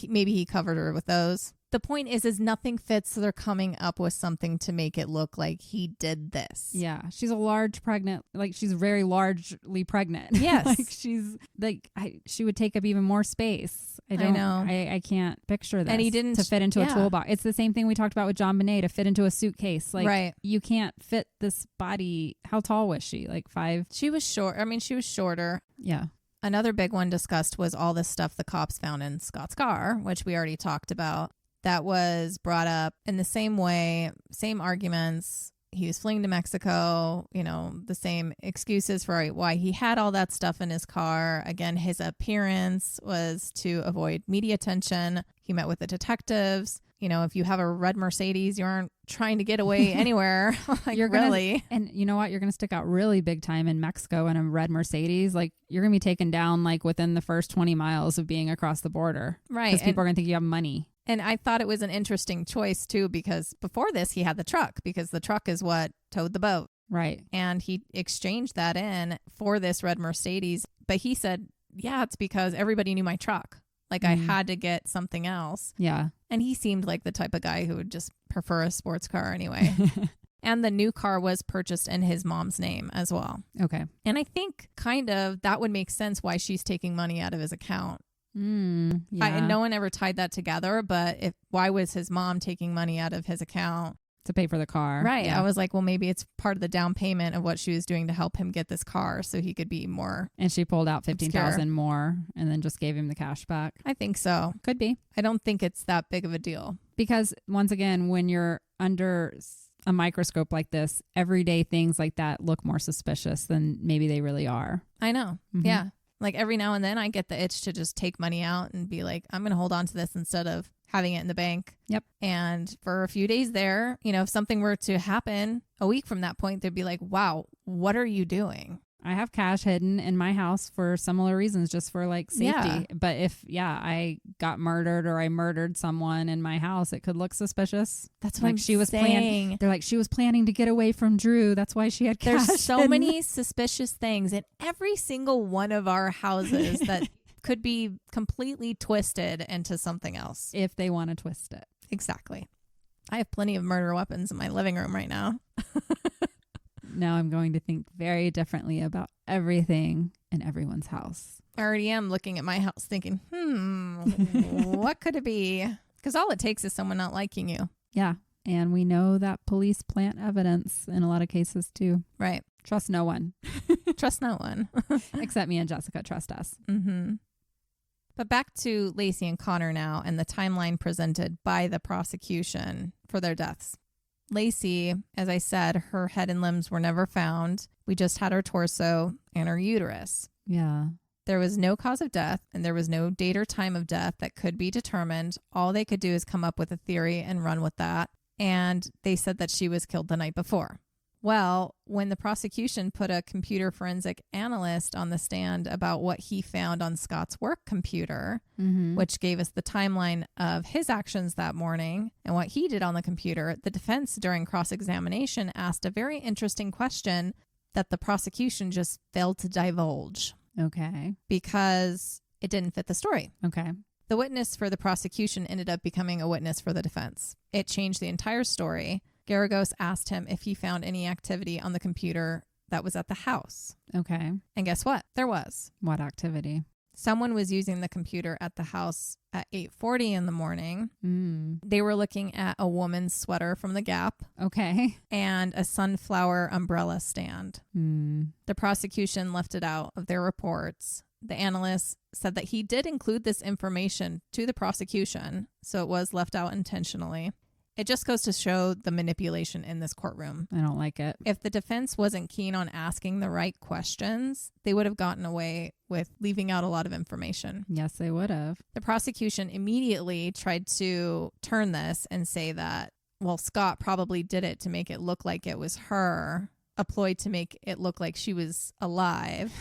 Maybe he covered her with those. The point is nothing fits, so they're coming up with something to make it look like he did this. Yeah, she's a large pregnant, like she's very largely pregnant. Yes. Like she's like, she would take up even more space. I know. I can't picture this. And he didn't. To fit into a toolbox. It's the same thing we talked about with John Bonet, to fit into a suitcase. Like, right. You can't fit this body. How tall was she? Like 5? She was short. I mean, she was shorter. Yeah. Another big one discussed was all this stuff the cops found in Scott's car, which we already talked about. That was brought up in the same way, same arguments. He was fleeing to Mexico, the same excuses for why he had all that stuff in his car. Again, his appearance was to avoid media attention. He met with the detectives. If you have a red Mercedes, you aren't trying to get away anywhere. Really. And you know what? You're going to stick out really big time in Mexico in a red Mercedes. Like, you're going to be taken down like within the first 20 miles of being across the border. Right. Because people are going to think you have money. And I thought it was an interesting choice, too, because before this, he had the truck, because the truck is what towed the boat. Right. And he exchanged that in for this red Mercedes. But he said, yeah, it's because everybody knew my truck. Like, I had to get something else. Yeah. And he seemed like the type of guy who would just prefer a sports car anyway. And the new car was purchased in his mom's name as well. Okay. And I think kind of that would make sense why she's taking money out of his account. Yeah. And no one ever tied that together, but why was his mom taking money out of his account? To pay for the car. Right. Yeah. I was like, well, maybe it's part of the down payment of what she was doing to help him get this car so he could be more. And she pulled out $15,000 more and then just gave him the cash back. I think so. Could be. I don't think it's that big of a deal. Because once again, when you're under a microscope like this, everyday things like that look more suspicious than maybe they really are. I know. Mm-hmm. Yeah. Like every now and then I get the itch to just take money out and be like, I'm going to hold on to this instead of having it in the bank. Yep. And for a few days there, if something were to happen a week from that point, they'd be like, wow, what are you doing? I have cash hidden in my house for similar reasons, just for like safety. Yeah. But if, I got murdered or I murdered someone in my house, it could look suspicious. That's what she was planning. They're like, she was planning to get away from Drew. That's why she had cash. There's so many suspicious things in every single one of our houses that could be completely twisted into something else. If they want to twist it. Exactly. I have plenty of murder weapons in my living room right now. Now I'm going to think very differently about everything in everyone's house. I already am looking at my house thinking, what could it be? Because all it takes is someone not liking you. Yeah. And we know that police plant evidence in a lot of cases too. Right. Trust no one. Trust no one. Except me and Jessica trust us. Mm-hmm. But back to Laci and Connor now and the timeline presented by the prosecution for their deaths. Laci, as I said, her head and limbs were never found. We just had her torso and her uterus. Yeah. There was no cause of death and there was no date or time of death that could be determined. All they could do is come up with a theory and run with that. And they said that she was killed the night before. Well, when the prosecution put a computer forensic analyst on the stand about what he found on Scott's work computer, which gave us the timeline of his actions that morning and what he did on the computer, the defense during cross-examination asked a very interesting question that the prosecution just failed to divulge. Okay. Because it didn't fit the story. Okay. The witness for the prosecution ended up becoming a witness for the defense. It changed the entire story. Garagos asked him if he found any activity on the computer that was at the house. Okay. And guess what? There was. What activity? Someone was using the computer at the house at 8:40 in the morning. They were looking at a woman's sweater from the Gap. Okay. And a sunflower umbrella stand. The prosecution left it out of their reports. The analyst said that he did include this information to the prosecution, so it was left out intentionally. It just goes to show the manipulation in this courtroom. I don't like it. If the defense wasn't keen on asking the right questions, they would have gotten away with leaving out a lot of information. Yes, they would have. The prosecution immediately tried to turn this and say that, well, Scott probably did it to make it look like it was her, a ploy to make it look like she was alive.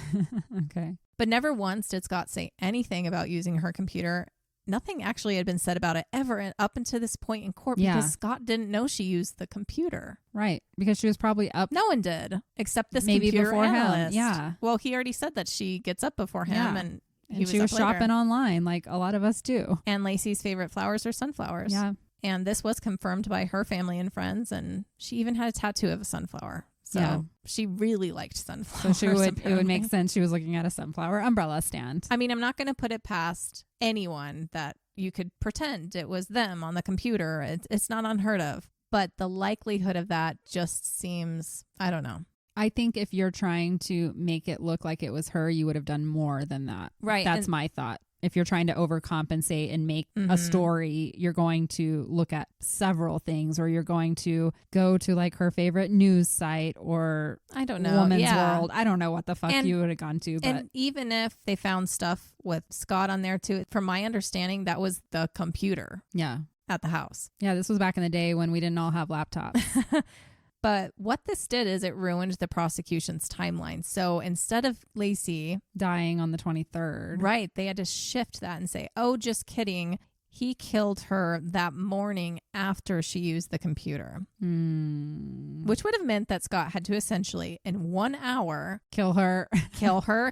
Okay. But never once did Scott say anything about using her computer. nothing actually had been said about it ever up until this point in court because Scott didn't know she used the computer. Right. Because she was probably up. No one did except this maybe computer before analyst. him. Yeah. Well, he already said that she gets up before him and she was shopping online like a lot of us do. And Laci's favorite flowers are sunflowers. Yeah. And this was confirmed by her family and friends. And she even had a tattoo of a sunflower. So she really liked sunflowers. So it would make sense she was looking at a sunflower umbrella stand. I mean, I'm not going to put it past anyone that you could pretend it was them on the computer. It's not unheard of. But the likelihood of that just seems, I don't know. I think if you're trying to make it look like it was her, you would have done more than that. Right. That's my thought. If you're trying to overcompensate and make a story, you're going to look at several things, or you're going to go to like her favorite news site or I don't know, Woman's World. I don't know what the fuck you would have gone to. But. And even if they found stuff with Scott on there too, from my understanding, that was the computer. Yeah. At the house. Yeah, this was back in the day when we didn't all have laptops. But what this did is it ruined the prosecution's timeline. So instead of Laci dying on the 23rd. Right. They had to shift that and say, oh, just kidding. He killed her that morning after she used the computer, which would have meant that Scott had to essentially, in 1 hour, kill her,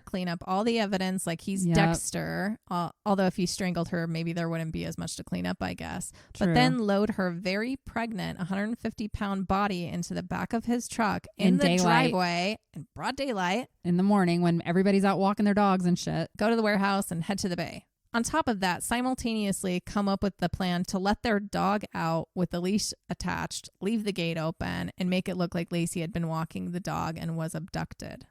clean up all the evidence like he's Dexter. Although if he strangled her, maybe there wouldn't be as much to clean up, I guess. True. But then load her very pregnant 150-pound body into the back of his truck in the driveway in broad daylight. In the morning when everybody's out walking their dogs and shit. Go to the warehouse and head to the bay. On top of that, simultaneously come up with the plan to let their dog out with the leash attached, leave the gate open, and make it look like Laci had been walking the dog and was abducted.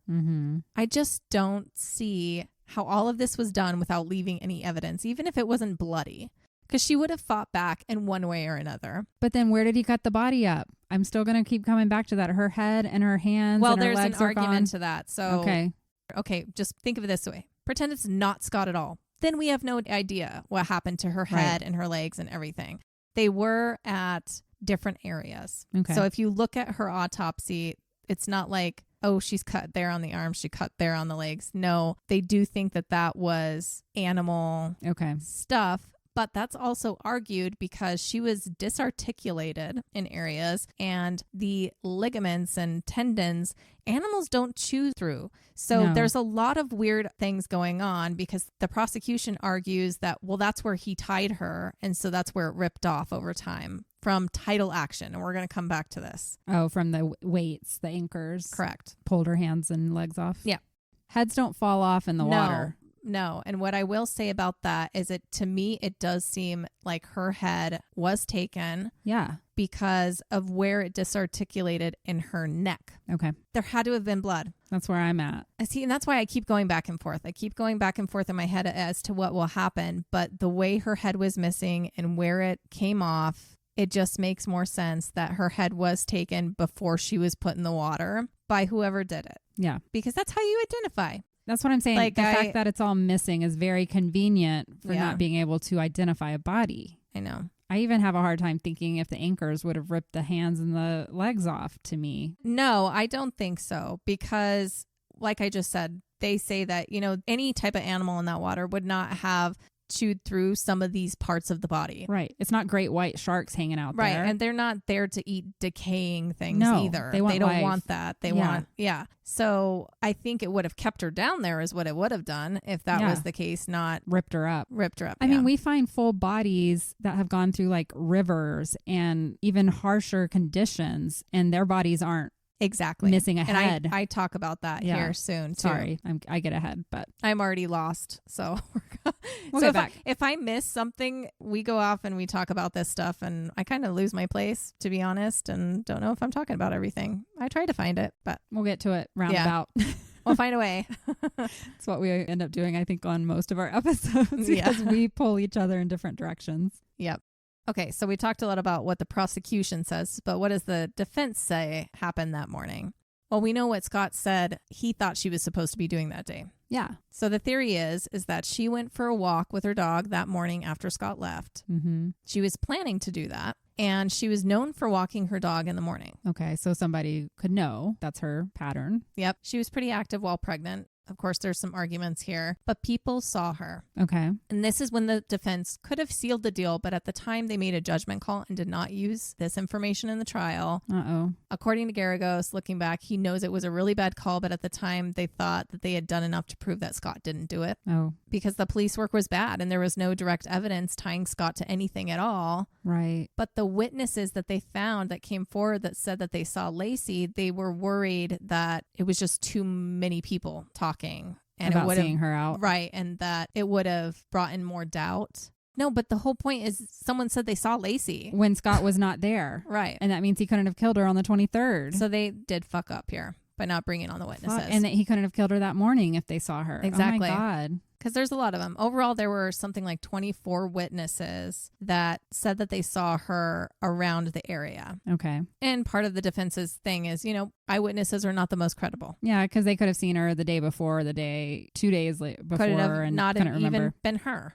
I just don't see how all of this was done without leaving any evidence, even if it wasn't bloody, because she would have fought back in one way or another. But then where did he cut the body up? I'm still going to keep coming back to that. Her head and her hands and her legs are gone. Well, there's an argument to that. So, okay, just think of it this way. Pretend it's not Scott at all. Then we have no idea what happened to her head and her legs and everything. They were at different areas. Okay. So if you look at her autopsy, it's not like, oh, she's cut there on the arms, she cut there on the legs. No, they do think that that was animal stuff. But that's also argued because she was disarticulated in areas, and the ligaments and tendons, animals don't chew through. So there's a lot of weird things going on because the prosecution argues that, well, that's where he tied her. And so that's where it ripped off over time from tidal action. And we're going to come back to this. Oh, from the weights, the anchors. Correct. Pulled her hands and legs off. Yeah. Heads don't fall off in the water. No. And what I will say about that is to me, it does seem like her head was taken. Yeah. Because of where it disarticulated in her neck. Okay. There had to have been blood. That's where I'm at. See, and that's why I keep going back and forth. I keep going back and forth in my head as to what will happen. But the way her head was missing and where it came off, it just makes more sense that her head was taken before she was put in the water by whoever did it. Yeah. Because that's how you identify. That's what I'm saying. Like the fact that it's all missing is very convenient for not being able to identify a body. I know. I even have a hard time thinking if the anchors would have ripped the hands and the legs off to me. No, I don't think so. Because like I just said, they say that, any type of animal in that water would not have chewed through some of these parts of the body. Right. It's not great white sharks hanging out there. Right. And they're not there to eat decaying things either. They don't want that. They want. So I think it would have kept her down there is what it would have done if that was the case, not ripped her up. I mean, we find full bodies that have gone through like rivers and even harsher conditions, and their bodies aren't missing a head. And I talk about that here soon too. Sorry, I get ahead, but I'm already lost. So we'll get back. If I miss something, we go off and we talk about this stuff, and I kind of lose my place, to be honest, and don't know if I'm talking about everything. I try to find it, but we'll get to it roundabout. We'll find a way. It's what we end up doing, I think, on most of our episodes because we pull each other in different directions. Yep. Okay, so we talked a lot about what the prosecution says, but what does the defense say happened that morning? Well, we know what Scott said he thought she was supposed to be doing that day. Yeah. So the theory is that she went for a walk with her dog that morning after Scott left. Mm-hmm. She was planning to do that, and she was known for walking her dog in the morning. Okay, so somebody could know that's her pattern. Yep. She was pretty active while pregnant. Of course, there's some arguments here, but people saw her. Okay. And this is when the defense could have sealed the deal, but at the time they made a judgment call and did not use this information in the trial. Uh-oh. According to Garagos, looking back, he knows it was a really bad call, but at the time they thought that they had done enough to prove that Scott didn't do it. Oh. Because the police work was bad and there was no direct evidence tying Scott to anything at all. Right. But the witnesses that they found that came forward that said that they saw Laci, they were worried that it was just too many people talking. And about it would seeing her out. Right. And that it would have brought in more doubt. No, but the whole point is someone said they saw Laci. When Scott was not there. Right. And that means he couldn't have killed her on the 23rd. So they did fuck up here by not bringing on the witnesses. And that he couldn't have killed her that morning if they saw her. Exactly. Oh my God. Because there's a lot of them. Overall, there were something like 24 witnesses that said that they saw her around the area. Okay. And part of the defense's thing is, eyewitnesses are not the most credible. Yeah, because they could have seen her the day before, 2 days before, Could have and not couldn't remember. even been her.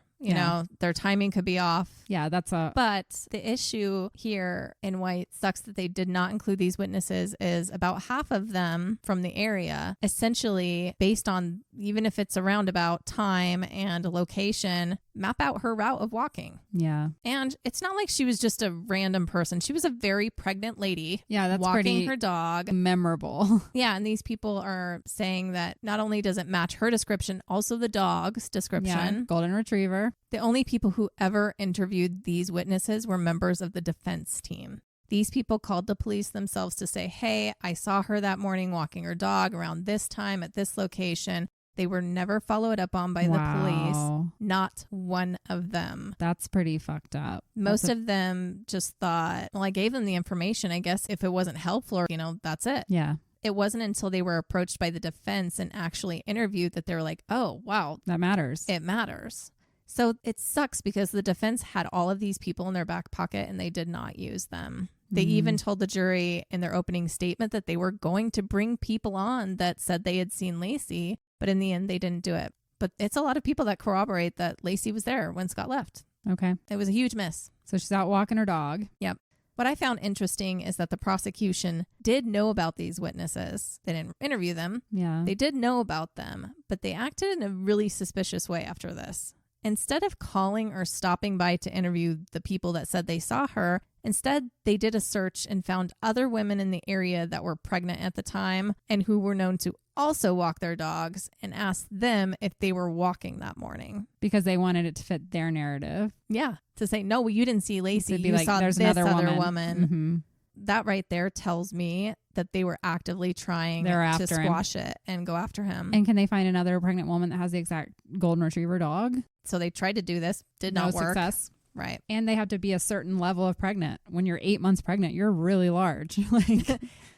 Their timing could be off. Yeah, But the issue here in why it sucks that they did not include these witnesses is about half of them from the area, essentially based on, even if it's a roundabout time and location, map out her route of walking. Yeah. And it's not like she was just a random person. She was a very pregnant lady. Yeah, that's walking pretty her dog. Memorable. Yeah, and these people are saying that not only does it match her description, also the dog's description. Yeah, golden retriever. The only people who ever interviewed these witnesses were members of the defense team. These people called the police themselves to say, hey, I saw her that morning walking her dog around this time at this location. They were never followed up on by the police. Not one of them. That's pretty fucked up. Most of them just thought, well, I gave them the information. I guess if it wasn't helpful, that's it. Yeah. It wasn't until they were approached by the defense and actually interviewed that they were like, oh, wow. That matters. It matters. So it sucks because the defense had all of these people in their back pocket and they did not use them. They even told the jury in their opening statement that they were going to bring people on that said they had seen Laci, but in the end, they didn't do it. But it's a lot of people that corroborate that Laci was there when Scott left. Okay. It was a huge miss. So she's out walking her dog. Yep. What I found interesting is that the prosecution did know about these witnesses. They didn't interview them. Yeah. They did know about them, but they acted in a really suspicious way after this. Instead of calling or stopping by to interview the people that said they saw her, instead they did a search and found other women in the area that were pregnant at the time and who were known to also walk their dogs and asked them if they were walking that morning. Because they wanted it to fit their narrative. Yeah. To say, no, you didn't see Laci. You like, saw there's this another other woman. woman. Mm-hmm. That right there tells me that they were actively trying to squash it and go after him. And can they find another pregnant woman that has the exact golden retriever dog? So they tried to do this. Did not work. No success. Right. And they have to be a certain level of pregnant. When you're 8 months pregnant, you're really large.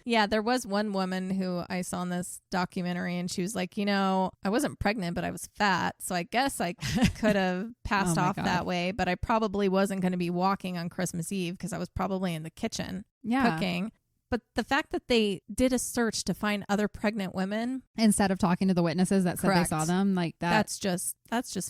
Yeah, there was one woman who I saw in this documentary and she was like, I wasn't pregnant, but I was fat. So I guess I could have passed off that way, but I probably wasn't going to be walking on Christmas Eve because I was probably in the kitchen cooking. But the fact that they did a search to find other pregnant women instead of talking to the witnesses that said they saw them, like that's just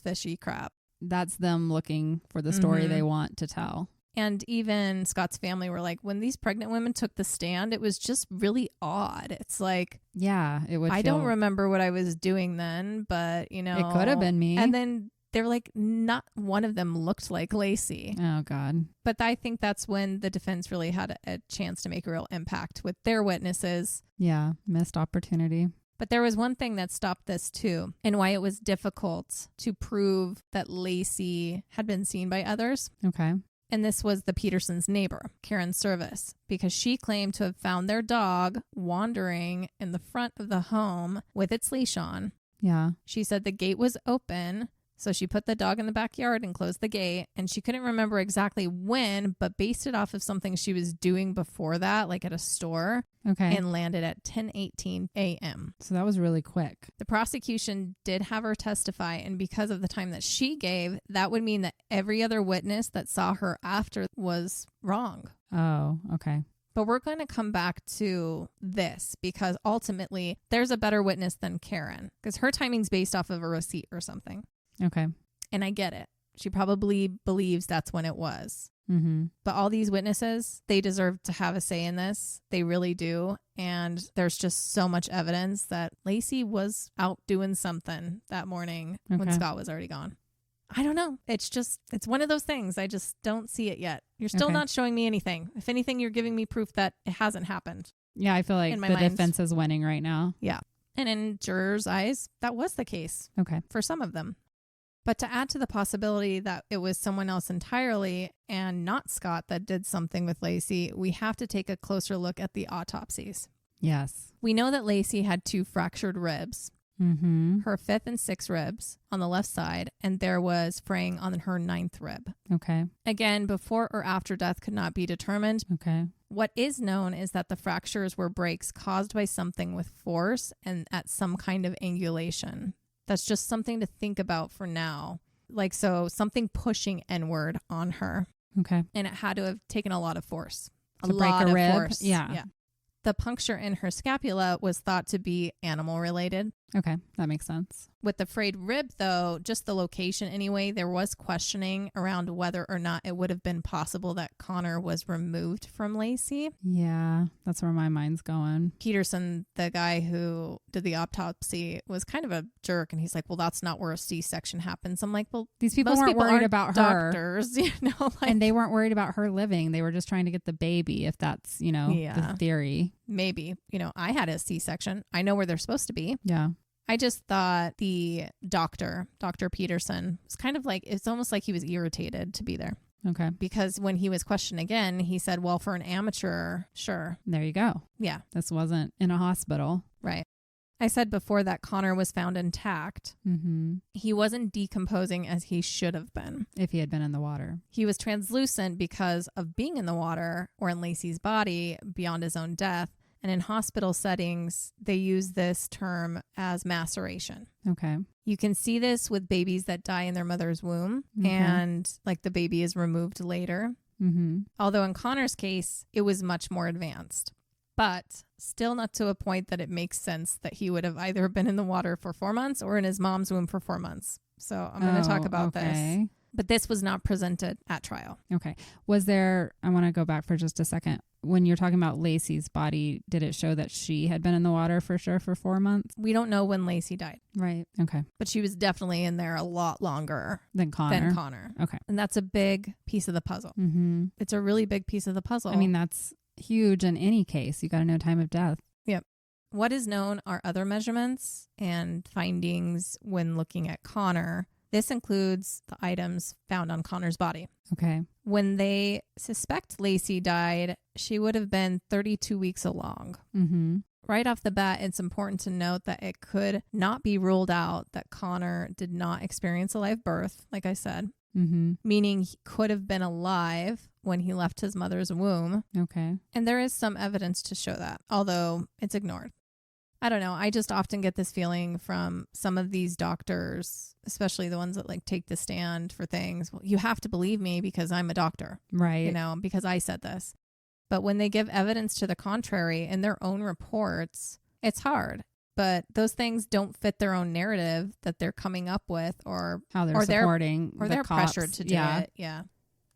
fishy crap. That's them looking for the story they want to tell. And even Scott's family were like, when these pregnant women took the stand, it was just really odd. It's like, yeah, it would. I don't remember what I was doing then, but it could have been me. And then they're like, not one of them looked like Laci. Oh God. But I think that's when the defense really had a chance to make a real impact with their witnesses. Yeah. Missed opportunity. But there was one thing that stopped this too, and why it was difficult to prove that Laci had been seen by others. Okay. And this was the Petersons' neighbor, Karen Service, because she claimed to have found their dog wandering in the front of the home with its leash on. Yeah. She said the gate was open, so she put the dog in the backyard and closed the gate. And she couldn't remember exactly when, but based it off of something she was doing before that, like at a store. Okay. And landed at 10:18 a.m. So that was really quick. The prosecution did have her testify, and because of the time that she gave, that would mean that every other witness that saw her after was wrong. Oh, okay. But we're going to come back to this because ultimately there's a better witness than Karen because her timing's based off of a receipt or something. Okay. And I get it. She probably believes that's when it was. Mm-hmm. But all these witnesses, they deserve to have a say in this. They really do. And there's just so much evidence that Laci was out doing something that morning when Scott was already gone. I don't know. It's one of those things. I just don't see it yet. You're still not showing me anything. If anything, you're giving me proof that it hasn't happened. Yeah, I feel like the defense is winning right now. Yeah. And in jurors' eyes, that was the case. Okay. For some of them. But to add to the possibility that it was someone else entirely and not Scott that did something with Laci, we have to take a closer look at the autopsies. Yes. We know that Laci had 2 fractured ribs. Mm-hmm. Her 5th and 6th ribs on the left side, and there was fraying on her 9th rib. Okay. Again, before or after death could not be determined. Okay. What is known is that the fractures were breaks caused by something with force and at some kind of angulation. That's just something to think about for now. Like, so something pushing inward on her. Okay. And it had to have taken a lot of force. To break a rib? Force. Yeah. The puncture in her scapula was thought to be animal related. Okay, that makes sense. With the frayed rib, though, just the location anyway, there was questioning around whether or not it would have been possible that Connor was removed from Laci. Yeah, that's where my mind's going. Peterson, the guy who did the autopsy, was kind of a jerk, and he's like, well, that's not where a C-section happens. I'm like, well, these people weren't worried about her. Doctors, and they weren't worried about her living. They were just trying to get the baby, if that's, the theory. Maybe. I had a C-section. I know where they're supposed to be. Yeah. I just thought the Dr. Peterson, was kind of like, it's almost like he was irritated to be there. Okay. Because when he was questioned again, he said, well, for an amateur, sure. There you go. Yeah. This wasn't in a hospital. Right. I said before that Connor was found intact. Mm-hmm. He wasn't decomposing as he should have been. If he had been in the water. He was translucent because of being in the water or in Laci's body beyond his own death. And in hospital settings, they use this term as maceration. Okay. You can see this with babies that die in their mother's womb and like the baby is removed later. Mm-hmm. Although in Connor's case, it was much more advanced. But still not to a point that it makes sense that he would have either been in the water for 4 months or in his mom's womb for 4 months. So I'm going to talk about this. But this was not presented at trial. Okay. Was there, I want to go back for just a second. When you're talking about Laci's body, did it show that she had been in the water for sure for 4 months? We don't know when Laci died. Right. Okay. But she was definitely in there a lot longer than Connor. Okay. And that's a big piece of the puzzle. Mm-hmm. It's a really big piece of the puzzle. I mean, that's huge in any case. You got to know time of death. Yep. What is known are other measurements and findings when looking at Connor. This includes the items found on Connor's body. Okay. When they suspect Laci died, she would have been 32 weeks along. Mm-hmm. Right off the bat, it's important to note that it could not be ruled out that Connor did not experience a live birth, like I said, meaning he could have been alive when he left his mother's womb. Okay. And there is some evidence to show that, although it's ignored. I don't know. I just often get this feeling from some of these doctors, especially the ones that like take the stand for things. Well, you have to believe me because I'm a doctor. Right. Because I said this. But when they give evidence to the contrary in their own reports, it's hard. But those things don't fit their own narrative that they're coming up with or how they're supporting or they're pressured to do it. Yeah.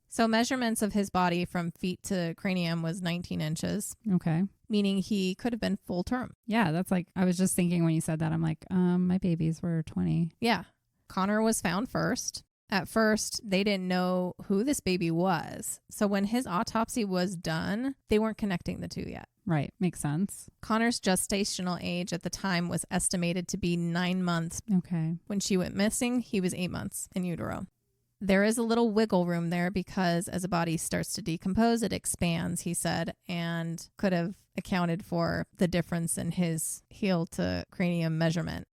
So measurements of his body from feet to cranium was 19 inches. Okay. Meaning he could have been full term. Yeah, that's like, I was just thinking when you said that, I'm like, my babies were 20. Yeah. Connor was found first. At first, they didn't know who this baby was. So when his autopsy was done, they weren't connecting the two yet. Right. Makes sense. Connor's gestational age at the time was estimated to be 9 months. Okay. When she went missing, he was 8 months in utero. There is a little wiggle room there because as a body starts to decompose, it expands, he said, and could have accounted for the difference in his heel to cranium measurement.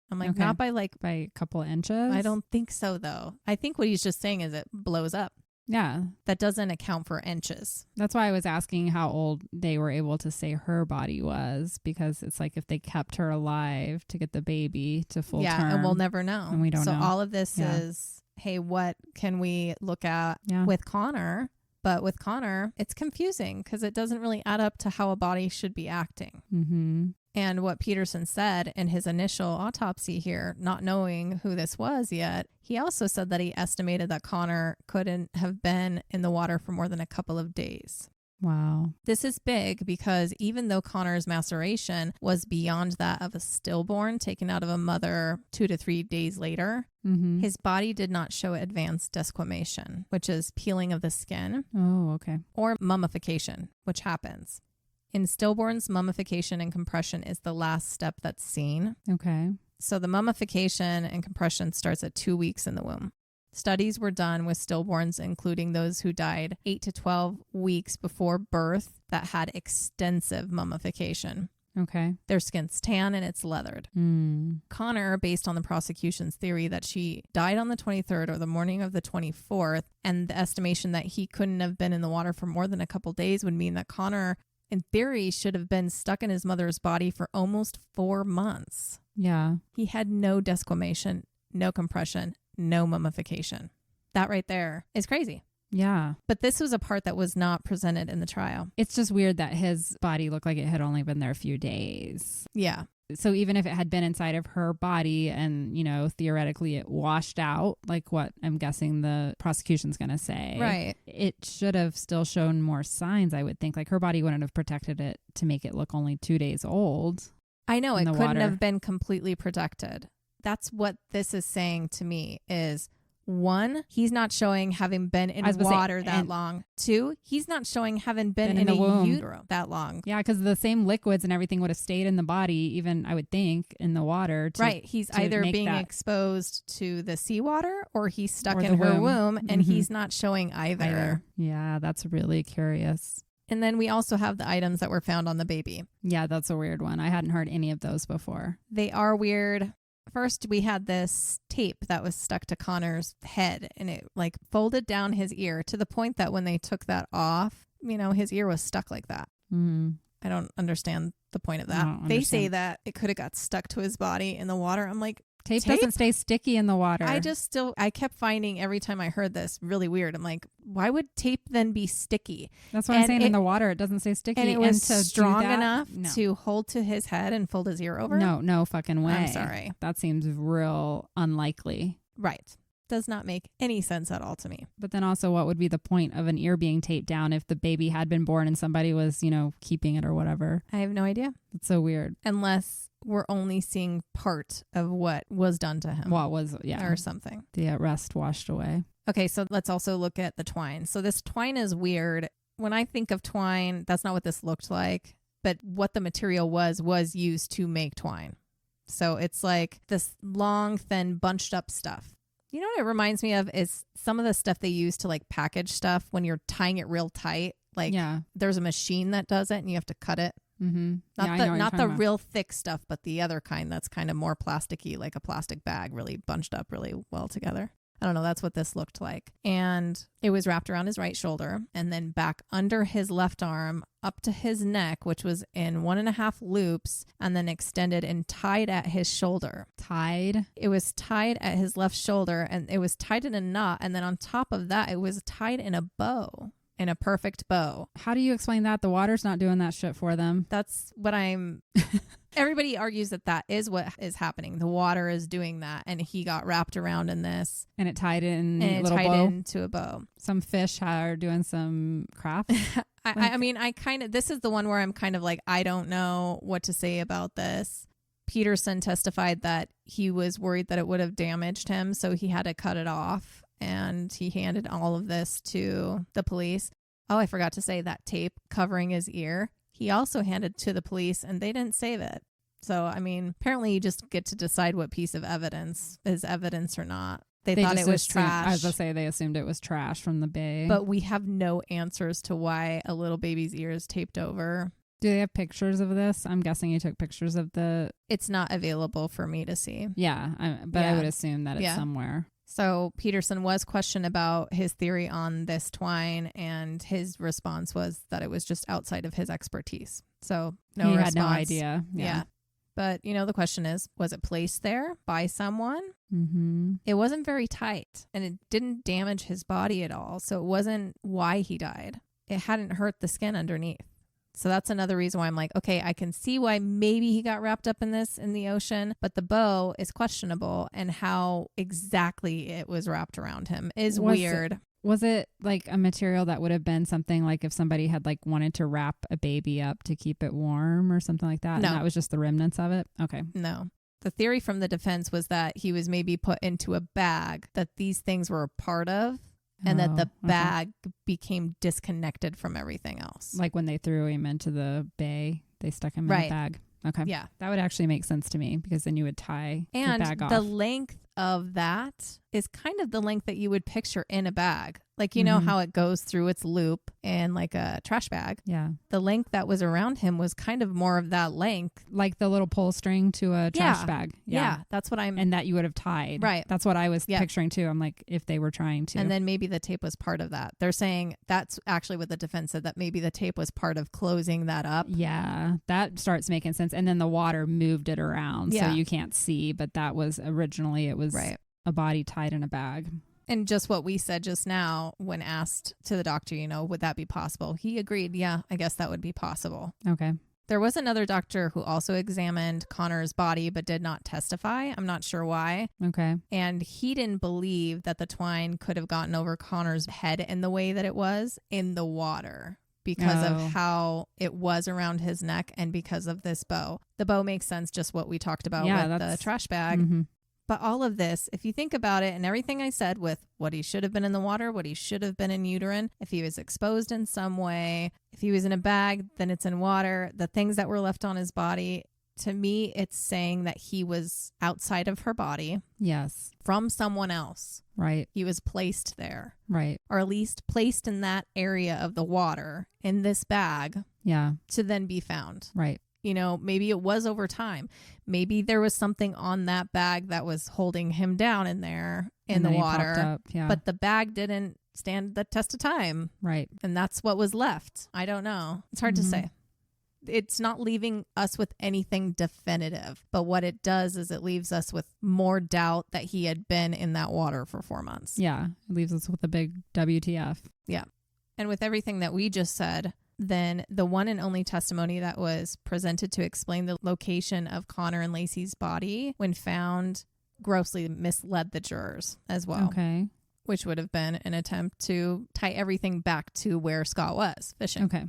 I'm like, not by a couple inches? I don't think so, though. I think what he's just saying is it blows up. Yeah. That doesn't account for inches. That's why I was asking how old they were able to say her body was, because it's like if they kept her alive to get the baby to full term. Yeah, and we'll never know. And we don't know. So all of this is, hey, what can we look at with Connor? But with Connor, it's confusing because it doesn't really add up to how a body should be acting. Mm-hmm. And what Peterson said in his initial autopsy here, not knowing who this was yet, he also said that he estimated that Connor couldn't have been in the water for more than a couple of days. Wow. This is big because even though Connor's maceration was beyond that of a stillborn taken out of a mother 2 to 3 days later, his body did not show advanced desquamation, which is peeling of the skin. Oh, okay. Or mummification, which happens. In stillborns, mummification and compression is the last step that's seen. Okay. So the mummification and compression starts at 2 weeks in the womb. Studies were done with stillborns, including those who died 8 to 12 weeks before birth that had extensive mummification. Okay. Their skin's tan and it's leathered. Connor, based on the prosecution's theory that she died on the 23rd or the morning of the 24th, and the estimation that he couldn't have been in the water for more than a couple days would mean that Connor, in theory, should have been stuck in his mother's body for almost 4 months. Yeah. He had no desquamation, no compression, no mummification. That right there is crazy. Yeah. But this was a part that was not presented in the trial. It's just weird that his body looked like it had only been there a few days. Yeah. So even if it had been inside of her body and, you know, theoretically it washed out, like what I'm guessing the prosecution's going to say. Right. It should have still shown more signs, I would think. Like her body wouldn't have protected it to make it look only 2 days old. I know. It couldn't have been completely protected. That's what this is saying to me is, 1, he's not showing having been in water that long. 2, he's not showing having been in a utero that long. Yeah, because the same liquids and everything would have stayed in the body, even, I would think, in the water. Right. He's either being exposed to the seawater or he's stuck in her womb, and he's not showing either. Yeah, that's really curious. And then we also have the items that were found on the baby. Yeah, that's a weird one. I hadn't heard any of those before. They are weird. First, we had this tape that was stuck to Connor's head, and it like folded down his ear to the point that when they took that off, you know, his ear was stuck like that. I don't understand the point of that. They say that it could have got stuck to his body in the water. I'm like, Tape doesn't stay sticky in the water. I kept finding every time I heard this really weird. I'm like, why would tape then be sticky? That's what I'm saying. In the water, it doesn't stay sticky. And it was strong enough to hold to his head and fold his ear over? No fucking way. I'm sorry. That seems real unlikely. Right. Does not make any sense at all to me. But then also, what would be the point of an ear being taped down if the baby had been born and somebody was, you know, keeping it or whatever? I have no idea. It's so weird. Unless we're only seeing part of what was done to him. What was, or something. The rest washed away. Okay, so let's also look at the twine. So this twine is weird. When I think of twine, that's not what this looked like. But what the material was used to make twine. So it's like this long, thin, bunched up stuff. You know what it reminds me of is some of the stuff they use to like package stuff when you're tying it real tight. Like there's a machine that does it and you have to cut it. Not the real thick stuff, but the other kind that's kind of more plasticky, like a plastic bag, really bunched up really well together. I don't know. That's what this looked like. And it was wrapped around his right shoulder and then back under his left arm up to his neck, which was in 1.5 loops and then extended and tied at his shoulder. Tied? It was tied at his left shoulder and it was tied in a knot. And then on top of that, it was tied in a bow. In a perfect bow. How do you explain that? The water's not doing that shit for them. That's what everybody argues that is what is happening. The water is doing that, and he got wrapped around in this. And it tied in a little bow? Into a bow. Some fish are doing some craft? I mean, this is the one where I'm kind of like, I don't know what to say about this. Peterson testified that he was worried that it would have damaged him, so he had to cut it off. And he handed all of this to the police. Oh, I forgot to say that tape covering his ear. He also handed to the police and they didn't save it. So, I mean, apparently you just get to decide what piece of evidence is evidence or not. They thought it was trash. I was going to say they assumed it was trash from the bay. But we have no answers to why a little baby's ear is taped over. Do they have pictures of this? I'm guessing you took pictures of the... It's not available for me to see. Yeah, I would assume that it's somewhere. So Peterson was questioned about his theory on this twine, and his response was that it was just outside of his expertise. So no response. He had no idea. Yeah. But, the question is, was it placed there by someone? Mm-hmm. It wasn't very tight and it didn't damage his body at all. So it wasn't why he died. It hadn't hurt the skin underneath. So that's another reason why I'm like, okay, I can see why maybe he got wrapped up in this in the ocean, but the bow is questionable and how exactly it was wrapped around him is weird. Was it like a material that would have been something like if somebody had like wanted to wrap a baby up to keep it warm or something like that? No. And that was just the remnants of it? Okay. No. The theory from the defense was that he was maybe put into a bag that these things were a part of and that the bag became disconnected from everything else. Like when they threw him into the bay, they stuck him in a bag. Okay. Yeah. That would actually make sense to me because then you would tie the bag off. And the length of that is kind of the length that you would picture in a bag. Like, you know how it goes through its loop in like a trash bag? Yeah. The length that was around him was kind of more of that length. Like the little pull string to a trash bag. Yeah. That's what I'm... And that you would have tied. Right. That's what I was picturing too. I'm like, if they were trying to. And then maybe the tape was part of that. They're saying that's actually what the defense said, that maybe the tape was part of closing that up. Yeah. That starts making sense. And then the water moved it around. So you can't see. But that was originally, it was a body tied in a bag. And just what we said just now, when asked to the doctor, would that be possible? He agreed, yeah, I guess that would be possible. Okay. There was another doctor who also examined Connor's body but did not testify. I'm not sure why. Okay. And he didn't believe that the twine could have gotten over Connor's head in the way that it was in the water because of how it was around his neck and because of this bow. The bow makes sense, just what we talked about with the trash bag. Mm-hmm. But all of this, if you think about it and everything I said with what he should have been in the water, what he should have been in uterine, if he was exposed in some way, if he was in a bag, then it's in water, the things that were left on his body, to me, it's saying that he was outside of her body. Yes. From someone else. Right. He was placed there. Right. Or at least placed in that area of the water in this bag. Yeah. To then be found. Right. Maybe it was over time. Maybe there was something on that bag that was holding him down in there in the water. But the bag didn't stand the test of time. Right. And that's what was left. I don't know. It's hard to say. It's not leaving us with anything definitive. But what it does is it leaves us with more doubt that he had been in that water for 4 months. Yeah. It leaves us with a big WTF. Yeah. And with everything that we just said, then the one and only testimony that was presented to explain the location of Connor and Laci's body when found grossly misled the jurors as well. Okay. Which would have been an attempt to tie everything back to where Scott was fishing. Okay.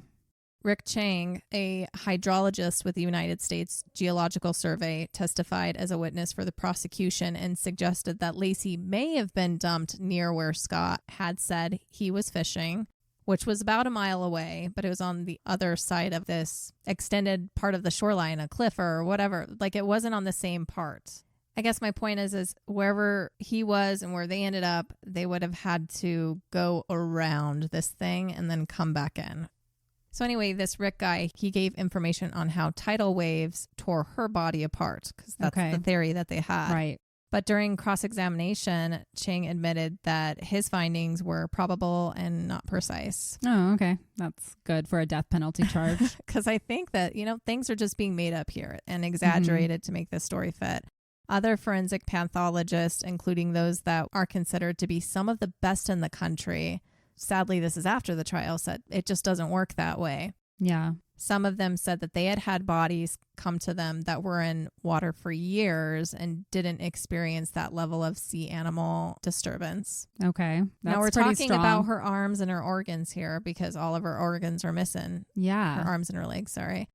Rick Chang, a hydrologist with the United States Geological Survey, testified as a witness for the prosecution and suggested that Laci may have been dumped near where Scott had said he was fishing, which was about a mile away, but it was on the other side of this extended part of the shoreline, a cliff or whatever. Like, it wasn't on the same part. I guess my point is wherever he was and where they ended up, they would have had to go around this thing and then come back in. So anyway, this Rick guy, he gave information on how tidal waves tore her body apart, because that's the theory that they had. Right. But during cross-examination, Chang admitted that his findings were probable and not precise. Oh, okay. That's good for a death penalty charge. Because I think that, things are just being made up here and exaggerated to make this story fit. Other forensic pathologists, including those that are considered to be some of the best in the country, sadly, this is after the trial, said it just doesn't work that way. Yeah. Some of them said that they had bodies come to them that were in water for years and didn't experience that level of sea animal disturbance. Okay. Now we're talking about her arms and her organs here because all of her organs are missing. Yeah. Her arms and her legs, sorry.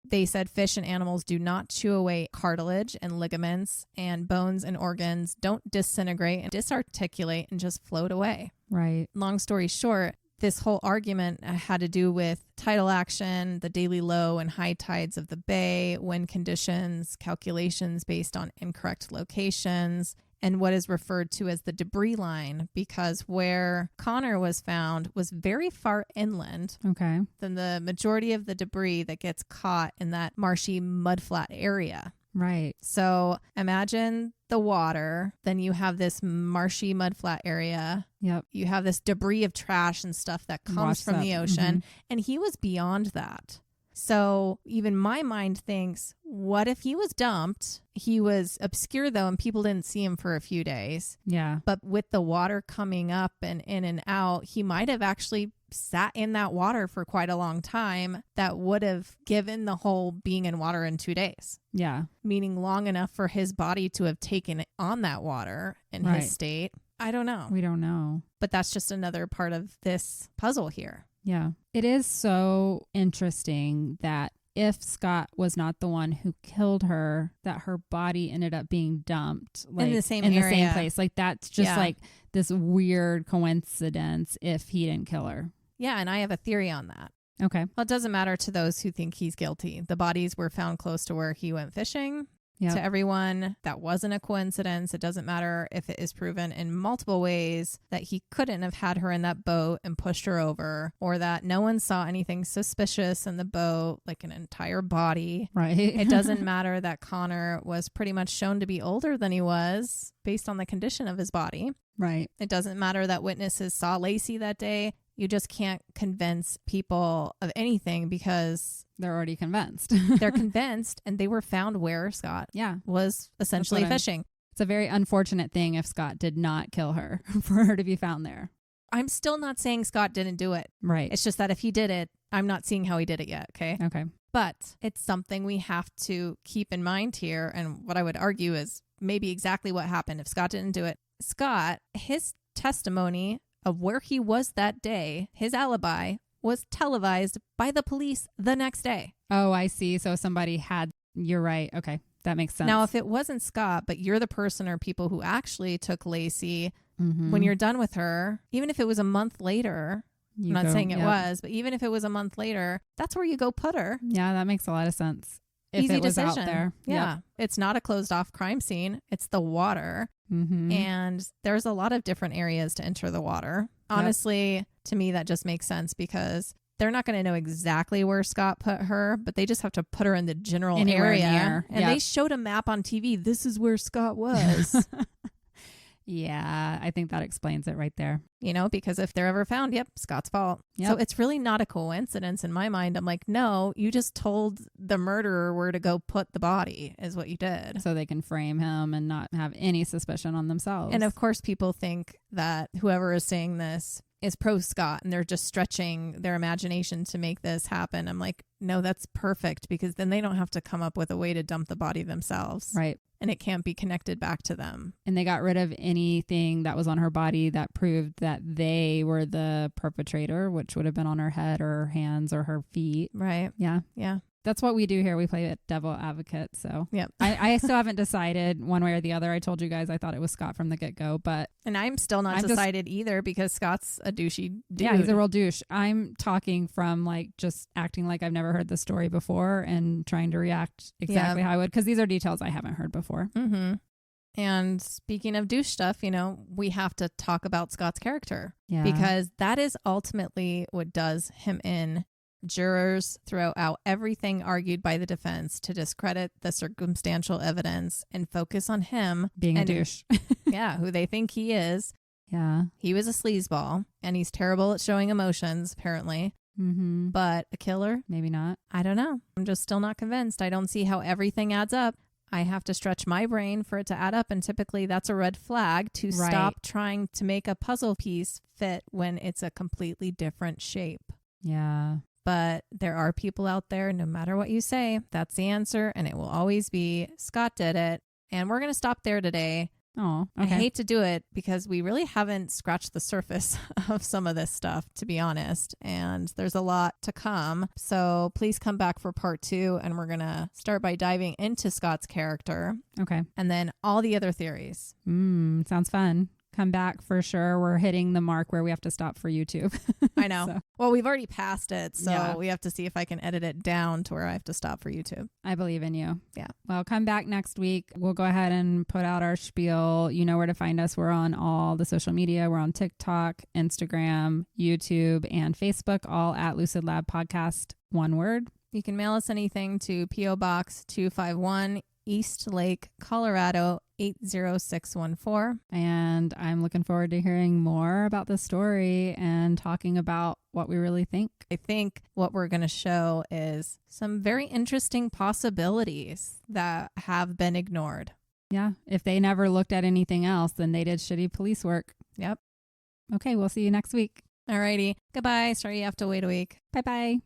They said fish and animals do not chew away cartilage and ligaments, and bones and organs don't disintegrate and disarticulate and just float away. Right. Long story short, this whole argument had to do with tidal action, the daily low and high tides of the bay, wind conditions, calculations based on incorrect locations, and what is referred to as the debris line, because where Connor was found was very far inland. Okay. Than the majority of the debris that gets caught in that marshy mudflat area. Right. So imagine the water, then you have this marshy mudflat area. Yep. You have this debris of trash and stuff that comes from the ocean. And he was beyond that. So even my mind thinks, what if he was dumped? He was obscure though, and people didn't see him for a few days. Yeah. But with the water coming up and in and out, he might have actually sat in that water for quite a long time. That would have given the whole being in water in 2 days. Yeah. Meaning long enough for his body to have taken on that water in his state. I don't know. We don't know. But that's just another part of this puzzle here. Yeah. It is so interesting that if Scott was not the one who killed her, that her body ended up being dumped in the same area. The same place. Like that's just like this weird coincidence if he didn't kill her. Yeah. And I have a theory on that. Okay. Well, it doesn't matter to those who think he's guilty. The bodies were found close to where he went fishing. Yep. To everyone, that wasn't a coincidence. It doesn't matter if it is proven in multiple ways that he couldn't have had her in that boat and pushed her over, or that no one saw anything suspicious in the boat, like an entire body. Right. It doesn't matter that Connor was pretty much shown to be older than he was based on the condition of his body. Right. It doesn't matter that witnesses saw Laci that day. You just can't convince people of anything because they're already convinced. They're convinced, and they were found where Scott was essentially fishing. It's a very unfortunate thing if Scott did not kill her for her to be found there. I'm still not saying Scott didn't do it. Right. It's just that if he did it, I'm not seeing how he did it yet. Okay. Okay. But it's something we have to keep in mind here. And what I would argue is maybe exactly what happened if Scott didn't do it. Scott, his testimony of where he was that day, his alibi, was televised by the police the next day. Oh, I see. So somebody had, you're right. Okay. That makes sense. Now, if it wasn't Scott, but you're the person or people who actually took Laci, when you're done with her, even if it was a month later, I'm not saying it was, but even if it was a month later, that's where you go put her. Yeah, that makes a lot of sense. If Easy it was decision. Out there. Yeah. Yep. It's not a closed off crime scene. It's the water. And there's a lot of different areas to enter the water. Honestly, to me, that just makes sense because they're not going to know exactly where Scott put her, but they just have to put her in the general area. And they showed a map on TV. This is where Scott was. Yeah, I think that explains it right there. You know, because if they're ever found, Scott's fault. Yep. So it's really not a coincidence in my mind. I'm like, no, you just told the murderer where to go put the body is what you did. So they can frame him and not have any suspicion on themselves. And of course, people think that whoever is saying this is pro Scott and they're just stretching their imagination to make this happen. I'm like, no, that's perfect because then they don't have to come up with a way to dump the body themselves. Right. And it can't be connected back to them. And they got rid of anything that was on her body that proved that they were the perpetrator, which would have been on her head or her hands or her feet. Right. Yeah. Yeah. That's what we do here. We play at devil advocate. So I still haven't decided one way or the other. I told you guys I thought it was Scott from the get-go, but... And I'm still not decided either because Scott's a douchey dude. Yeah, he's a real douche. I'm talking from like just acting like I've never heard the story before and trying to react exactly how I would because these are details I haven't heard before. Mm-hmm. And speaking of douche stuff, you know, we have to talk about Scott's character because that is ultimately what does him in. Jurors throw out everything argued by the defense to discredit the circumstantial evidence and focus on him being a douche. Who they think he is. Yeah. He was a sleazeball and he's terrible at showing emotions, apparently. Mm-hmm. But a killer? Maybe not. I don't know. I'm just still not convinced. I don't see how everything adds up. I have to stretch my brain for it to add up. And typically that's a red flag to stop trying to make a puzzle piece fit when it's a completely different shape. Yeah. But there are people out there, no matter what you say, that's the answer. And it will always be Scott did it. And we're going to stop there today. Oh, okay. I hate to do it because we really haven't scratched the surface of some of this stuff, to be honest. And there's a lot to come. So please come back for part 2. And we're going to start by diving into Scott's character. Okay. And then all the other theories. Sounds fun. Come back for sure. We're hitting the mark where we have to stop for YouTube. I know. So. Well, we've already passed it. So we have to see if I can edit it down to where I have to stop for YouTube. I believe in you. Yeah. Well, come back next week. We'll go ahead and put out our spiel. You know where to find us. We're on all the social media. We're on TikTok, Instagram, YouTube, and Facebook, all at Lucid Lab Podcast. One word. You can mail us anything to P.O. Box 251, East Lake, Colorado, 80614. And I'm looking forward to hearing more about the story and talking about what we really think. I think what we're going to show is some very interesting possibilities that have been ignored. Yeah. If they never looked at anything else, then they did shitty police work. Yep. Okay. We'll see you next week. Alrighty. Goodbye. Sorry you have to wait a week. Bye-bye.